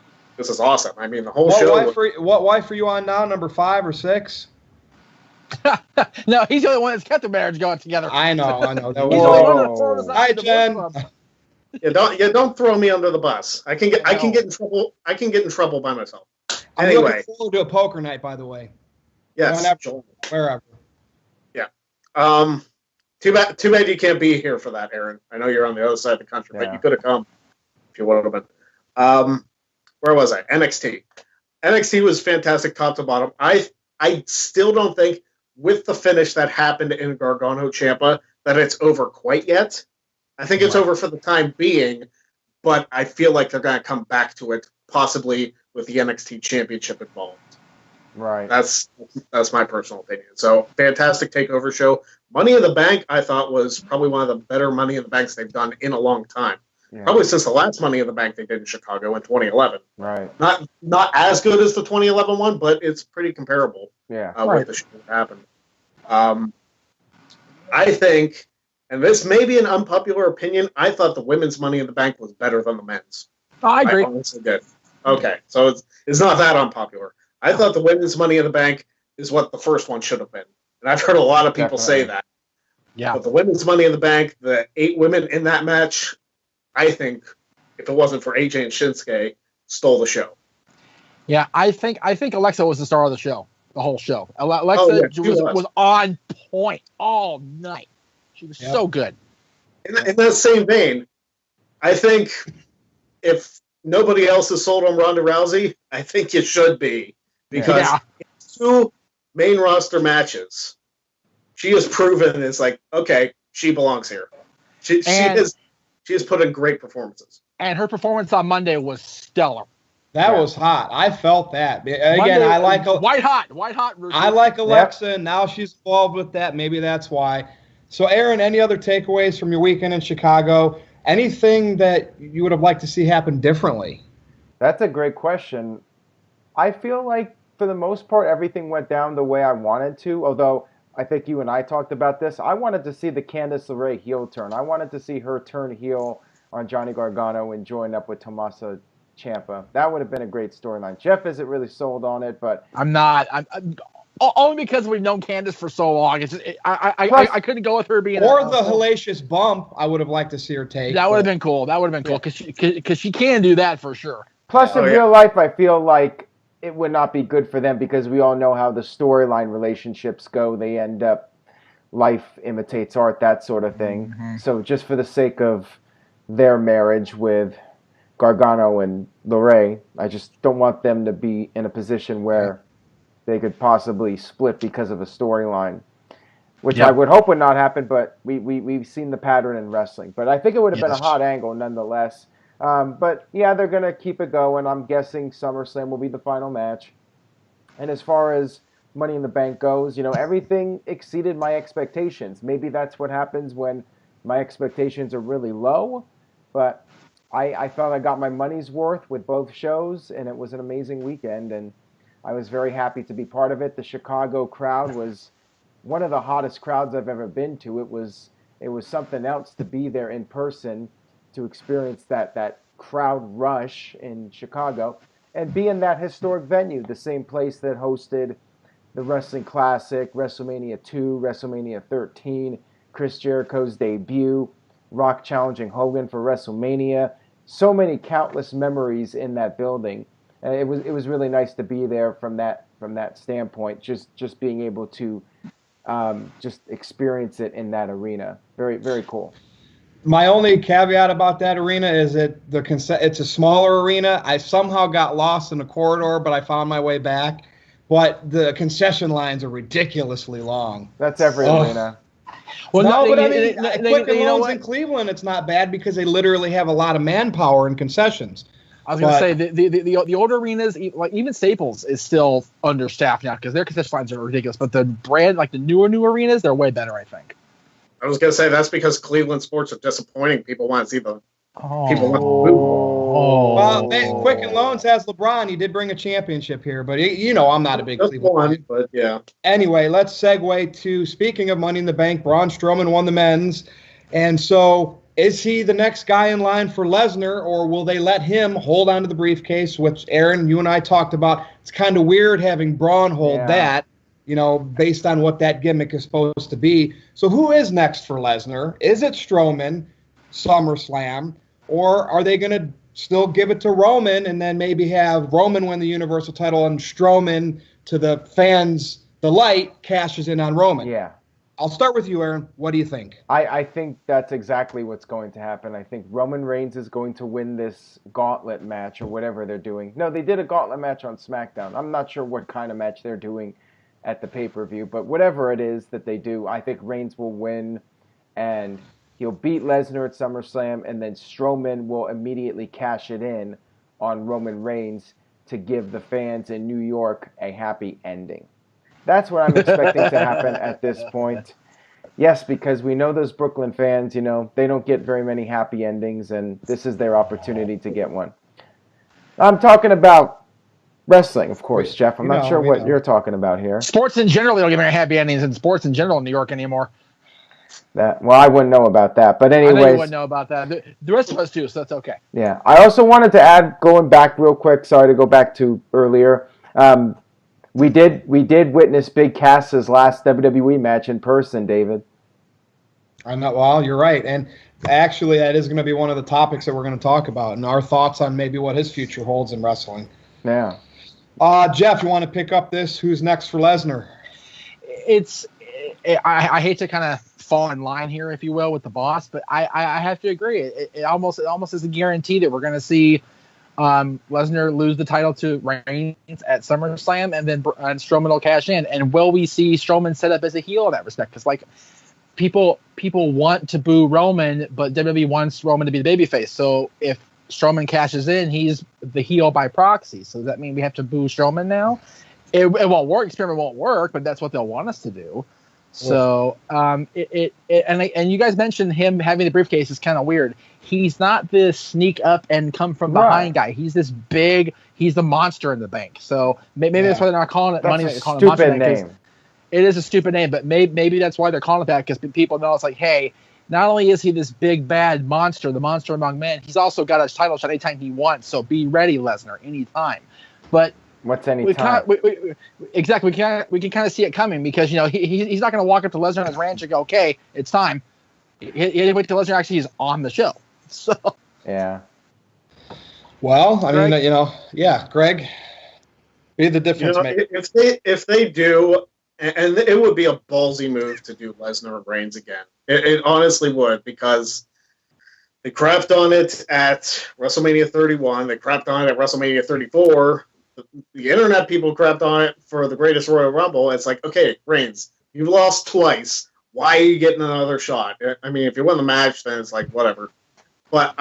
awesome. I mean, the whole show. What wife are you on now, number 5 or 6? No, he's the only one that's kept the marriage going together. I know. He's the only one that throws us out Hi, of the Jen. club. Don't throw me under the bus. I can get in trouble. I can get in trouble by myself. I'm Anyway, looking forward to a poker night, by the way. yes, Wherever. yeah. Too bad you can't be here for that, Aaron. I know you're on the other side of the country, but you could have come if you would have been. Where was I? NXT. NXT was fantastic, top to bottom. I still don't think, with the finish that happened in Gargano Ciampa, that it's over quite yet. I think it's over for the time being, but I feel like they're going to come back to it, possibly with the NXT Championship involved. Right. That's my personal opinion. So, fantastic TakeOver show. Money in the Bank, I thought, was probably one of the better Money in the Banks they've done in a long time. Yeah. Probably since the last Money in the Bank they did in Chicago in 2011. Right. Not as good as the 2011 one, but it's pretty comparable. Yeah. With the show that happened. I think, and this may be an unpopular opinion, I thought the women's Money in the Bank was better than the men's. Oh, I agree. I honestly did. Okay, so it's not that unpopular. I thought the women's Money in the Bank is what the first one should have been. And I've heard a lot of people say that. Yeah. But the women's Money in the Bank, the 8 women in that match, I think, if it wasn't for AJ and Shinsuke, stole the show. Yeah, I think Alexa was the star of the show, the whole show. Alexa was on point all night. She was so good. In that same vein, I think if nobody else is sold on Ronda Rousey, I think you should be. Because in 2 main roster matches, she has proven it's like, okay, she belongs here. She has put in great performances. And her performance on Monday was stellar. That was hot. I felt that. Again, Monday, I like white hot. I like Alexa, and now she's involved with that. Maybe that's why. So, Aaron, any other takeaways from your weekend in Chicago? Anything that you would have liked to see happen differently? That's a great question. I feel like, for the most part, everything went down the way I wanted to, although I think you and I talked about this. I wanted to see the Candice LeRae heel turn. I wanted to see her turn heel on Johnny Gargano and join up with Tommaso Ciampa. That would have been a great storyline. Jeff isn't really sold on it, but I'm not. I'm only because we've known Candice for so long. It's just, I couldn't go with her being the hellacious bump. I would have liked to see her take. That would have been cool. That would have been cool because she can do that for sure. Plus, in real life, I feel like it would not be good for them because we all know how the storyline relationships go. They end up, life imitates art, that sort of thing. Mm-hmm. So just for the sake of their marriage with Gargano and Lorray. I just don't want them to be in a position where they could possibly split because of a storyline, which I would hope would not happen, but we've seen the pattern in wrestling. But I think it would have been a hot angle nonetheless. But yeah, they're going to keep it going. I'm guessing SummerSlam will be the final match. And as far as Money in the Bank goes, everything exceeded my expectations. Maybe that's what happens when my expectations are really low, but I thought I got my money's worth with both shows, and it was an amazing weekend, and I was very happy to be part of it. The Chicago crowd was one of the hottest crowds I've ever been to. It was something else to be there in person, to experience that crowd rush in Chicago, and be in that historic venue, the same place that hosted the Wrestling Classic, WrestleMania 2, WrestleMania 13, Chris Jericho's debut, Rock challenging Hogan for WrestleMania. So many countless memories in that building. It was really nice to be there from that standpoint. Just being able to just experience it in that arena. Very, very cool. My only caveat about that arena is that it's a smaller arena. I somehow got lost in the corridor, but I found my way back. But the concession lines are ridiculously long. That's every arena. Well, no, but I mean, Quicken Loans in Cleveland, it's not bad because they literally have a lot of manpower and concessions. I was going to say the older arenas, like even Staples, is still understaffed now because their concession lines are ridiculous. But the brand, like the newer arenas, they're way better, I think. I was going to say that's because Cleveland sports are disappointing. People want to see the people want to move. Well, Quicken Loans has LeBron. He did bring a championship here, but I'm not a big Cleveland fan. But yeah. Anyway, let's segue to, speaking of Money in the Bank, Braun Strowman won the men's, and so is he the next guy in line for Lesnar, or will they let him hold on to the briefcase, which Aaron, you and I talked about? It's kind of weird having Braun hold that, based on what that gimmick is supposed to be. So who is next for Lesnar? Is it Strowman, SummerSlam, or are they going to still give it to Roman and then maybe have Roman win the Universal title and Strowman, to the fans' delight, cashes in on Roman? Yeah. I'll start with you, Aaron. What do you think? I think that's exactly what's going to happen. I think Roman Reigns is going to win this gauntlet match or whatever they're doing. No, they did a gauntlet match on SmackDown. I'm not sure what kind of match they're doing at the pay-per-view, but whatever it is that they do, I think Reigns will win, and he'll beat Lesnar at SummerSlam, and then Strowman will immediately cash it in on Roman Reigns to give the fans in New York a happy ending. That's what I'm expecting to happen at this point. Yes, because we know those Brooklyn fans, they don't get very many happy endings, and this is their opportunity to get one. I'm talking about wrestling, of course, Jeff. I'm not sure what you're talking about here. Sports in general, they don't get very happy endings in sports in general in New York anymore. I wouldn't know about that. But anyways, I know you wouldn't know about that. The rest of us do, so that's okay. Yeah. I also wanted to add, going back real quick, sorry to go back to earlier, we did witness Big Cass's last WWE match in person, David. Well, you're right. And actually, that is going to be one of the topics that we're going to talk about, and our thoughts on maybe what his future holds in wrestling. Yeah. Jeff, you want to pick up this? Who's next for Lesnar? I hate to kind of fall in line here, if you will, with the boss, but I have to agree. It almost is a guarantee that we're going to see Lesnar lose the title to Reigns at SummerSlam, and then Strowman will cash in. And will we see Strowman set up as a heel in that respect? Because people want to boo Roman, but WWE wants Roman to be the babyface. So if Strowman cashes in, he's the heel by proxy. So does that mean we have to boo Strowman now? It won't work. Experiment won't work, but that's what they'll want us to do. So and you guys mentioned him having the briefcase is kind of weird. He's not this sneak up and come from behind guy. He's this big. He's the monster in the bank. So maybe that's why they're not calling it money. They're calling it monster name. It is a stupid name, but maybe that's why they're calling it that, because people know it's like, hey, not only is he this big bad monster, the monster among men, he's also got a title shot anytime he wants. So be ready, Lesnar, anytime. But what's any time? Exactly. We can kind of see it coming, because he's not going to walk up to Lesnar on his ranch and go, okay, it's time. He had to wait till Lesnar actually is on the show. So yeah. Well, I mean, Greg, be the difference maker. If they do, and it would be a ballsy move to do Lesnar and Reigns again. It honestly would, because They crapped on it at WrestleMania 31. They crapped on it at WrestleMania 34. The internet people crapped on it for the Greatest Royal Rumble. It's like, okay, Reigns, you've lost twice. Why are you getting another shot? I mean, if you win the match, then it's like, whatever. But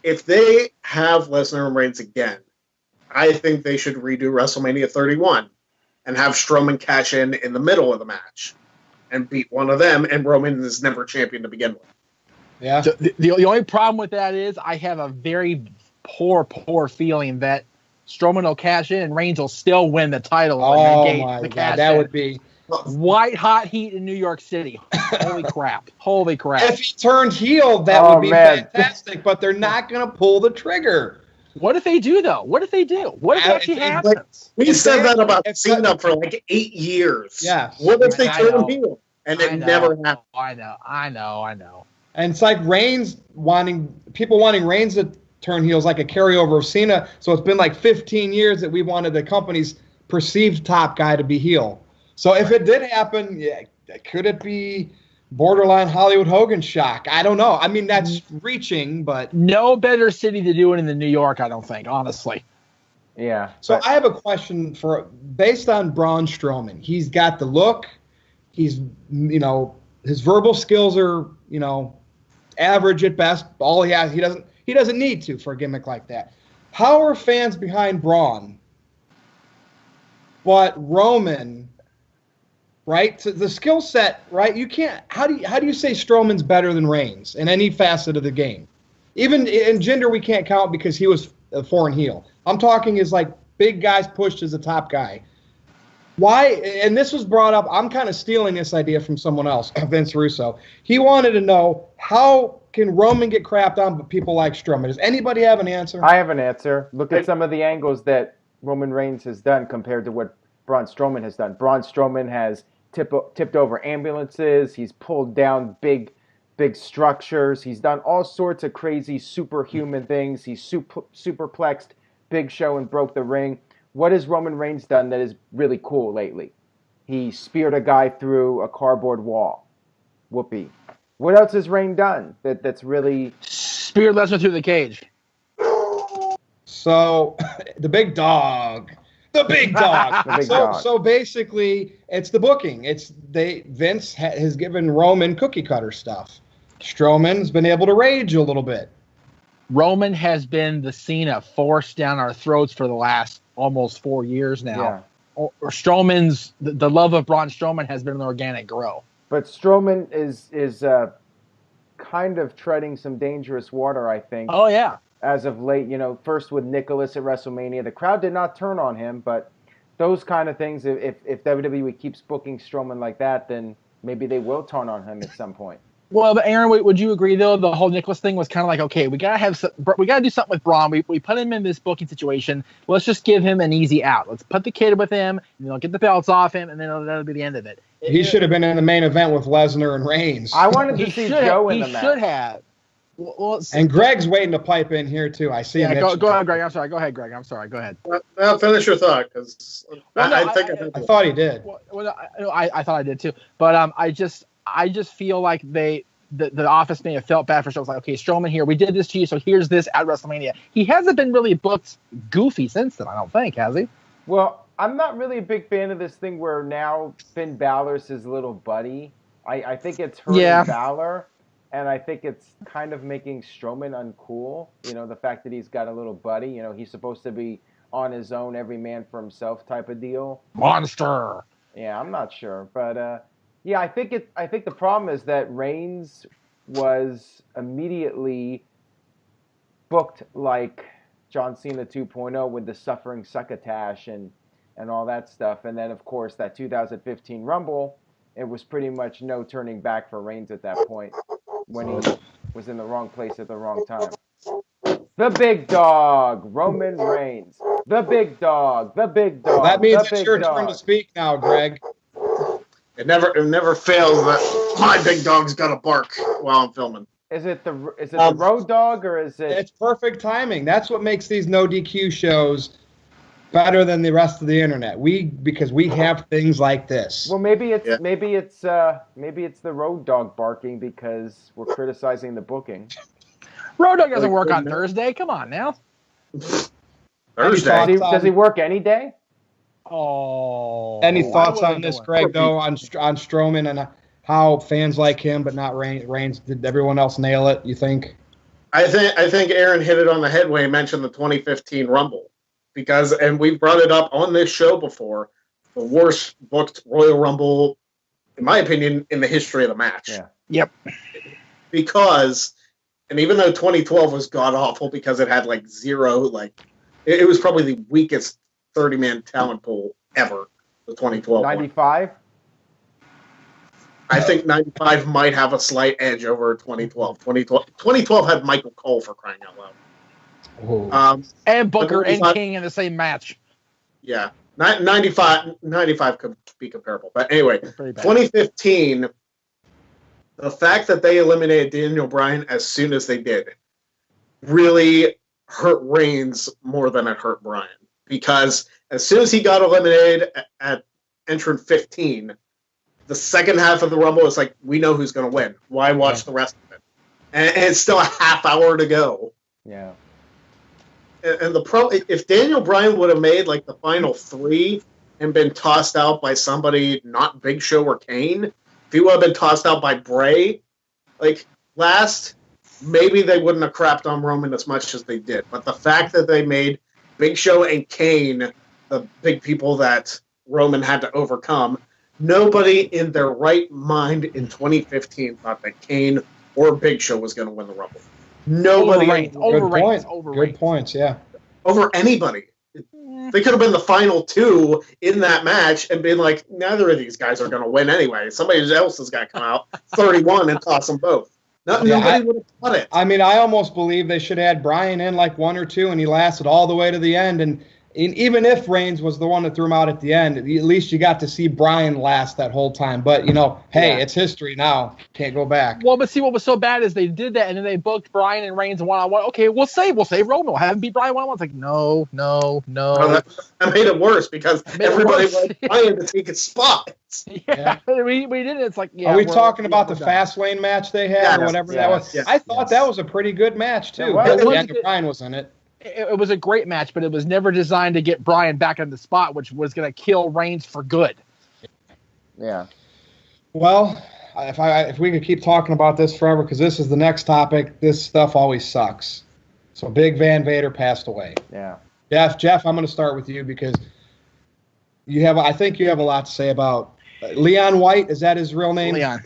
if they have Lesnar and Reigns again, I think they should redo WrestleMania 31 and have Strowman cash in the middle of the match and beat one of them, and Roman is never champion to begin with. Yeah. So the only problem with that is I have a very poor feeling that Strowman will cash in and Reigns will still win the title. Oh my God, that would be white hot heat in New York City. Holy crap! Holy crap! If he turned heel, that would be fantastic. But they're not going to pull the trigger. What if they do though? What if they do? What if it actually happens? We said that about Cena for like 8 years. Yeah. What if they turn him heel? And it never happened. I know. And it's like people wanting Reigns to turn heel is like a carryover of Cena. So it's been like 15 years that we wanted the company's perceived top guy to be heel. So if it did happen, yeah, could it be borderline Hollywood Hogan shock? I don't know. I mean, that's reaching, but no better city to do it in than New York, I don't think, honestly. Yeah. So I have a question based on Braun Strowman. He's got the look. He's, his verbal skills are, average at best. All he has, he doesn't need to for a gimmick like that. How are fans behind Braun? But Roman, right? So the skill set, right? You can't. How do you say Strowman's better than Reigns in any facet of the game? Even in gender, we can't count because he was a foreign heel. I'm talking as like big guys pushed as a top guy. Why? And this was brought up. I'm kind of stealing this idea from someone else, Vince Russo. He wanted to know, how can Roman get crapped on but people like Strowman? Does anybody have an answer? I have an answer. Look at some of the angles that Roman Reigns has done compared to what Braun Strowman has done. Braun Strowman has tipped over ambulances. He's pulled down big structures. He's done all sorts of crazy superhuman things. He's superplexed Big Show and broke the ring. What has Roman Reigns done that is really cool lately? He speared a guy through a cardboard wall. Whoopee. What else has Reigns done that's really... Speared Lesnar through the cage. So, the big dog. The big dog. The big dog. So basically, it's the booking. Vince has given Roman cookie cutter stuff. Strowman's been able to rage a little bit. Roman has been the Cena forced down our throats for the last almost 4 years now. Yeah. Or Strowman's the love of Braun Strowman has been an organic grow. But Strowman is kind of treading some dangerous water, I think. Oh yeah. As of late, first with Nicholas at WrestleMania, the crowd did not turn on him, but those kind of things, if WWE keeps booking Strowman like that, then maybe they will turn on him at some point. Well, but Aaron, would you agree though? The whole Nicholas thing was kind of like, okay, we gotta do something with Braun. We put him in this booking situation. Let's just give him an easy out. Let's put the kid with him, and they'll get the belts off him, and then that'll be the end of it. He should have been in the main event with Lesnar and Reigns. I wanted to see Joe in the match. He should have. Well, and Greg's waiting to pipe in here too. I see. Yeah, go ahead, Greg. I'm sorry. Go ahead, Greg. I'm sorry. Go ahead. Well, finish your thought, because I thought he did. I thought I did too. But I just feel like the office may have felt bad for Strowman. It's like, okay, Strowman here, we did this to you, so here's this at WrestleMania. He hasn't been really booked goofy since then, I don't think, has he? Well, I'm not really a big fan of this thing where now Finn Balor's his little buddy. I think it's hurting Balor, and I think it's kind of making Strowman uncool. The fact that he's got a little buddy. He's supposed to be on his own, every man for himself type of deal. Monster. Yeah, I'm not sure, but yeah, I think the problem is that Reigns was immediately booked like John Cena 2.0 with the suffering succotash and all that stuff. And then, of course, that 2015 Rumble, it was pretty much no turning back for Reigns at that point when he was in the wrong place at the wrong time. The big dog, Roman Reigns. The big dog, the big dog. That means it's your turn to speak now, Greg. It never fails that my big dog's got to bark while I'm filming. Is it the road dog, or is it? It's perfect timing. That's what makes these no DQ shows better than the rest of the internet. Because we have things like this. Well, maybe it's the road dog barking because we're criticizing the booking. Road Dogg doesn't work on Thursday. Come on now. Thursday. Does he work any day? Oh. Any thoughts on this, Greg, though, on Strowman and how fans like him but not Reigns? Did everyone else nail it, you think? I think Aaron hit it on the head when he mentioned the 2015 Rumble. Because, and we brought it up on this show before, the worst booked Royal Rumble, in my opinion, in the history of the match. Yeah. Yep. Because, and even though 2012 was god-awful because it had, like, zero, like, it was probably the weakest 30-man talent pool ever, the 2012 95? I think 95 might have a slight edge over 2012. 2012 had Michael Cole, for crying out loud. And Booker and King in the same match. Yeah. 95 could be comparable. But anyway, 2015, the fact that they eliminated Daniel Bryan as soon as they did really hurt Reigns more than it hurt Bryan. Because as soon as he got eliminated at entrant 15, the second half of the Rumble is like, we know who's going to win. Why watch the rest of it? And it's still a half hour to go. Yeah. And if Daniel Bryan would have made like the final 3 and been tossed out by somebody not Big Show or Kane, if he would have been tossed out by Bray, like last, maybe they wouldn't have crapped on Roman as much as they did. But the fact that they made Big Show and Kane the big people that Roman had to overcome, nobody in their right mind in 2015 thought that Kane or Big Show was going to win the Rumble. Nobody. Good points, yeah. Over anybody. They could have been the final 2 in that match and been like, neither of these guys are going to win anyway. Somebody else has got to come out 31 and toss them both. Nobody would have thought it. I mean, I almost believe they should have had Bryan in like 1 or 2, and he lasted all the way to the end. And even if Reigns was the one that threw him out at the end, at least you got to see Bryan last that whole time. But, hey, It's history now. Can't go back. Well, but see, what was so bad is they did that, and then they booked Bryan and Reigns one-on-one. Okay, we'll save Roman. We'll have him beat Bryan one-on-one. It's like, no. That made it worse because everybody wanted Bryan to take his spot. Yeah. We did it. It's like, Are we talking about the Fastlane match they had or whatever that was? I thought that was a pretty good match, too. Bryan was in it. It was a great match, but it was never designed to get Bryan back on the spot, which was going to kill Reigns for good. Yeah. Well, if we could keep talking about this forever, because this is the next topic, this stuff always sucks. So Big Van Vader passed away. Yeah. Jeff, I'm going to start with you because I think you have a lot to say about Leon White. Is that his real name? Leon.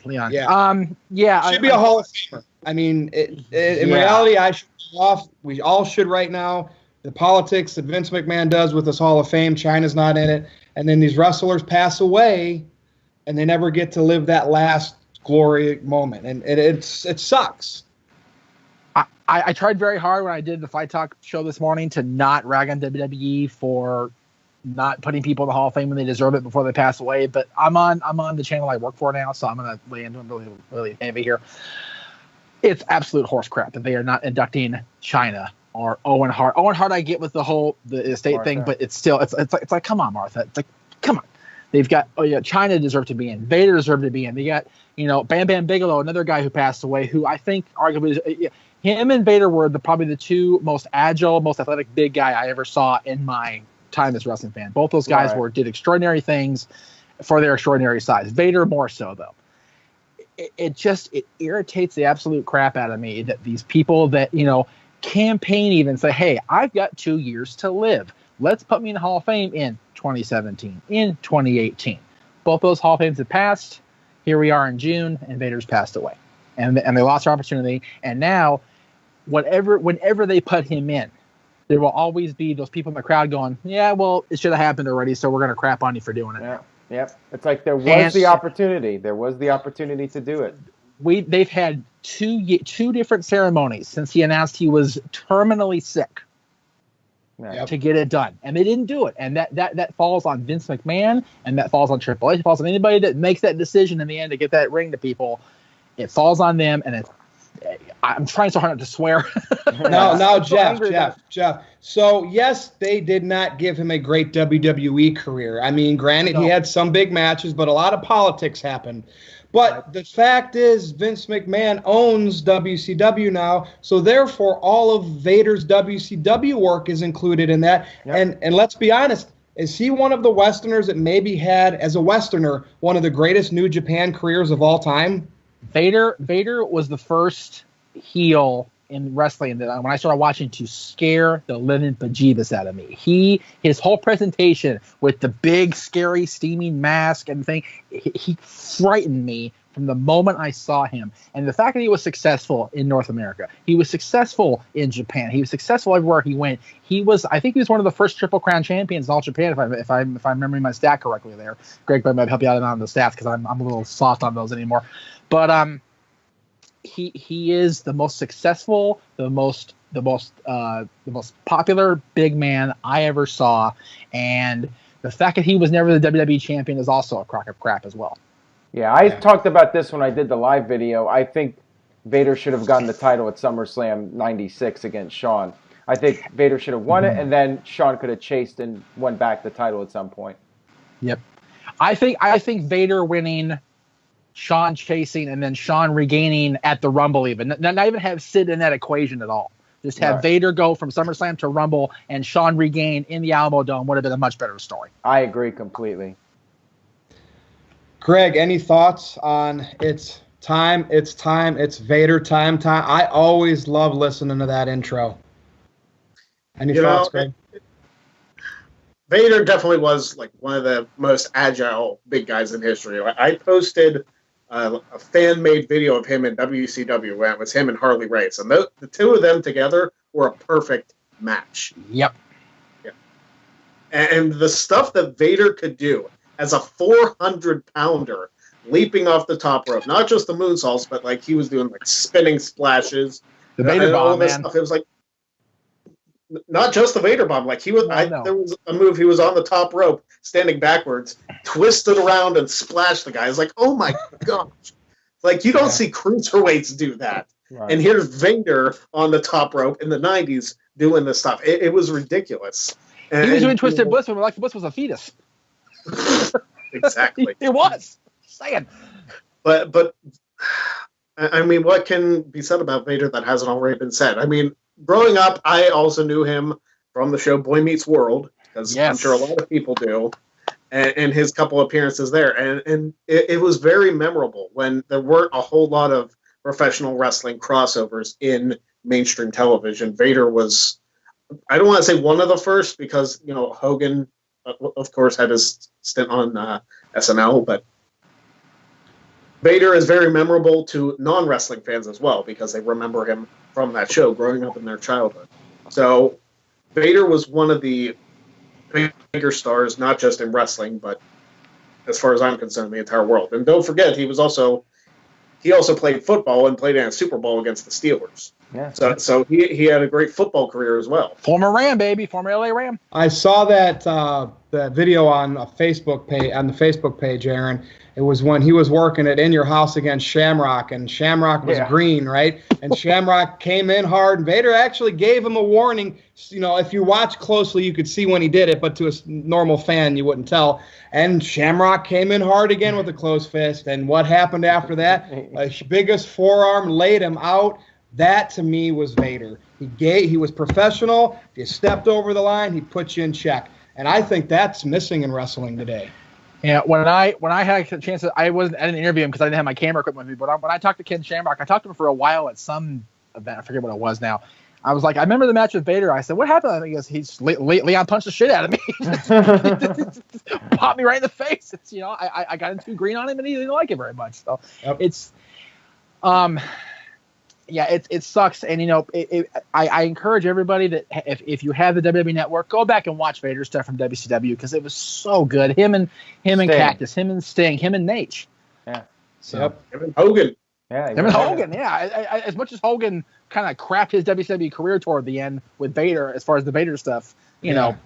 Yeah. Should be a Hall of Famer. I mean, in reality, I should be off. We all should right now. The politics that Vince McMahon does with this Hall of Fame, China's not in it. And then these wrestlers pass away, and they never get to live that last glory moment. And it sucks. I tried very hard when I did the Fight Talk show this morning to not rag on WWE for not putting people in the Hall of Fame when they deserve it before they pass away. But I'm on the channel I work for now, so I'm going to lay into it really heavy here. It's absolute horse crap that they are not inducting China or Owen Hart. Owen Hart, I get with the estate Martha thing, but it's still it's like, come on, Martha. It's like, come on. They've got China deserved to be in. Vader deserved to be in. They got Bam Bam Bigelow, another guy who passed away, who I think arguably him and Vader were probably the 2 most agile, most athletic big guy I ever saw in my time as a wrestling fan. Both those guys did extraordinary things for their extraordinary size. Vader more so though. It irritates the absolute crap out of me that these people that, campaign even say, hey, I've got 2 years to live. Let's put me in the Hall of Fame in 2017, in 2018. Both those Hall of Fames have passed. Here we are in June, and Vader's passed away. And they lost their opportunity. And now, whenever they put him in, there will always be those people in the crowd going, yeah, well, it should have happened already, so we're going to crap on you for doing it. Yeah. Yep. It's like there was the opportunity. There was the opportunity to do it. They've had two different ceremonies since he announced he was terminally sick to get it done, and they didn't do it. And that falls on Vince McMahon, and that falls on Triple H. It falls on anybody that makes that decision in the end to get that ring to people. It falls on them, and I'm trying so hard not to swear. No, Jeff. So, yes, they did not give him a great WWE career. I mean, granted, he had some big matches, but a lot of politics happened. But the fact is, Vince McMahon owns WCW now, so therefore all of Vader's WCW work is included in that. Yep. And let's be honest, is he one of the Westerners that maybe had, as a Westerner, one of the greatest New Japan careers of all time? Vader was the first heel in wrestling that when I started watching to scare the living bejeebus out of me. His whole presentation with the big, scary, steaming mask and thing, he frightened me from the moment I saw him. And the fact that he was successful in North America, he was successful in Japan, he was successful everywhere he went. I think he was one of the first Triple Crown champions in all Japan, if I'm remembering my stat correctly there. Greg might help you out on the stats because I'm a little soft on those anymore. But he is the most successful, the most popular big man I ever saw, and the fact that he was never the WWE champion is also a crock of crap as well. Yeah, I talked about this when I did the live video. I think Vader should have gotten the title at SummerSlam '96 against Shawn. I think Vader should have won it, and then Shawn could have chased and won back the title at some point. Yep, I think Vader winning, Shawn chasing, and then Shawn regaining at the Rumble even. Not even have Sid in that equation at all. Just have Vader go from SummerSlam to Rumble and Shawn regain in the Alamo Dome would have been a much better story. I agree completely. Greg, any thoughts on it's Vader time? I always love listening to that intro. Any thoughts, Greg? Vader definitely was like one of the most agile big guys in history. I posted a fan-made video of him in WCW when it was him and Harley Race, and the two of them together were a perfect match. Yep. Yeah. And the stuff that Vader could do as a 400-pounder leaping off the top rope, not just the moonsaults, but like he was doing like spinning splashes. The Vader bomb, man. Stuff. It was like not just the Vader bomb. Like there was a move. He was on the top rope, standing backwards, twisted around and splashed the guy. It's like, oh my gosh! Like you don't see cruiserweights do that. Right. And here's Vader on the top rope in the '90s doing this stuff. It was ridiculous. He was doing Twisted Bliss when Alexa Bliss was a fetus. Exactly. It was. Just saying. But I mean, what can be said about Vader that hasn't already been said? I mean, growing up, I also knew him from the show Boy Meets World, because I'm sure a lot of people do, and his couple appearances there. And it was very memorable when there weren't a whole lot of professional wrestling crossovers in mainstream television. Vader was, I don't want to say one of the first, because, Hogan, of course, had his stint on SNL, but Vader is very memorable to non-wrestling fans as well, because they remember him from that show growing up in their childhood. So Vader was one of the bigger stars, not just in wrestling, but as far as I'm concerned, the entire world. And don't forget, he also played football and played in a Super Bowl against the Steelers. Yeah. So he had a great football career as well. Former Ram, baby. Former LA Ram. I saw that video on the Facebook page, Aaron. It was when he was working at In Your House against Shamrock, and Shamrock was green, right? And Shamrock came in hard, and Vader actually gave him a warning. If you watch closely, you could see when he did it, but to a normal fan, you wouldn't tell. And Shamrock came in hard again with a closed fist, and what happened after that? Biggest forearm laid him out. That, to me, was Vader. He was professional. If you stepped over the line, he put you in check. And I think that's missing in wrestling today. Yeah, when I had a chance I didn't interview him because I didn't have my camera equipment with me, but when I talked to Ken Shamrock, I talked to him for a while at some event. I forget what it was now. I was like, I remember the match with Vader. I said, what happened? I think Leon punched the shit out of me. Popped me right in the face. It's, I got into green on him, and he didn't like it very much. So it's, it sucks. And, I encourage everybody that if you have the WWE Network, go back and watch Vader stuff from WCW, because it was so good. Him and Cactus, him and Sting, him and Nate. Yeah. So him and Hogan. Yeah. Him and Hogan. Yeah. As much as Hogan kind of crapped his WCW career toward the end with Vader, as far as the Vader stuff, it was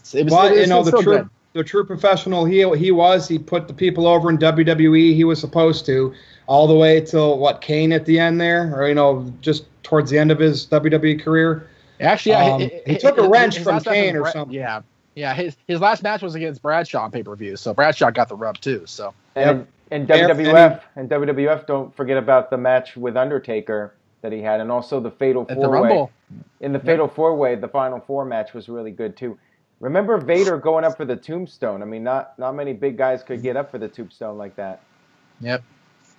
still good. the true professional he was. He put the people over in WWE. He was supposed to, all the way till Kane at the end there, or just towards the end of his WWE career. Actually, he took a wrench from Kane or something. Yeah. His last match was against Bradshaw on pay-per-view, so Bradshaw got the rub too. So and WWF, don't forget about the match with Undertaker that he had, and also the Fatal at the 4-Way. Rumble. In the Fatal 4-Way, the Final 4 match was really good too. Remember Vader going up for the Tombstone? I mean, not many big guys could get up for the Tombstone like that. Yep.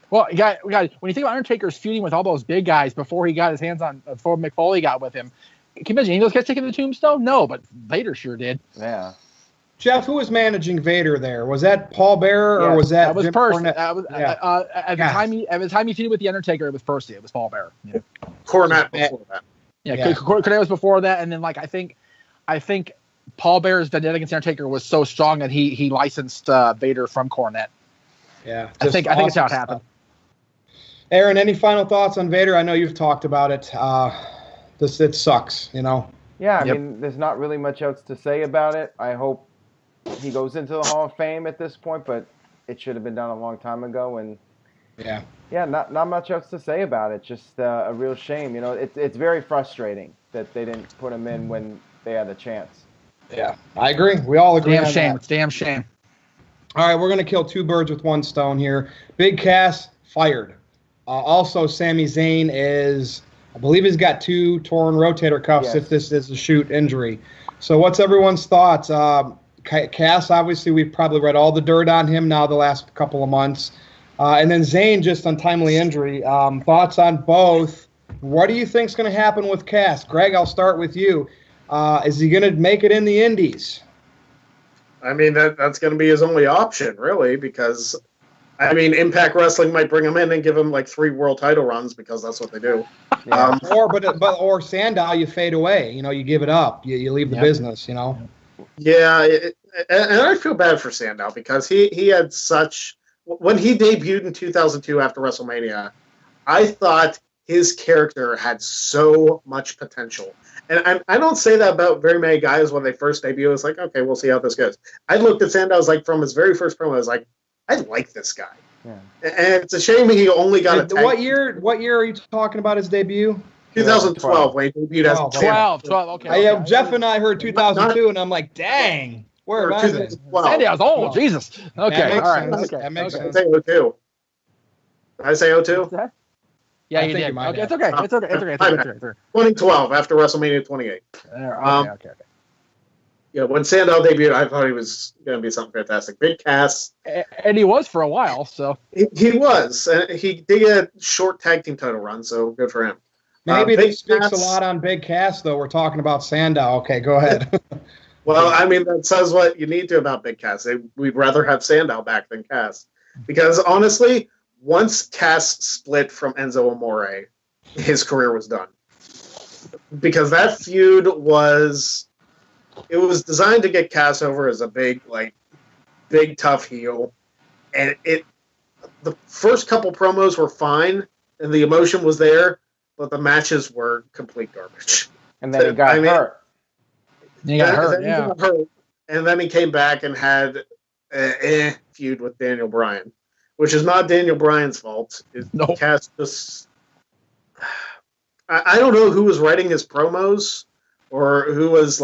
Well, when you think about Undertaker's feuding with all those big guys before he got his hands on, before Mick Foley got with him, can you imagine any of those guys taking the Tombstone? No, but Vader sure did. Yeah. Jeff, who was managing Vader there? Was that Paul Bearer or was that was Jim Percy? Cornette? At the time he feuded with the Undertaker, it was Percy. It was Paul Bearer. Yeah. Cornette before that. Yeah. Cornette was before that, and then I think Paul Bearer's vendetta against Undertaker was so strong that he licensed Vader from Cornette. Yeah, I think it's how it happened. Aaron, any final thoughts on Vader? I know you've talked about it. It sucks, Yeah, I mean, there's not really much else to say about it. I hope he goes into the Hall of Fame at this point, but it should have been done a long time ago. And not much else to say about it. Just a real shame. It's very frustrating that they didn't put him in when they had the chance. Yeah, I agree. We all agree. Damn on shame. that. It's damn shame. All right, we're going to kill two birds with one stone here. Big Cass fired. Also, Sami Zayn I believe he's got 2 torn rotator cuffs if this is a shoot injury. So what's everyone's thoughts? Cass, obviously, we've probably read all the dirt on him now the last couple of months. And then Zayn, just untimely injury. Thoughts on both. What do you think's going to happen with Cass? Greg, I'll start with you. Is he going to make it in the Indies? I mean, that's going to be his only option, really, because, I mean, Impact Wrestling might bring him in and give him 3 world title runs because that's what they do. Yeah. Or Sandow, you fade away. You give it up. You leave the business. Yeah, and I feel bad for Sandow because he had such when he debuted in 2002 after WrestleMania. I thought his character had so much potential. And I don't say that about very many guys when they first debut. It's okay, we'll see how this goes. I looked at Sandow's from his very first promo. I was I like this guy. Yeah. And it's a shame he only got a tag. What year are you talking about his debut? 2012 when he debuted as 12, okay. Jeff and I heard 2002, and I'm like, dang, where am I then? Sandow's old, Jesus. Okay, all right. Okay. That makes sense. I say 02. Did I say 02? Yeah, you did. Okay, it's okay. It's okay. 2012 after WrestleMania 28. Okay. Yeah, when Sandow debuted, I thought he was going to be something fantastic. Big Cass. And he was for a while, so. He was. And he did a short tag team title run, so good for him. Maybe this speaks a lot on Big Cass, though. We're talking about Sandow. Okay, go ahead. Well, I mean, that says what you need to about Big Cass. We'd rather have Sandow back than Cass. Because, honestly, once Cass split from Enzo Amore, his career was done. Because that feud was designed to get Cass over as a big tough heel. And the first couple promos were fine, and the emotion was there, but the matches were complete garbage. And then he got hurt. He got hurt, and then he came back and had an feud with Daniel Bryan, which is not Daniel Bryan's fault. No. Cass just... I don't know who was writing his promos or who was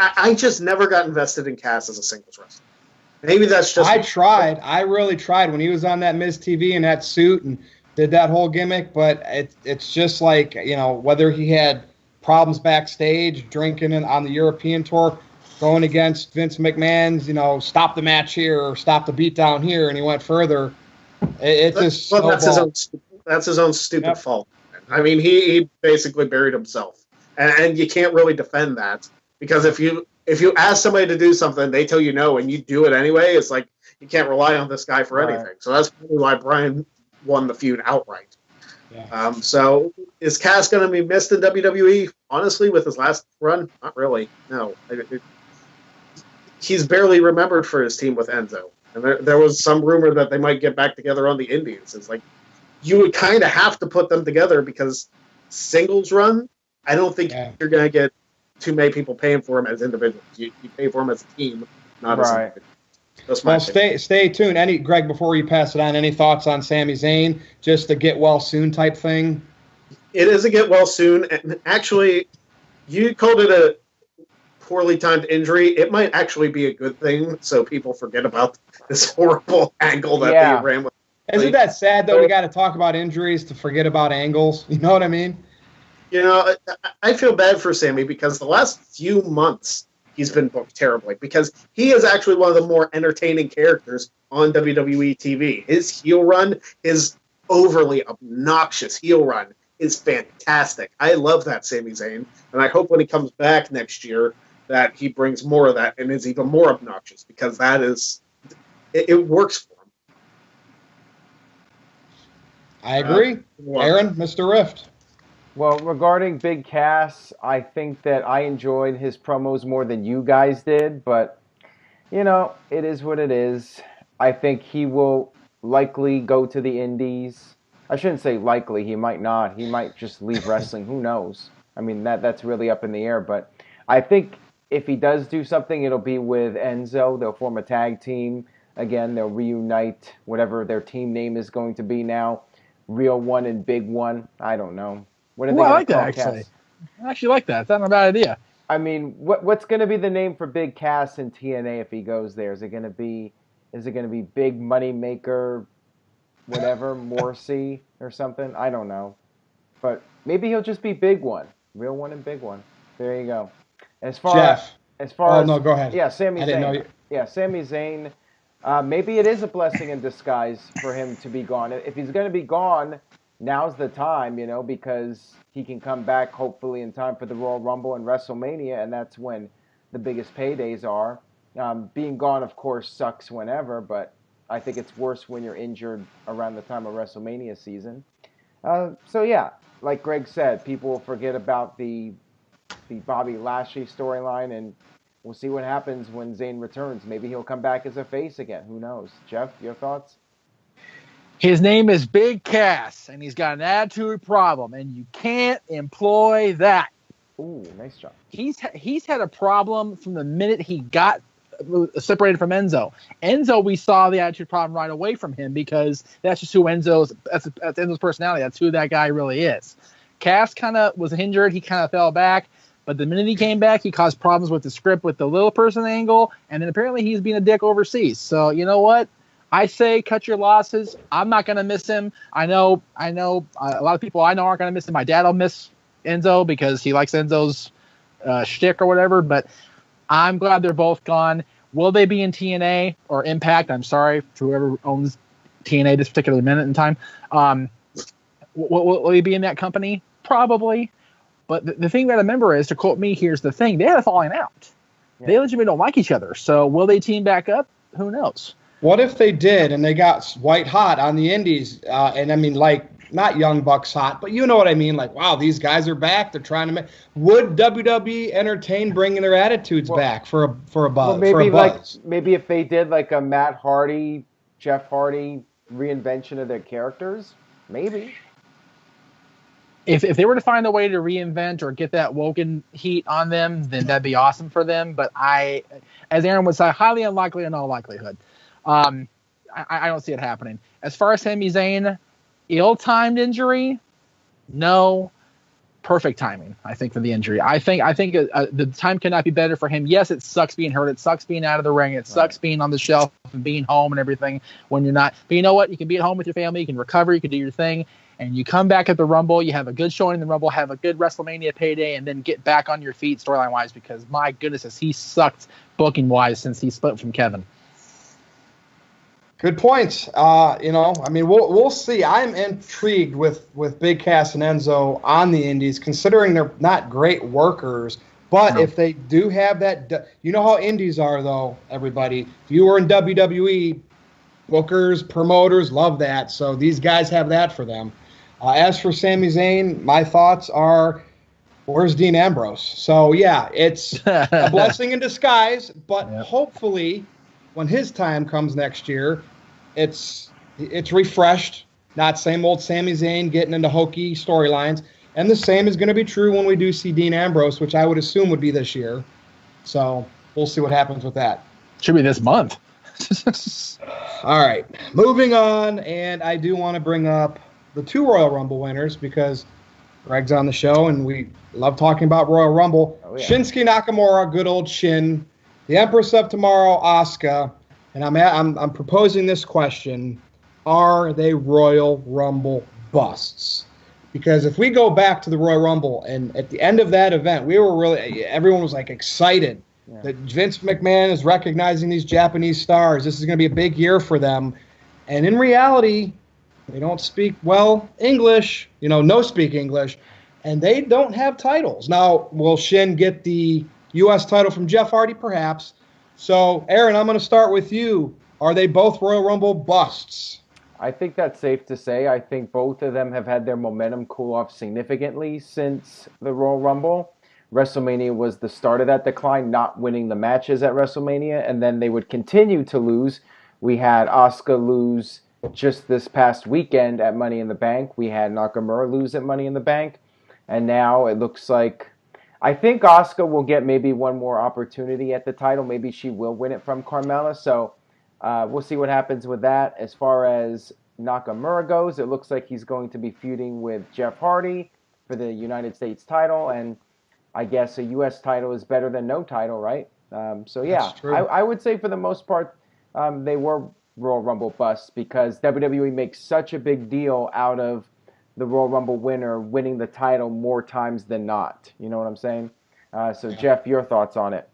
I just never got invested in Cass as a singles wrestler. Maybe that's just... I tried. I really tried when he was on that Miz TV in that suit and did that whole gimmick, but it's just whether he had problems backstage, drinking on the European tour, going against Vince McMahon's, stop the match here or stop the beatdown here, and he went further. That's his own stupid fault. I mean, he basically buried himself, and you can't really defend that because if you ask somebody to do something, they tell you no, and you do it anyway. It's you can't rely on this guy for anything. So that's probably why Bryan won the feud outright. Yeah. So is Cass going to be missed in WWE? Honestly, with his last run, not really. No, he's barely remembered for his team with Enzo, and there was some rumor that they might get back together on the Indies. It's you would kind of have to put them together because singles run, I don't think you're going to get too many people paying for him as individuals. You pay for him as a team, not Right. as that's my Well, stay tuned. Greg, before you pass it on, any thoughts on Sami Zayn? Just a get well soon type thing? It is a get well soon. And actually, you called it a poorly timed injury. It might actually be a good thing, so people forget about this horrible angle that they ran with. Isn't that sad, though? We got to talk about injuries to forget about angles. You know what I mean? You know, I feel bad for Sammy because the last few months he's been booked terribly because he is actually one of the more entertaining characters on WWE TV. His heel run, his overly obnoxious heel run, is fantastic. I love that Sami Zayn, and I hope when he comes back next year that he brings more of that and is even more obnoxious because that is it works for him. I agree. Aaron, Mr. Rift. Well, regarding Big Cass, I think that I enjoyed his promos more than you guys did, but, you know, it is what it is. I think he will likely go to the Indies. I shouldn't say likely. He might not. He might just leave wrestling. Who knows? I mean, that's really up in the air, but I think if he does do something, it'll be with Enzo. They'll form a tag team. Again, they'll reunite whatever their team name is going to be now. Real One and Big One. I don't know. What are they I gonna like that, call actually. Cass? I actually like that. It's not a bad idea. I mean, what's going to be the name for Big Cass in TNA if he goes there? Is it going to be Big Money Maker, whatever, Morrissey or something? I don't know. But maybe he'll just be Big One. Real One and Big One. There you go. Jeff. As far as no, go ahead. Yeah, Sami I didn't know Zayn. you. Yeah, Sami Zayn. Maybe it is a blessing in disguise for him to be gone. If he's going to be gone, now's the time, you know, because he can come back hopefully in time for the Royal Rumble and WrestleMania, and that's when the biggest paydays are. Being gone, of course, sucks whenever, but I think it's worse when you're injured around the time of WrestleMania season. So yeah, like Greg said, people will forget about the Bobby Lashley storyline, and we'll see what happens when Zayn returns. Maybe he'll come back as a face again. Who knows? Jeff, your thoughts? His name is Big Cass, and he's got an attitude problem, and you can't employ that. Ooh, nice job. He's had a problem from the minute he got separated from Enzo. Enzo, we saw the attitude problem right away from him because that's just who Enzo's. That's Enzo's personality. That's who that guy really is. Cass kind of was injured. He kind of fell back. But the minute he came back, he caused problems with the script with the little person angle, and then apparently he's being a dick overseas. So you know what? I say cut your losses. I'm not going to miss him. I know a lot of people I know aren't going to miss him. My dad will miss Enzo because he likes Enzo's shtick or whatever, but I'm glad they're both gone. Will they be in TNA or Impact? I'm sorry to whoever owns TNA this particular minute in time. Will he be in that company? Probably. But the thing that I remember is, to quote me, here's the thing. They had a falling out. Yeah. They legitimately don't like each other. So will they team back up? Who knows? What if they did and they got white hot on the Indies? And I mean, like, not Young Bucks hot, but you know what I mean? Like, wow, these guys are back. They're trying to make. Would WWE entertain bringing their attitudes back for a buzz? Well, maybe for a buzz? maybe if they did like a Matt Hardy, Jeff Hardy reinvention of their characters, maybe. If they were to find a way to reinvent or get that Woken heat on them, then that'd be awesome for them. But as Aaron would say, highly unlikely in all likelihood. I don't see it happening. As far as Sami Zayn, ill-timed injury, no. Perfect timing, I think, for the injury. I think the time cannot be better for him. Yes, it sucks being hurt. It sucks being out of the ring. It sucks being on the shelf and being home and everything when you're not. But you know what? You can be at home with your family. You can recover. You can do your thing. And you come back at the Rumble, you have a good showing in the Rumble, have a good WrestleMania payday, and then get back on your feet storyline-wise, because my goodness, has he sucked booking-wise since he split from Kevin. Good points. We'll see. I'm intrigued with Big Cass and Enzo on the Indies, considering they're not great workers. But if they do have that, you know how Indies are, though, everybody. If you were in WWE, bookers, promoters love that. So these guys have that for them. As for Sami Zayn, my thoughts are, where's Dean Ambrose? So, yeah, it's a blessing in disguise, but hopefully when his time comes next year, it's refreshed, not same old Sami Zayn getting into hokey storylines. And the same is going to be true when we do see Dean Ambrose, which I would assume would be this year. So we'll see what happens with that. Should be this month. All right, moving on, and I do want to bring up the 2 Royal Rumble winners because Greg's on the show, and we love talking about Royal Rumble. Oh, yeah. Shinsuke Nakamura, good old Shin, the Empress of Tomorrow, Asuka, and I'm proposing this question: are they Royal Rumble busts? Because if we go back to the Royal Rumble, and at the end of that event, everyone was like excited. Yeah. That Vince McMahon is recognizing these Japanese stars. This is going to be a big year for them. And in reality, they don't speak well English, no speak English, and they don't have titles. Now, will Shin get the U.S. title from Jeff Hardy? Perhaps. So, Aaron, I'm going to start with you. Are they both Royal Rumble busts? I think that's safe to say. I think both of them have had their momentum cool off significantly since the Royal Rumble. WrestleMania was the start of that decline, not winning the matches at WrestleMania, and then they would continue to lose. We had Asuka lose just this past weekend at Money in the Bank. We had Nakamura lose at Money in the Bank, and now it looks like I think Asuka will get maybe one more opportunity at the title. Maybe she will win it from Carmella, so we'll see what happens with that. As far as Nakamura goes, it looks like he's going to be feuding with Jeff Hardy for the United States title, and I guess a U.S. title is better than no title, right? So, yeah, I would say for the most part they were Royal Rumble busts because WWE makes such a big deal out of the Royal Rumble winner winning the title more times than not. You know what I'm saying? So, Jeff, your thoughts on it?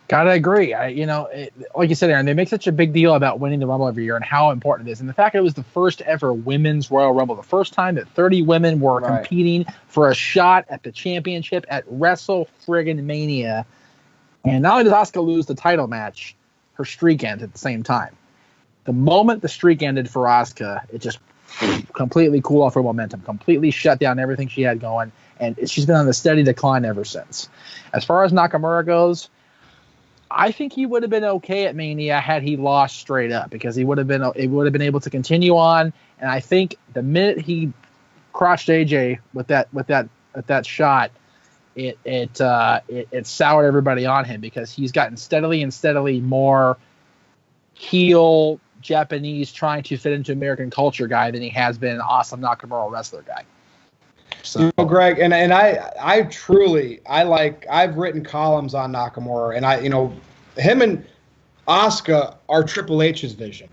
Gotta agree. Like you said, Aaron, they make such a big deal about winning the Rumble every year and how important it is. And the fact that it was the first ever women's Royal Rumble, the first time that 30 women were competing for a shot at the championship at WrestleMania. And not only does Asuka lose the title match, her streak ends at the same time. The moment the streak ended for Asuka, it just completely cooled off her momentum, completely shut down everything she had going, and she's been on a steady decline ever since. As far as Nakamura goes, I think he would have been okay at Mania had he lost straight up because it would have been able to continue on. And I think the minute he crotched AJ with that shot, it soured everybody on him because he's gotten steadily more heel Japanese trying to fit into American culture guy than he has been an awesome Nakamura wrestler guy. So, Greg, and I truly I've written columns on Nakamura, and him and Asuka are Triple H's vision,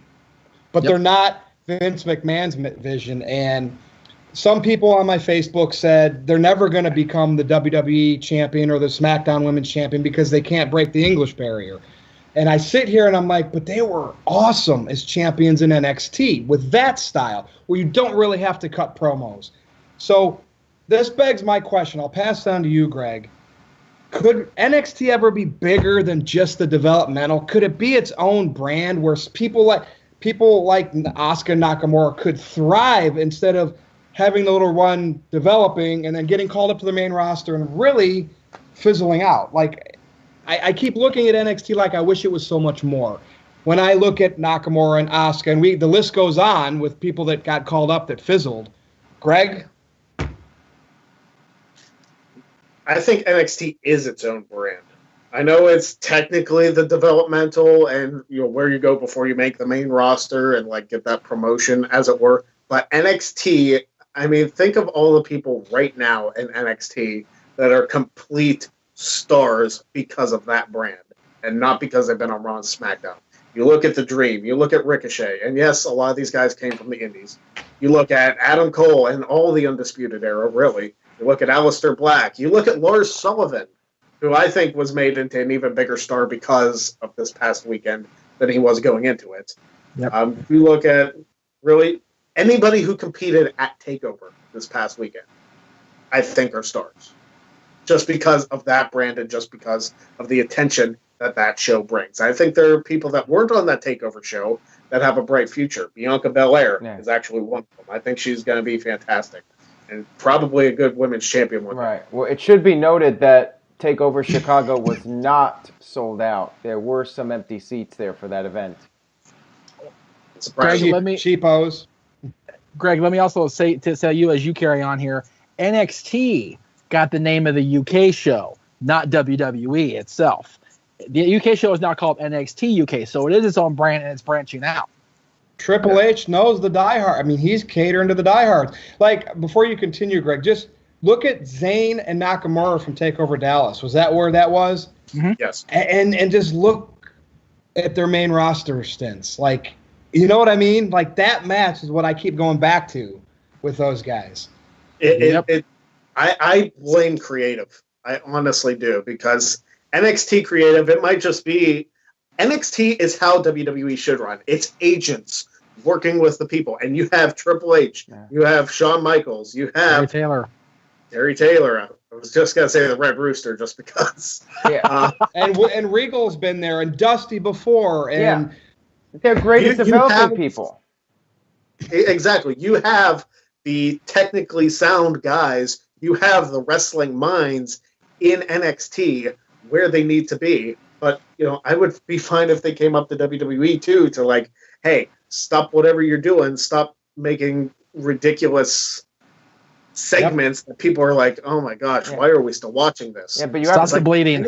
but they're not Vince McMahon's vision. And some people on my Facebook said they're never going to become the WWE champion or the SmackDown Women's champion because they can't break the English barrier. And I sit here and I'm like, but they were awesome as champions in NXT with that style where you don't really have to cut promos. So this begs my question. I'll pass down to you, Greg. Could NXT ever be bigger than just the developmental? Could it be its own brand where people like Asuka Nakamura could thrive instead of having the little run developing and then getting called up to the main roster and really fizzling out? Like, I keep looking at NXT like I wish it was so much more. When I look at Nakamura and Asuka, and the list goes on with people that got called up that fizzled. Greg? I think NXT is its own brand. I know it's technically the developmental and where you go before you make the main roster and like get that promotion, as it were. But NXT, I mean, think of all the people right now in NXT that are complete stars because of that brand and not because they've been on Raw and SmackDown. You look at The Dream, you look at Ricochet, and yes, a lot of these guys came from the Indies. You look at Adam Cole and all the Undisputed Era, really. You look at Aleister Black. You look at Lars Sullivan, who I think was made into an even bigger star because of this past weekend than he was going into it. Yep. You look at really anybody who competed at TakeOver this past weekend, I think are stars. Just because of that brand and just because of the attention that show brings. I think there are people that weren't on that TakeOver show that have a bright future. Bianca Belair is actually one of them. I think she's going to be fantastic and probably a good women's champion one. Right. Well, it should be noted that TakeOver Chicago was not sold out. There were some empty seats there for that event. Greg, cheapos. Greg, let me also say to tell you as you carry on here, NXT got the name of the UK show, not WWE itself. The UK show is now called NXT UK, so it is its own brand and it's branching out. Triple H knows the diehard. I mean, he's catering to the diehards. Like, before you continue, Greg, just look at Zayn and Nakamura from TakeOver Dallas. Was that where that was? Mm-hmm. Yes. And just look at their main roster stints. Like, you know what I mean? Like, that match is what I keep going back to with those guys. I blame creative. I honestly do, because NXT creative, it might just be NXT is how WWE should run. It's agents working with the people, and you have Triple H, you have Shawn Michaels, you have Terry Taylor. I was just gonna say the Red Rooster, just because. Yeah. And Regal's been there, and Dusty before, and they're great at developing people. Exactly. You have the technically sound guys. You have the wrestling minds in NXT where they need to be. But, you know, I would be fine if they came up to WWE too, to like, hey, stop whatever you're doing, stop making ridiculous segments that people are like, oh my gosh, why are we still watching this? Yeah, but you Stop have the bleeding.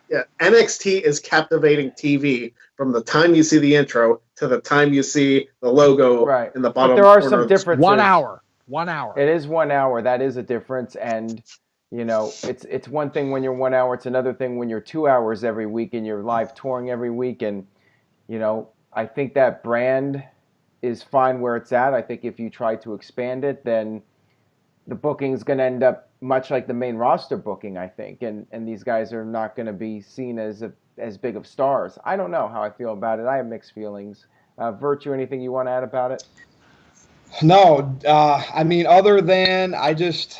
Yeah, NXT is captivating TV from the time you see the intro to the time you see the logo in the bottom. But there are some differences. 1 hour. 1 hour. It is 1 hour. That is a difference, and you know, it's one thing when you're 1 hour. It's another thing when you're 2 hours every week and you're live touring every week. And you know, I think that brand is fine where it's at. I think if you try to expand it, then the booking is going to end up much like the main roster booking, I think. And these guys are not going to be seen as big of stars. I don't know how I feel about it. I have mixed feelings. Virtue, anything you want to add about it? No, I mean, other than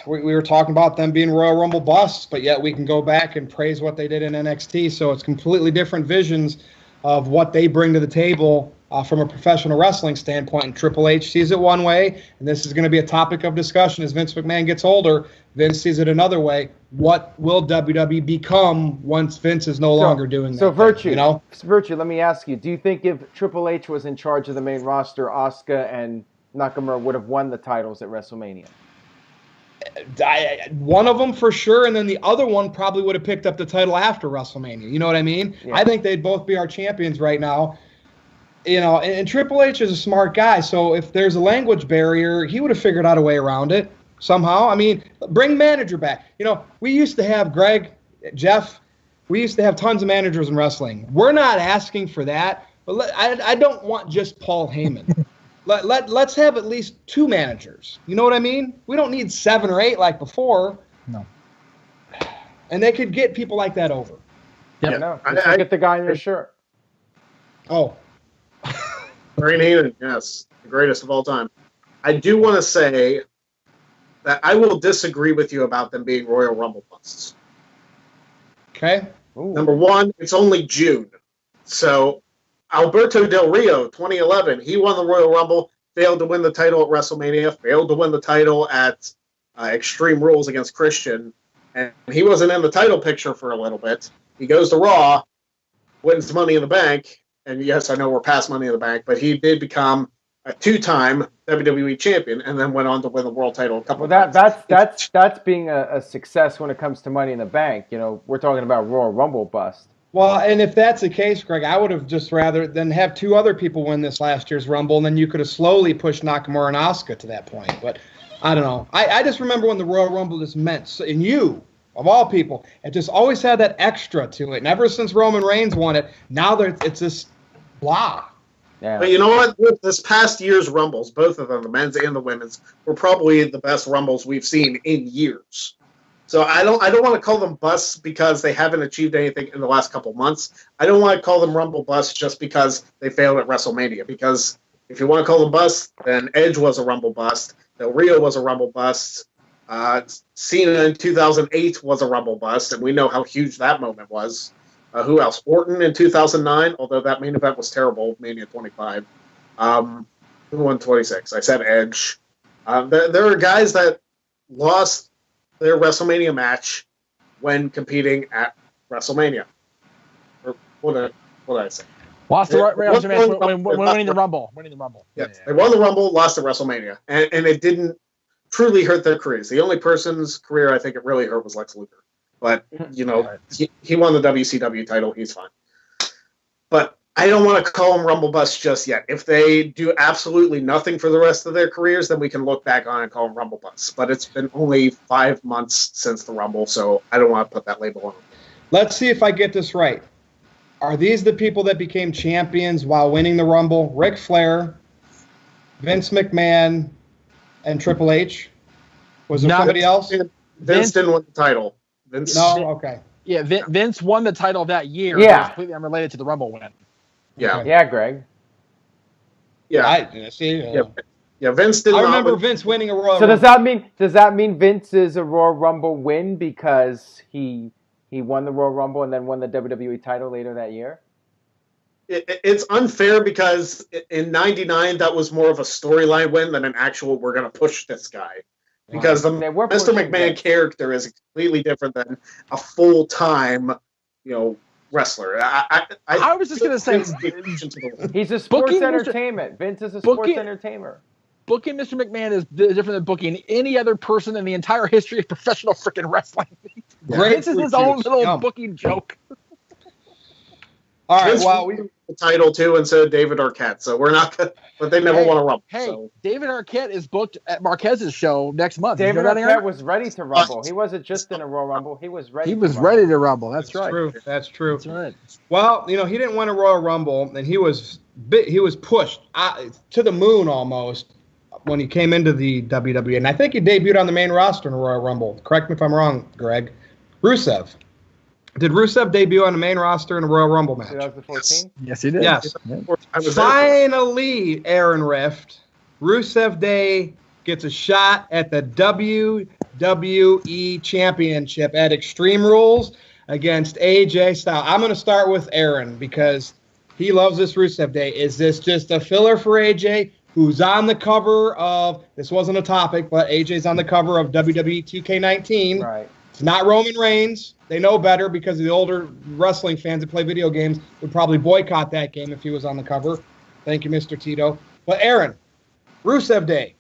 we were talking about them being Royal Rumble busts, but yet we can go back and praise what they did in NXT. So it's completely different visions of what they bring to the table from a professional wrestling standpoint. And Triple H sees it one way, and this is going to be a topic of discussion as Vince McMahon gets older. Vince sees it another way. What will WWE become once Vince is no longer doing that? So, Virtue, thing, you know? Virtue, let me ask you, do you think if Triple H was in charge of the main roster, Asuka and Nakamura would have won the titles at WrestleMania? One of them for sure, and then the other one probably would have picked up the title after WrestleMania. You know what I mean? Yeah. I think they'd both be our champions right now. You know, and Triple H is a smart guy, so if there's a language barrier, he would have figured out a way around it somehow. I mean, bring manager back. You know, we used to have Jeff, we used to have tons of managers in wrestling. We're not asking for that, but I don't want just Paul Heyman. Let's have at least 2 managers. You know what I mean? We don't need 7 or 8 like before. No. And they could get people like that over. Yeah, no. Just get the guy in your shirt. Oh. Brain Heyman, yes, the greatest of all time. I do want to say that I will disagree with you about them being Royal Rumble busts. Okay. Ooh. Number one, it's only June. So Alberto Del Rio, 2011, he won the Royal Rumble, failed to win the title at WrestleMania, failed to win the title at Extreme Rules against Christian, and he wasn't in the title picture for a little bit. He goes to Raw, wins Money in the Bank, and yes, I know we're past Money in the Bank, but he did become a 2-time WWE champion and then went on to win the world title a couple of times. That's being a success when it comes to Money in the Bank. You know, we're talking about Royal Rumble bust. Well, and if that's the case, Greg, I would have just rather than have 2 other people win this last year's Rumble, and then you could have slowly pushed Nakamura and Asuka to that point. But I don't know. I just remember when the Royal Rumble just meant, and you, of all people, it just always had that extra to it. And ever since Roman Reigns won it, now it's this blah. Yeah. But you know what? With this past year's Rumbles, both of them, the men's and the women's, were probably the best Rumbles we've seen in years. So I don't want to call them busts because they haven't achieved anything in the last couple months. I don't want to call them Rumble busts just because they failed at WrestleMania. Because if you want to call them busts, then Edge was a Rumble bust. Del Rio was a Rumble bust. Cena in 2008 was a Rumble bust, and we know how huge that moment was. Who else? Orton in 2009, although that main event was terrible, Mania 25. Who won 26? I said Edge. There are guys that lost their WrestleMania match when competing at WrestleMania. Or what did I say? Lost the match when winning the Rumble. Winning the Rumble. Yes, they won the Rumble, lost at WrestleMania, and it didn't truly hurt their careers. The only person's career I think it really hurt was Lex Luger. But, you know, he won the WCW title. He's fine. But I don't want to call him Rumble Bust just yet. If they do absolutely nothing for the rest of their careers, then we can look back on it and call him Rumble Bust. But it's been only 5 months since the Rumble, so I don't want to put that label on him. Let's see if I get this right. Are these the people that became champions while winning the Rumble? Ric Flair, Vince McMahon, and Triple H? Was there somebody else? Vince didn't win the title. Vince. No? Okay. Yeah, Vince won the title that year. Yeah. It was completely unrelated to the Rumble win. Yeah. Okay. Yeah, Greg. Yeah. See. Yeah, Vince did I not remember win. Vince winning a Royal So Rumble. does that mean Vince is a Royal Rumble win because he won the Royal Rumble and then won the WWE title later that year? It's unfair because in '99 that was more of a storyline win than an actual we're going to push this guy. Because the Mr. McMahon character is completely different than a full-time, wrestestler. I was just going to say, he's a sports entertainment. Vince is a sports entertainer. Booking Mr. McMahon is different than booking any other person in the entire history of professional freaking wrestling. This is his own little booking joke. All right, Vince won the title too, instead of David Arquette. So we're not good, but they never won a Rumble. Hey, so. David Arquette is booked at Marquez's show next month. David Arquette was ready to Rumble. He wasn't just in a Royal Rumble. He was ready. He was ready to Rumble. That's right. True. That's true. That's right. Well, he didn't win a Royal Rumble, and he was pushed to the moon almost when he came into the WWE. And I think he debuted on the main roster in a Royal Rumble. Correct me if I'm wrong, Greg. Rusev. Did Rusev debut on the main roster in a Royal Rumble match? 2014? Yes, he did. Yes. Finally, Aaron Rift, Rusev Day gets a shot at the WWE Championship at Extreme Rules against AJ Styles. I'm going to start with Aaron because he loves this Rusev Day. Is this just a filler for AJ, who's on the cover of, this wasn't a topic, but AJ's on the cover of WWE 2K19. Right. It's not Roman Reigns. They know better because the older wrestling fans that play video games would probably boycott that game if he was on the cover. Thank you, Mr. Tito. But Aaron, Rusev Day.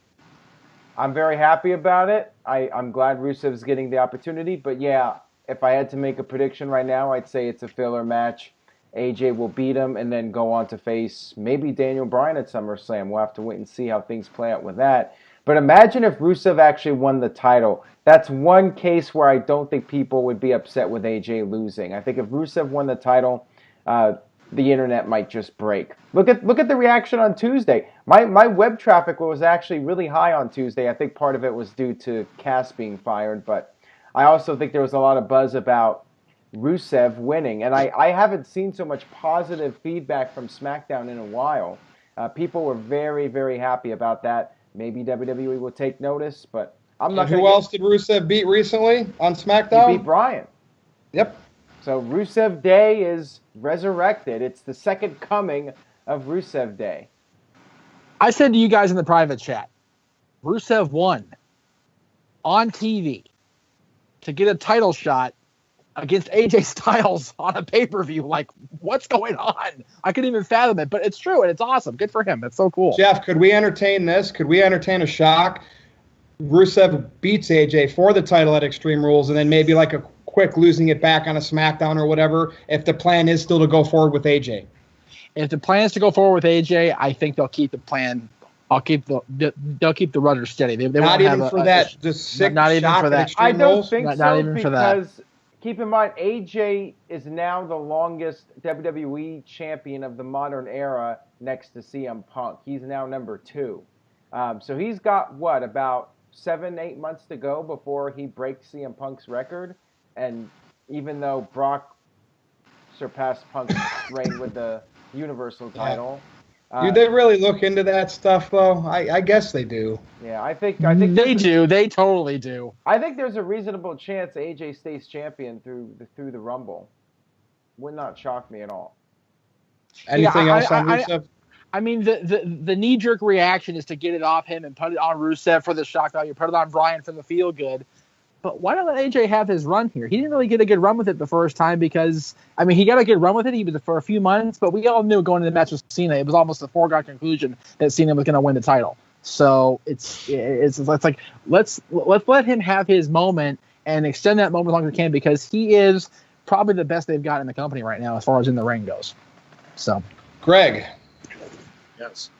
I'm very happy about it. I'm glad Rusev's getting the opportunity. But yeah, if I had to make a prediction right now, I'd say it's a filler match. AJ will beat him and then go on to face maybe Daniel Bryan at SummerSlam. We'll have to wait and see how things play out with that. But imagine if Rusev actually won the title. That's one case where I don't think people would be upset with AJ losing. I think if Rusev won the title, the internet might just break. Look at the reaction on Tuesday. My web traffic was actually really high on Tuesday. I think part of it was due to Cass being fired, but I also think there was a lot of buzz about Rusev winning. And I haven't seen so much positive feedback from SmackDown in a while. People were very, very happy about that. Maybe WWE will take notice, but I'm not. Who else did Rusev beat recently on SmackDown? He beat Bryan. Yep. So Rusev Day is resurrected. It's the second coming of Rusev Day. I said to you guys in the private chat, Rusev won on TV to get a title shot against AJ Styles on a pay-per-view. Like, what's going on? I couldn't even fathom it, but it's true, and it's awesome. Good for him. It's so cool. Jeff, could we entertain this? Could we entertain a shock? Rusev beats AJ for the title at Extreme Rules, and then maybe like a quick losing it back on a SmackDown or whatever, if the plan is still to go forward with AJ. If the plan is to go forward with AJ, I think they'll keep the plan. They'll keep the rudder steady. They not even for that. Just sick not even shock for that. I don't think not, so not even for that. because keep in mind AJ is now the longest WWE champion of the modern era next to CM Punk. He's now number 2. So he's got about 7-8 months to go before he breaks CM Punk's record. And even though Brock surpassed Punk's reign with the Universal title. Do they really look into that stuff, though? I guess they do. Yeah, I think they do. They totally do. I think there's a reasonable chance AJ stays champion through the Rumble. Would not shock me at all. Anything else on Rusev? I mean, the knee-jerk reaction is to get it off him and put it on Rusev for the shock value, put it on Bryan for the feel-good. But why not let AJ have his run here? He didn't really get a good run with it the first time because, I mean, he got a good run with it. He was for a few months, but we all knew going into the match with Cena, it was almost a foregone conclusion that Cena was going to win the title. So it's like let's let him have his moment and extend that moment as long as they can, because he is probably the best they've got in the company right now as far as in the ring goes. So, Greg. Yes.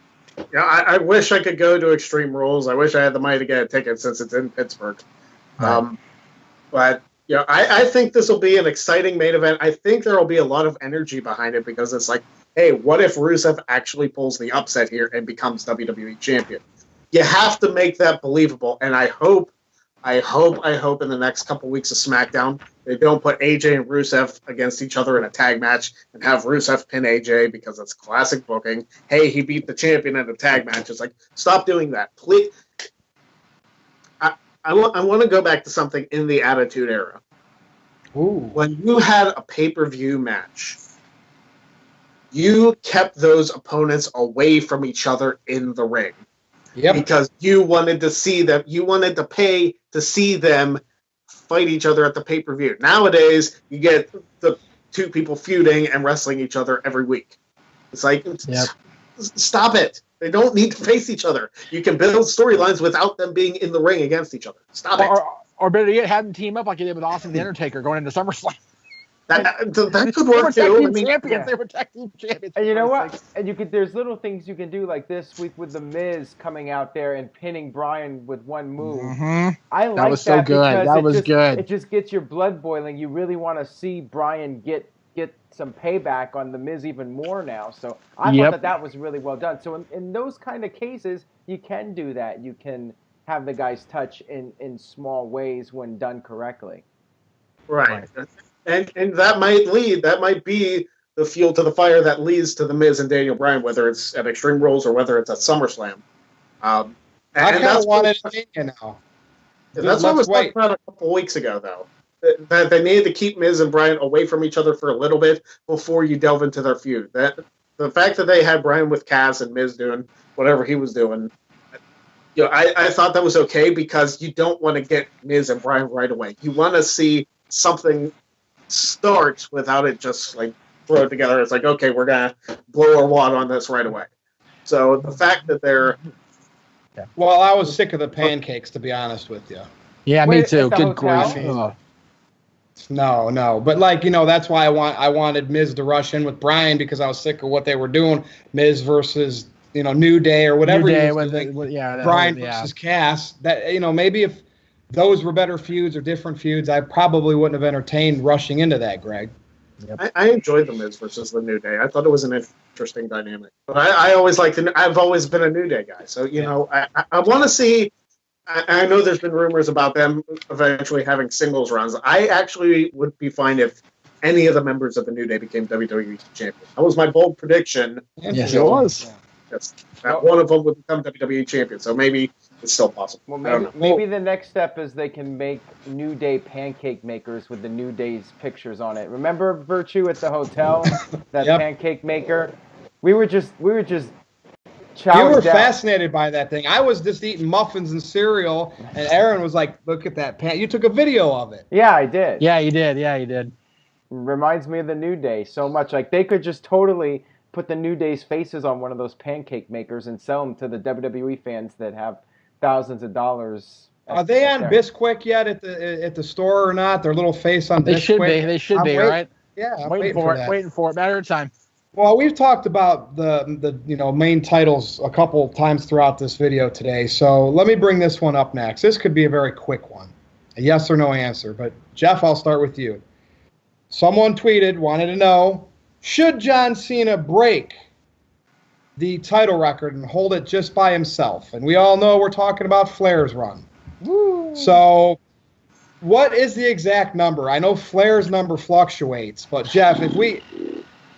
Yeah, I wish I could go to Extreme Rules. I wish I had the money to get a ticket since it's in Pittsburgh. Right. But I think this will be an exciting main event. I think there will be a lot of energy behind it because it's like, hey, what if Rusev actually pulls the upset here and becomes WWE champion? You have to make that believable, and I hope in the next couple weeks of SmackDown they don't put AJ and Rusev against each other in a tag match and have Rusev pin AJ because that's classic booking. Hey, he beat the champion in a tag match. It's like, stop doing that, please. I want to go back to something in the Attitude Era. Ooh. When you had a pay-per-view match, you kept those opponents away from each other in the ring. Yep. Because you wanted to see them. You wanted to pay to see them fight each other at the pay-per-view. Nowadays, you get the two people feuding and wrestling each other every week. It's like, stop it. They don't need to face each other. You can build storylines without them being in the ring against each other. Stop it. Or better yet, have them team up like you did with Austin the Undertaker going into SummerSlam. That could work too. They were tag team champions. And you know what? And there's little things you can do, like this week with the Miz coming out there and pinning Bryan with one move. Mm-hmm. I like that was so good. That was good. It just gets your blood boiling. You really want to see Bryan get some payback on the Miz even more now. So I thought that was really well done. So in those kind of cases, you can do that. You can have the guys touch in small ways when done correctly. Right. And that might be the fuel to the fire that leads to the Miz and Daniel Bryan, whether it's at Extreme Rules or whether it's at SummerSlam. I kind of want it now. That's what was talked about a couple weeks ago, though. That they needed to keep Miz and Bryan away from each other for a little bit before you delve into their feud. The fact that they had Bryan with Cass and Miz doing whatever he was doing, I thought that was okay because you don't want to get Miz and Bryan right away. You want to see something start without it just like throw it together. It's like, okay, we're gonna blow our wad on this right away. So the fact that they're well, I was sick of the pancakes, to be honest with you. Yeah, me too. Good grief. No, but that's why I wanted Miz to rush in with Bryan because I was sick of what they were doing. Miz versus New Day or whatever. New Day Bryan versus Cass. That maybe if those were better feuds or different feuds, I probably wouldn't have entertained rushing into that, Greg. Yep. I enjoyed the Miz versus the New Day. I thought it was an interesting dynamic. But I always liked I've always been a New Day guy. So, I want to see. I know there's been rumors about them eventually having singles runs. I actually would be fine if any of the members of the New Day became WWE champion. That was my bold prediction. Yes, it was. Yes, that one of them would become WWE champion. So maybe it's still possible. Well, maybe the next step is they can make New Day pancake makers with the New Day's pictures on it. Remember Virtue at the hotel? That pancake maker? We were just you were fascinated by that thing. I was just eating muffins and cereal, and Aaron was like, look at that pan. You took a video of it. Yeah, I did. Yeah, you did. Reminds me of the New Day so much. Like, they could just totally put the New Day's faces on one of those pancake makers and sell them to the WWE fans that have thousands of dollars. Are they on Bisquick yet at the store or not? Their little face on Bisquick? They should be, right? Yeah, I'm waiting for it. Matter of time. Well, we've talked about the main titles a couple times throughout this video today, so let me bring this one up next. This could be a very quick one, a yes or no answer. But Jeff, I'll start with you. Someone wanted to know, should John Cena break the title record and hold it just by himself? And we all know we're talking about Flair's run. Woo. So what is the exact number? I know Flair's number fluctuates, but Jeff,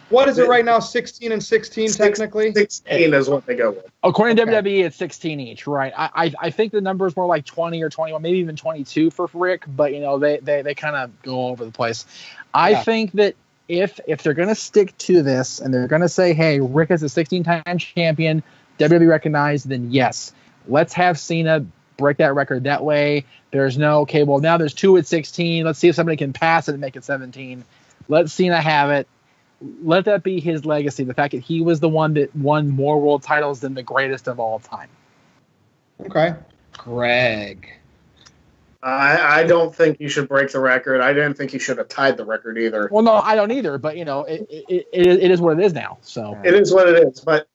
what is it right now? 16 and 16 technically? 16 is what they go with. According to WWE, it's 16 each, right? I think the number is more like 20 or 21, maybe even 22 for Rick, but they kind of go all over the place. I think that if they're going to stick to this and they're going to say, hey, Rick is a 16-time champion, WWE recognized, then yes, let's have Cena break that record. That way there's no, okay, well, now there's 2 at 16. Let's see if somebody can pass it and make it 17. Let Cena have it. Let that be his legacy, the fact that he was the one that won more world titles than the greatest of all time. Okay. Greg. I don't think you should break the record. I didn't think you should have tied the record either. Well, no, I don't either. But it is what it is now. So it is what it is. But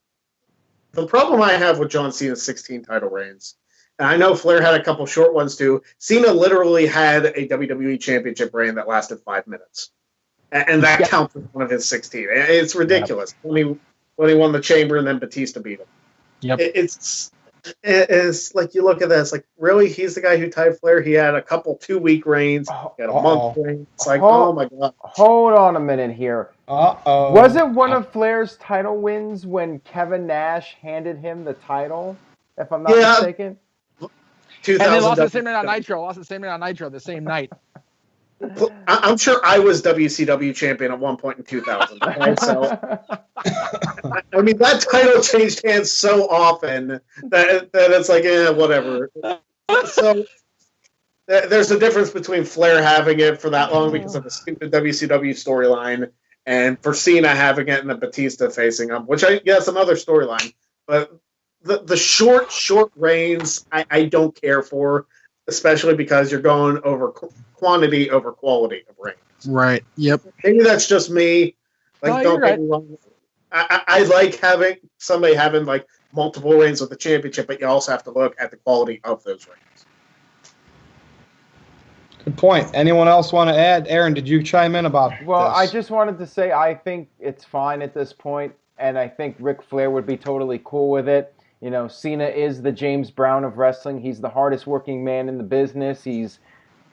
the problem I have with John Cena's 16 title reigns, and I know Flair had a couple short ones too. Cena literally had a WWE Championship reign that lasted 5 minutes, and that counts as one of his 16. It's ridiculous when he won the Chamber and then Batista beat him. Yep. It's like you look at that. It's like, really, he's the guy who tied Flair. He had a couple 2-week reigns. He had a month reign. It's like, oh my god. Hold on a minute here. Uh-oh. Was it one of Flair's title wins when Kevin Nash handed him the title, if I'm not mistaken? And then lost the same night on Nitro. The same night. I'm sure I was WCW champion at one point in 2000. Okay? So, I mean, that title changed hands so often that it's like, whatever. So there's a difference between Flair having it for that long because of the stupid WCW storyline, and for Cena having it and then Batista facing him, which it's another storyline. But the short reigns, I don't care for, especially because you're going over quantity over quality of reigns. Right. Yep. Maybe that's just me. Like, don't get me wrong. I like having somebody having like multiple reigns with the championship, but you also have to look at the quality of those reigns. Good point. Anyone else want to add? Aaron, did you chime in about this? I just wanted to say I think it's fine at this point, and I think Ric Flair would be totally cool with it. You know, Cena is the James Brown of wrestling. He's the hardest working man in the business. He's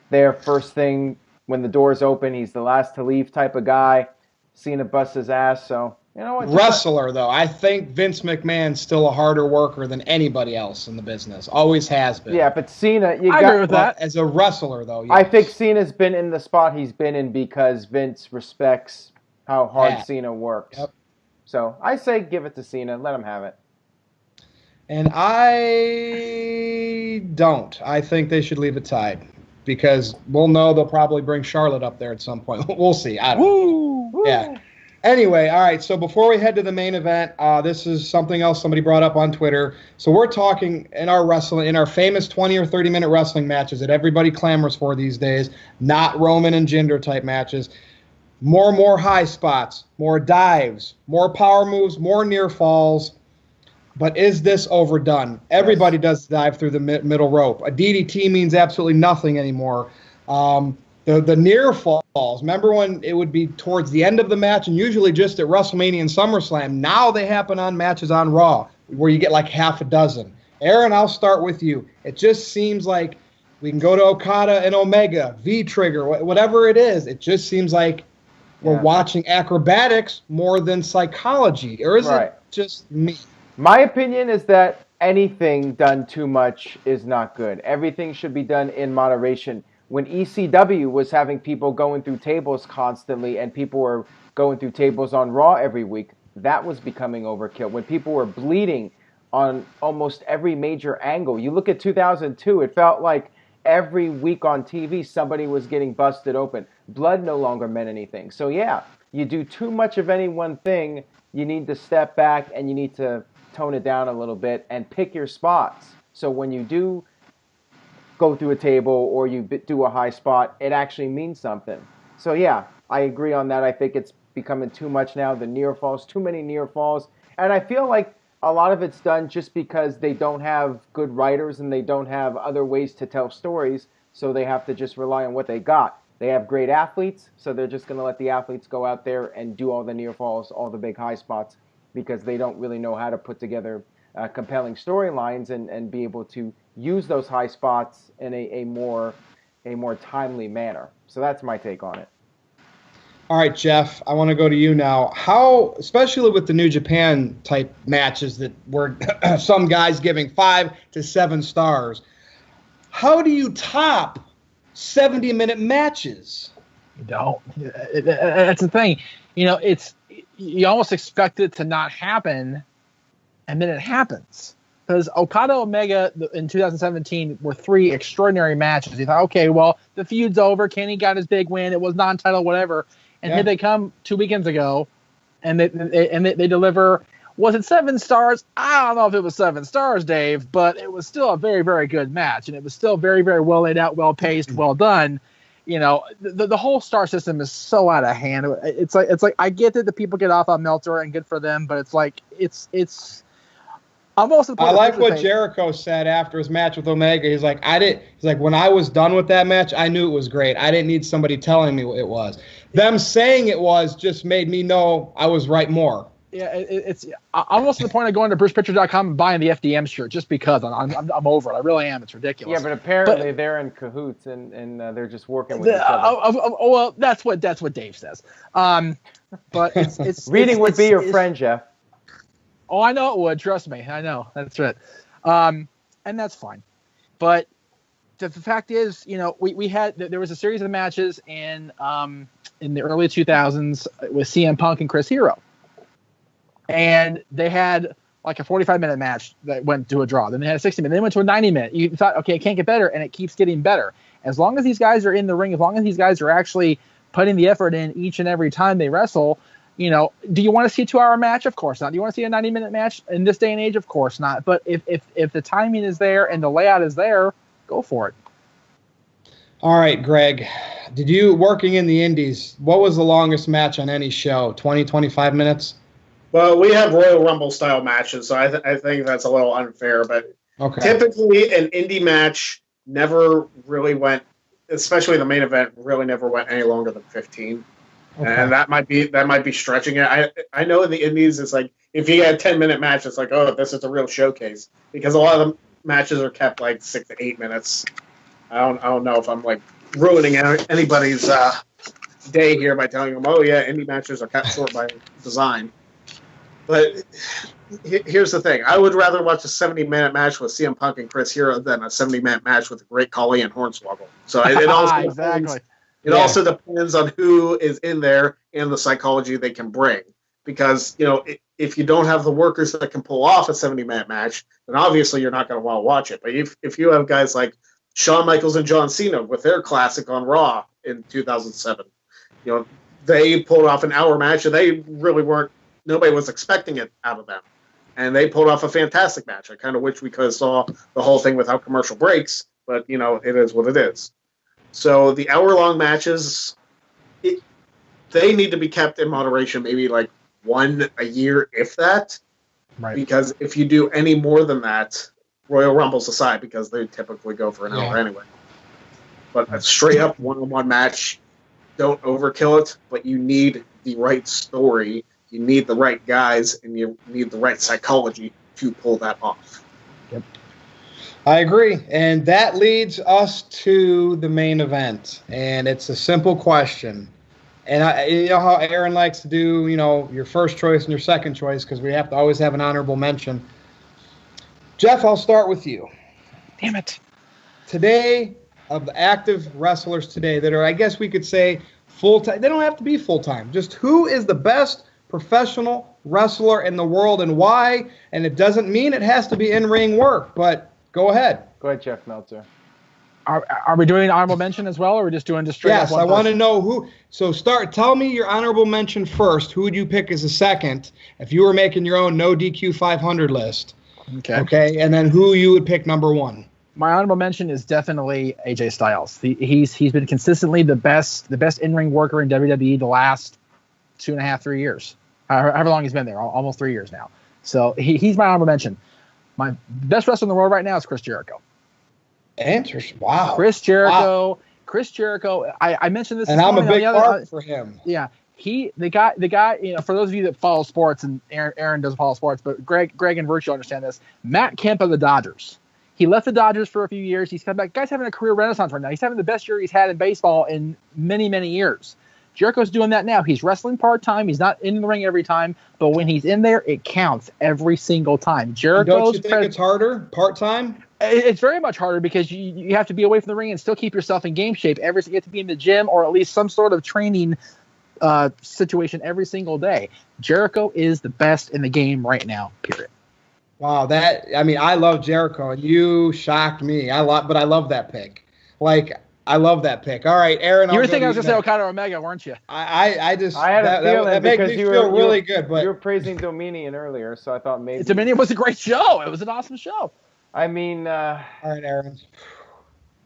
there first thing when the doors open. He's the last to leave type of guy. Cena busts his ass, so you know what? Wrestler, though, I think Vince McMahon's still a harder worker than anybody else in the business. Always has been. Yeah, but Cena, I agree with that. As a wrestler, though, yes. I think Cena's been in the spot he's been in because Vince respects how hard Cena works. Yep. So I say give it to Cena. Let him have it. And I don't. I think they should leave it tied because we'll know they'll probably bring Charlotte up there at some point. We'll see. I don't know. Yeah. Anyway, all right, so before we head to the main event, this is something else somebody brought up on Twitter. So we're talking in our famous 20 or 30-minute wrestling matches that everybody clamors for these days, not Roman and Jinder type matches. More high spots, more dives, more power moves, more near falls. But is this overdone? Everybody does dive through the middle rope. A DDT means absolutely nothing anymore. The near falls, remember when it would be towards the end of the match and usually just at WrestleMania and SummerSlam? Now they happen on matches on Raw where you get like half a dozen. Aaron, I'll start with you. It just seems like we can go to Okada and Omega, V-Trigger, whatever it is. It just seems like we're watching acrobatics more than psychology. Or is it just me? My opinion is that anything done too much is not good. Everything should be done in moderation. When ECW was having people going through tables constantly and people were going through tables on Raw every week, that was becoming overkill. When people were bleeding on almost every major angle. You look at 2002, it felt like every week on TV somebody was getting busted open. Blood no longer meant anything. So yeah, you do too much of any one thing, you need to step back and you need to tone it down a little bit and pick your spots. So when you do go through a table or you do a high spot, it actually means something. So yeah, I agree on that. I think it's becoming too much now. The near falls, too many near falls. And I feel like a lot of it's done just because they don't have good writers and they don't have other ways to tell stories. So they have to just rely on what they got. They have great athletes, so they're just going to let the athletes go out there and do all the near falls, all the big high spots, because they don't really know how to put together compelling storylines and be able to use those high spots in a more timely manner. So that's my take on it. All right, Jeff, I want to go to you now. How, especially with the New Japan type matches that were some guys giving 5 to 7 stars, how do you top 70-minute matches? You don't. That's the thing. You know, you almost expect it to not happen, and then it happens. Because Okada Omega in 2017 were 3 extraordinary matches. You thought, okay, well, the feud's over. Kenny got his big win. It was non-title, whatever. And here they come 2 weekends ago, and they deliver Was it 7 stars? I don't know if it was 7 stars, Dave, but it was still a very, very good match, and it was still very, very well laid out, well paced, well done. You know, the whole star system is so out of hand. It's like I get that the people get off on Meltzer, and good for them, but it's like it's almost. I like what Jericho said after his match with Omega. He's like, when I was done with that match, I knew it was great. I didn't need somebody telling me it was. Them saying it was just made me know I was right more. Yeah, it's almost to the point of going to BrucePritchard.com and buying the FDM shirt just because I'm over it. I really am. It's ridiculous. Yeah, but apparently they're in cahoots and they're just working with each other. Well, that's what Dave says. But it's reading would be your friend, Jeff. Oh, I know it would. Trust me. I know. That's right. And that's fine. But the fact is, you know, there was a series of matches in the early 2000s with CM Punk and Chris Hero. And they had like a 45-minute match that went to a draw. Then they had a 60-minute. Then they went to a 90-minute. You thought, okay, it can't get better, and it keeps getting better. As long as these guys are in the ring, as long as these guys are actually putting the effort in each and every time they wrestle, you know, do you want to see a 2-hour match? Of course not. Do you want to see a 90-minute match in this day and age? Of course not. But if the timing is there and the layout is there, go for it. All right, Greg, did you, working in the Indies, what was the longest match on any show? 20, 25 minutes? Well, we have Royal Rumble style matches, so I think that's a little unfair. But typically, an indie match never really went, especially the main event, really never went any longer than 15. Okay. And that might be stretching it. I know in the indies, it's like if you get a 10-minute match, it's like, oh, this is a real showcase, because a lot of the matches are kept like 6 to 8 minutes. I don't know if I'm like ruining anybody's day here by telling them, oh yeah, indie matches are kept short by design. But here's the thing. I would rather watch a 70-minute match with CM Punk and Chris Hero than a 70-minute match with Great Khali and Hornswoggle. So it also also depends on who is in there and the psychology they can bring. Because, you know, if you don't have the workers that can pull off a 70-minute match, then obviously you're not going to want to watch it. But if you have guys like Shawn Michaels and John Cena with their classic on Raw in 2007, you know, they pulled off an hour match, and they really weren't. Nobody was expecting it out of them. And they pulled off a fantastic match. I kind of wish we could have saw the whole thing without commercial breaks, but, you know, it is what it is. So the hour-long matches, they need to be kept in moderation, maybe like one a year, if that. Right. Because if you do any more than that, Royal Rumbles aside, because they typically go for an hour anyway. But a straight-up one-on-one match, don't overkill it, but you need the right story. You need the right guys, and you need the right psychology to pull that off. Yep. I agree. And that leads us to the main event. And it's a simple question. And you know how Aaron likes to do, you know, your first choice and your second choice, because we have to always have an honorable mention. Jeff, I'll start with you. Damn it. Today, of the active wrestlers today that are, I guess we could say, full-time. They don't have to be full-time. Just who is the best professional wrestler in the world and why? And it doesn't mean it has to be in-ring work, but go ahead. Go ahead, Jeff Meltzer. Are we doing honorable mention as well, or are we just doing just straight up one Yes, I want to person? know who. So tell me your honorable mention first. Who would you pick as a second if you were making your own no DQ 500 list? Okay, and then who you would pick number one? My honorable mention is definitely AJ Styles. He's been consistently the best in-ring worker in WWE the last 2.5, 3 years. However long he's been there, almost 3 years now. So he's my honorable mention. My best wrestler in the world right now is Chris Jericho. Interesting. Wow. Chris Jericho. Wow. Chris Jericho. I mentioned this. And I'm a big part for him. Yeah. The guy. You know, for those of you that follow sports, and Aaron doesn't follow sports, but Greg and Virtue understand this. Matt Kemp of the Dodgers. He left the Dodgers for a few years. He's come back. Guy's having a career renaissance right now. He's having the best year he's had in baseball in many, many years. Jericho's doing that now. He's wrestling part-time. He's not in the ring every time, but when he's in there, it counts every single time. Don't you think it's harder part-time? It's very much harder because you have to be away from the ring and still keep yourself in game shape. You have to be in the gym or at least some sort of training situation every single day. Jericho is the best in the game right now, period. Wow, I love Jericho, and you shocked me. But I love that pick. Like, I love that pick. All right, Aaron. You were thinking I was going to say Okada or Omega, weren't you? I had a feeling that makes me feel really good. But you were praising Dominion earlier, so I thought maybe Dominion was a great show. It was an awesome show. I mean, all right, Aaron.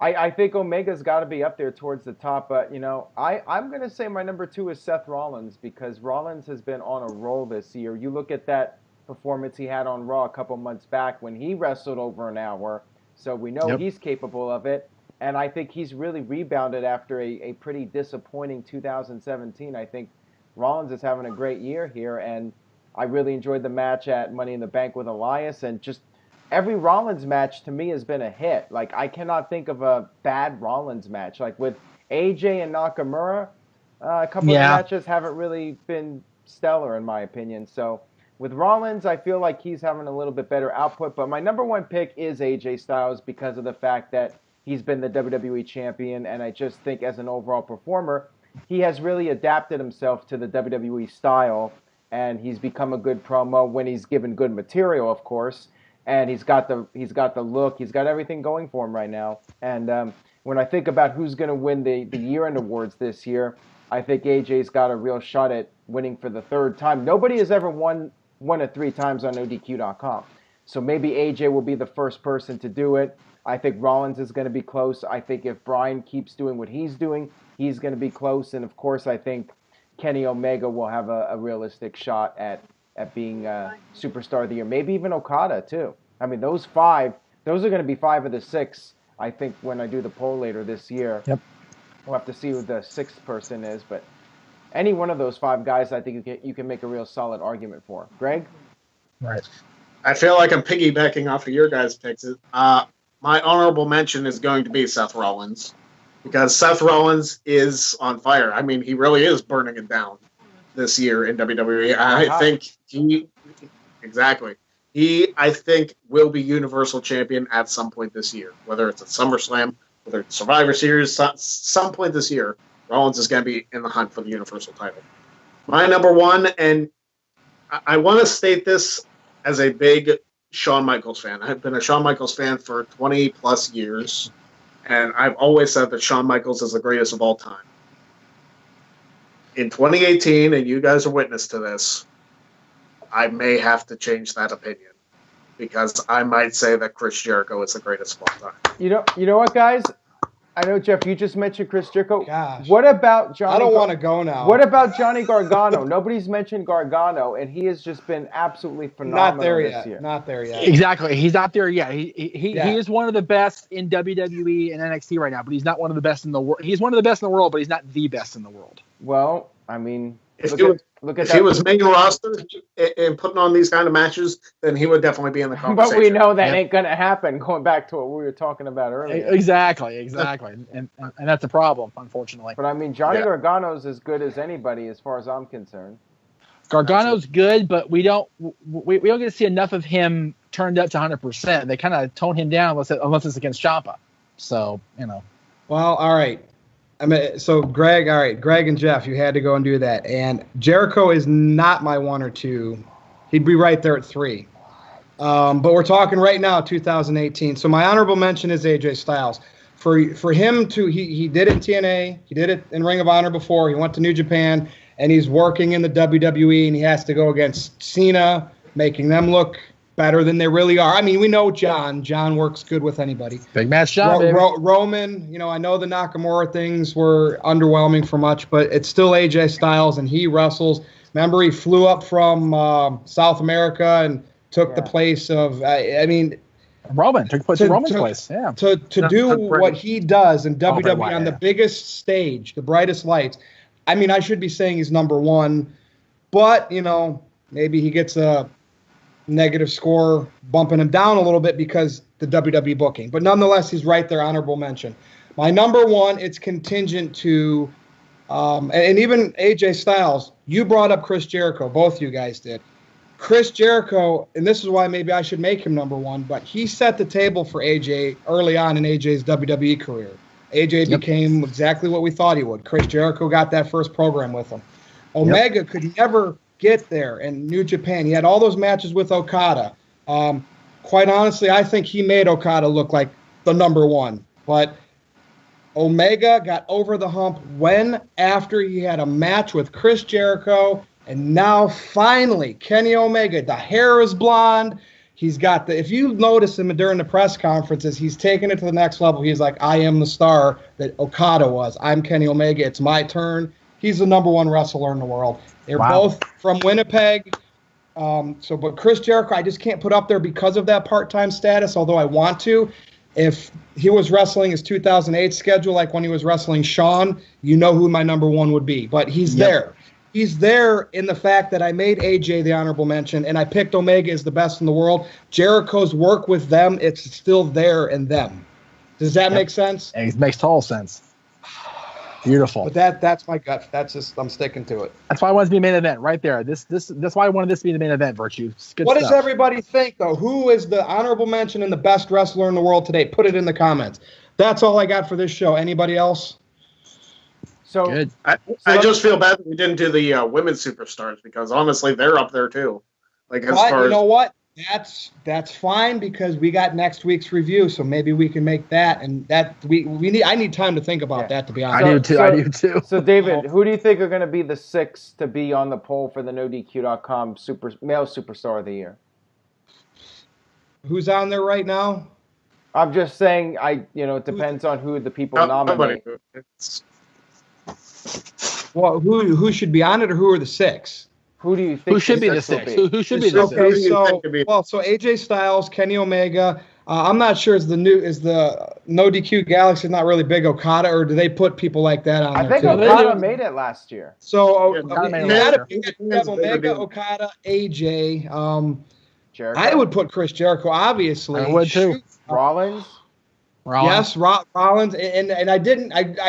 I think Omega's got to be up there towards the top, but I'm going to say my number 2 is Seth Rollins, because Rollins has been on a roll this year. You look at that performance he had on Raw a couple months back when he wrestled over an hour, so we know he's capable of it. And I think he's really rebounded after a pretty disappointing 2017. I think Rollins is having a great year here, and I really enjoyed the match at Money in the Bank with Elias, and just every Rollins match to me has been a hit. Like, I cannot think of a bad Rollins match. Like with AJ and Nakamura, a couple of matches haven't really been stellar in my opinion. So with Rollins, I feel like he's having a little bit better output, but my number 1 pick is AJ Styles because of the fact that he's been the WWE champion, and I just think as an overall performer, he has really adapted himself to the WWE style, and he's become a good promo when he's given good material, of course, and he's got the look, he's got everything going for him right now. And when I think about who's going to win the year-end awards this year, I think AJ's got a real shot at winning for the 3rd time. Nobody has ever won it 3 times on NoDQ.com, so maybe AJ will be the first person to do it. I think Rollins is going to be close. I think if Bryan keeps doing what he's doing, he's going to be close. And, of course, I think Kenny Omega will have a realistic shot at being Superstar of the Year. Maybe even Okada, too. I mean, those are going to be 5 of the 6, I think, when I do the poll later this year. Yep. We'll have to see who the 6th person is. But any one of those 5 guys, I think you can make a real solid argument for. Greg? Right. I feel like I'm piggybacking off of your guys' picks. My honorable mention is going to be Seth Rollins, because Seth Rollins is on fire. I mean, he really is burning it down this year in WWE. I think I think will be Universal Champion at some point this year, whether it's at SummerSlam, whether it's Survivor Series, some point this year, Rollins is going to be in the hunt for the Universal title. My number 1, and I want to state this as a big Shawn Michaels fan. I've been a Shawn Michaels fan for 20 plus years, and I've always said that Shawn Michaels is the greatest of all time. In 2018, and you guys are witness to this, I may have to change that opinion, because I might say that Chris Jericho is the greatest of all time. You know what, guys? I know, Jeff, you just mentioned Chris Jericho. Gosh. What about Johnny? I don't want to go now. What about Johnny Gargano? Nobody's mentioned Gargano, and he has just been absolutely phenomenal this year. Not there yet. Exactly. He's not there yet. He is one of the best in WWE and NXT right now, but he's not one of the best in the world. He's one of the best in the world, but he's not the best in the world. Well, I mean, if he was main roster and putting on these kind of matches, then he would definitely be in the conversation. But we know that ain't going to happen, going back to what we were talking about earlier. Exactly. And that's a problem, unfortunately. But, I mean, Johnny Gargano's as good as anybody as far as I'm concerned. Gargano's good, but we don't get to see enough of him turned up to 100%. They kind of tone him down unless it's against Ciampa. So, Well, all right. I mean, so Greg and Jeff, you had to go and do that. And Jericho is not my 1 or 2. He'd be right there at 3. But we're talking right now, 2018. So my honorable mention is AJ Styles. For him to, he did it in TNA, he did it in Ring of Honor before, he went to New Japan, and he's working in the WWE, and he has to go against Cena, making them look better than they really are. I mean, we know John. John works good with anybody. Big match John, Roman, I know the Nakamura things were underwhelming for much, but it's still AJ Styles, and he wrestles. Remember, he flew up from South America and took the place of, Roman took Roman's place. Yeah. To do what he does in WWE on the biggest stage, the brightest lights. I mean, I should be saying he's number 1, but, maybe he gets a negative score bumping him down a little bit because the WWE booking. But nonetheless, he's right there, honorable mention. My number 1, it's contingent to, and even AJ Styles, you brought up Chris Jericho, both you guys did. Chris Jericho, and this is why maybe I should make him number 1, but he set the table for AJ early on in AJ's WWE career. AJ became exactly what we thought he would. Chris Jericho got that first program with him. Omega could never get there in New Japan. He had all those matches with Okada. Quite honestly, I think he made Okada look like the number 1. But Omega got over the hump when after he had a match with Chris Jericho, and now finally Kenny Omega, the hair is blonde. He's got the, if you notice him during the press conferences, he's taking it to the next level. He's like, I am the star that Okada was. I'm Kenny Omega. It's my turn. He's the #1 wrestler in the world. They're both from Winnipeg. But Chris Jericho, I just can't put up there because of that part-time status, although I want to. If he was wrestling his 2008 schedule, like when he was wrestling Shawn, you know who my #1 would be. But he's there. He's there in the fact that I made AJ the honorable mention, and I picked Omega as the best in the world. Jericho's work with them, it's still there in them. Does that make sense? It makes total sense. Beautiful. But that's my gut. That's just, I'm sticking to it. That's why I wanted to be main event right there. That's why I wanted this to be the main event, Virtue. Good what stuff. does everybody think, though? Who is the honorable mention and the best wrestler in the world today? Put it in the comments. That's all I got for this show. Anybody else? So good. I just feel bad that we didn't do the women's superstars because honestly, they're up there too. Like as far you know as what? That's fine because we got next week's review, so maybe we can make that. And that I need time to think about that, to be honest. I do too. So David, who do you think are going to be the 6 to be on the poll for the NoDQ.com male superstar of the year? Who's on there right now? I'm just saying, it depends on who the people nominate. Well, who should be on it, or who are the 6? Who do you think? Who should be the 6? Who should be the 6? Okay, so AJ Styles, Kenny Omega. I'm not sure is the No DQ Galaxy not really big Okada, or do they put people like that on there? I think Okada made it last year. So Yeah, Omega, Okada, AJ. Jericho. I would put Chris Jericho, obviously. I would too. Rollins. Yes, Rollins, and I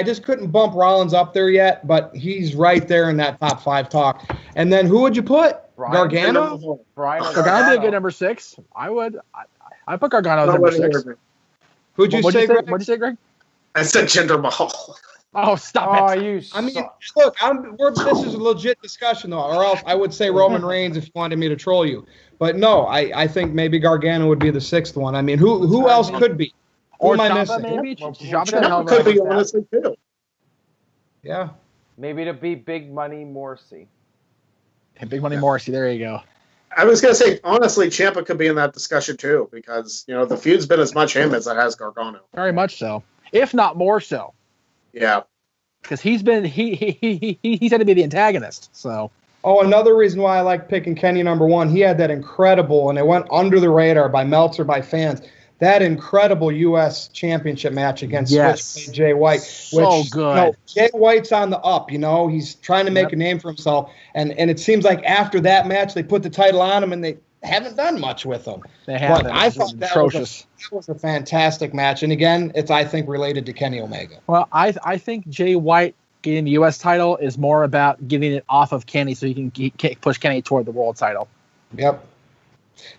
just couldn't bump Rollins up there yet, but he's right there in that top 5 talk. And then who would you put? Gargano? Gargano would be a good number 6. I would. I put Gargano as number 6. Who'd you say, Greg? What'd you say, Greg? I said Jinder Mahal. Oh, stop it! I mean, look, this is a legit discussion, though, or else I would say Roman Reigns if you wanted me to troll you. But no, I think maybe Gargano would be the 6th one. I mean, who else could be? Who am I missing? Maybe. Ciampa could be honestly too. Yeah. Maybe to be Big Money Morrissey. Big Money Morrissey. There you go. I was gonna say honestly, Ciampa could be in that discussion too because the feud's been as much him as it has Gargano. Very much so, if not more so. Yeah. Because he's had to be the antagonist. So. Oh, another reason why I like picking Kenny #1, he had that incredible, and it went under the radar by Meltzer, by fans. That incredible U.S. Championship match against Switchblade Jay White. So good. Jay White's on the up, He's trying to make a name for himself. And it seems like after that match, they put the title on him, and they haven't done much with him. They haven't. But I thought that was a fantastic match. And again, it's, I think, related to Kenny Omega. Well, I think Jay White getting the U.S. title is more about getting it off of Kenny so he can push Kenny toward the world title. Yep.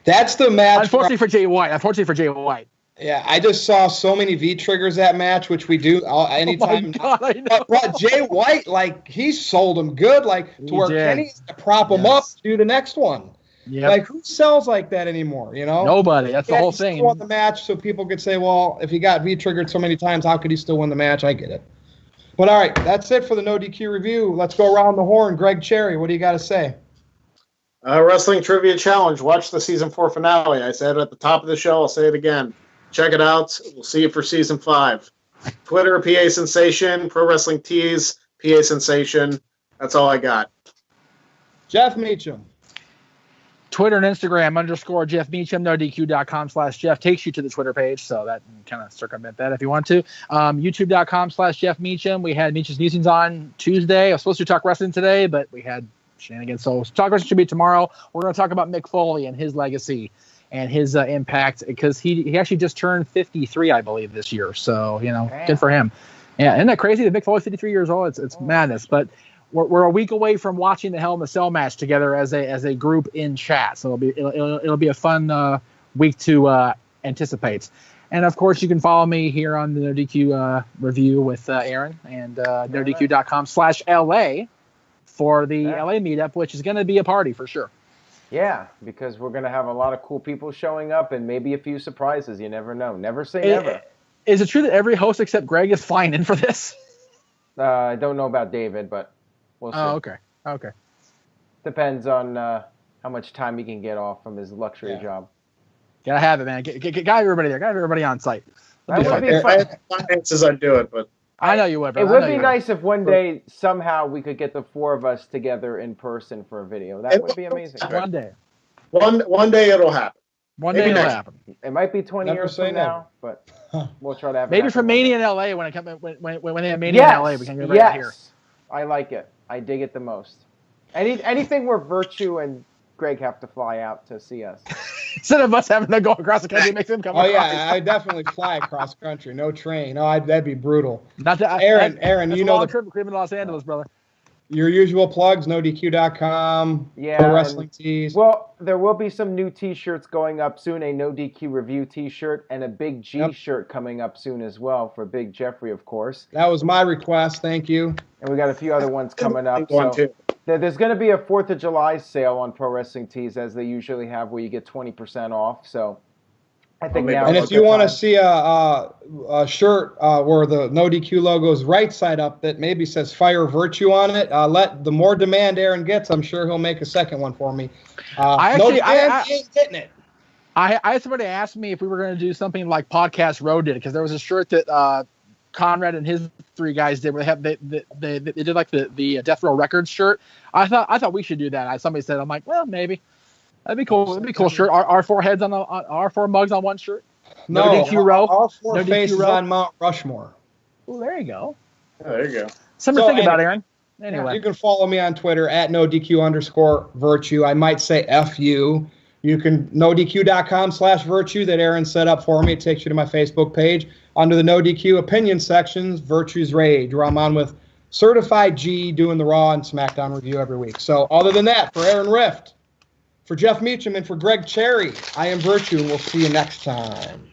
That's the match. Unfortunately for Jay White. Yeah, I just saw so many V-triggers that match, which we do anytime. Oh my God, I know. But Jay White, he sold him good, to where Kenny has to prop him up to do the next one. Yep. Who sells like that anymore, Nobody. That's the whole thing. He won the match, so people could say, well, if he got V-triggered so many times, how could he still win the match? I get it. But all right, that's it for the No DQ review. Let's go around the horn. Greg Cherry, what do you got to say? Wrestling Trivia Challenge. Watch the season 4 finale. I said it at the top of the show. I'll say it again. Check it out. We'll see you for season 5. Twitter, PA Sensation. Pro Wrestling Tees, PA Sensation. That's all I got. Jeff Meacham. Twitter and Instagram _ Jeff Meacham. NoDQ.com/Jeff takes you to the Twitter page, so that kind of circumvent that if you want to. YouTube.com/Jeff Meacham. We had Meacham's Musings on Tuesday. I was supposed to talk wrestling today, but we had shenanigans. So talk wrestling should be tomorrow. We're going to talk about Mick Foley and his legacy and his impact because he actually just turned 53, I believe, this year. So good for him. Yeah, isn't that crazy that Mick Foley's 53 years old? It's madness. But we're a week away from watching the Hell in a Cell match together as a group in chat. So it'll be a fun week to anticipate. And of course, you can follow me here on the NoDQ review with Aaron and NoDQ.com/LA for the LA meetup, which is going to be a party for sure. Yeah, because we're going to have a lot of cool people showing up and maybe a few surprises. You never know. Never say never. Is it true that every host except Greg is flying in for this? I don't know about David, but we'll see. Oh, okay. Okay. Depends on how much time he can get off from his luxury job. Gotta have it, man. Got everybody there. Got everybody on site. That would be I fun. have finances, I'd do it, but I know you would, It brother. would be nice if one day somehow we could get the four of us together in person for a video. That would be amazing. One day. One day it'll happen. One day it'll happen. It might be 20 Never years say from now, but we'll try to have it Maybe happen. for Mania in LA when they have Mania in LA, we can go right here. I like it. I dig it the most. Anything where Virtue and Greg have to fly out to see us. Instead of us having to go across the country, makes them come. Oh across. yeah, I definitely fly across country, no train. Oh, that'd be brutal. Not that, Aaron, you know the trip in Los Angeles, brother. Your usual plugs, NoDQ.com, Pro Wrestling Tees. Well, there will be some new T-shirts going up soon, a No DQ review T-shirt, and a Big G shirt coming up soon as well for Big Jeffrey, of course. That was my request, thank you. And we got a few other ones coming up. One too. There's going to be a 4th of July sale on Pro Wrestling Tees, as they usually have, where you get 20% off. So I think now. And if you want to see a shirt where the No DQ logo is right side up that maybe says Fire Virtue on it, the more demand Aaron gets, I'm sure he'll make a second one for me. I ain't getting it. I had somebody ask me if we were going to do something like Podcast Road did, because there was a shirt that Conrad and his 3 guys did where they did like the Death Row Records shirt. I thought we should do that. Somebody said, I'm like, well, maybe. That'd be cool. It'd be a cool shirt. Our 4 heads on our 4 mugs on one shirt. No, DQ row. Our 4 No faces DQ row. on Mount Rushmore. Oh, there you go. Yeah, there you go. Something to think about, Aaron. Anyway. You can follow me on Twitter at NoDQ_Virtue. I might say FU. You can NoDQ.com/Virtue that Aaron set up for me. It takes you to my Facebook page. Under the No DQ opinion sections, Virtue's Rage, where I'm on with Certified G doing the Raw and SmackDown review every week. So other than that, for Aaron Rift, for Jeff Meacham, and for Greg Cherry, I am Virtue, and we'll see you next time.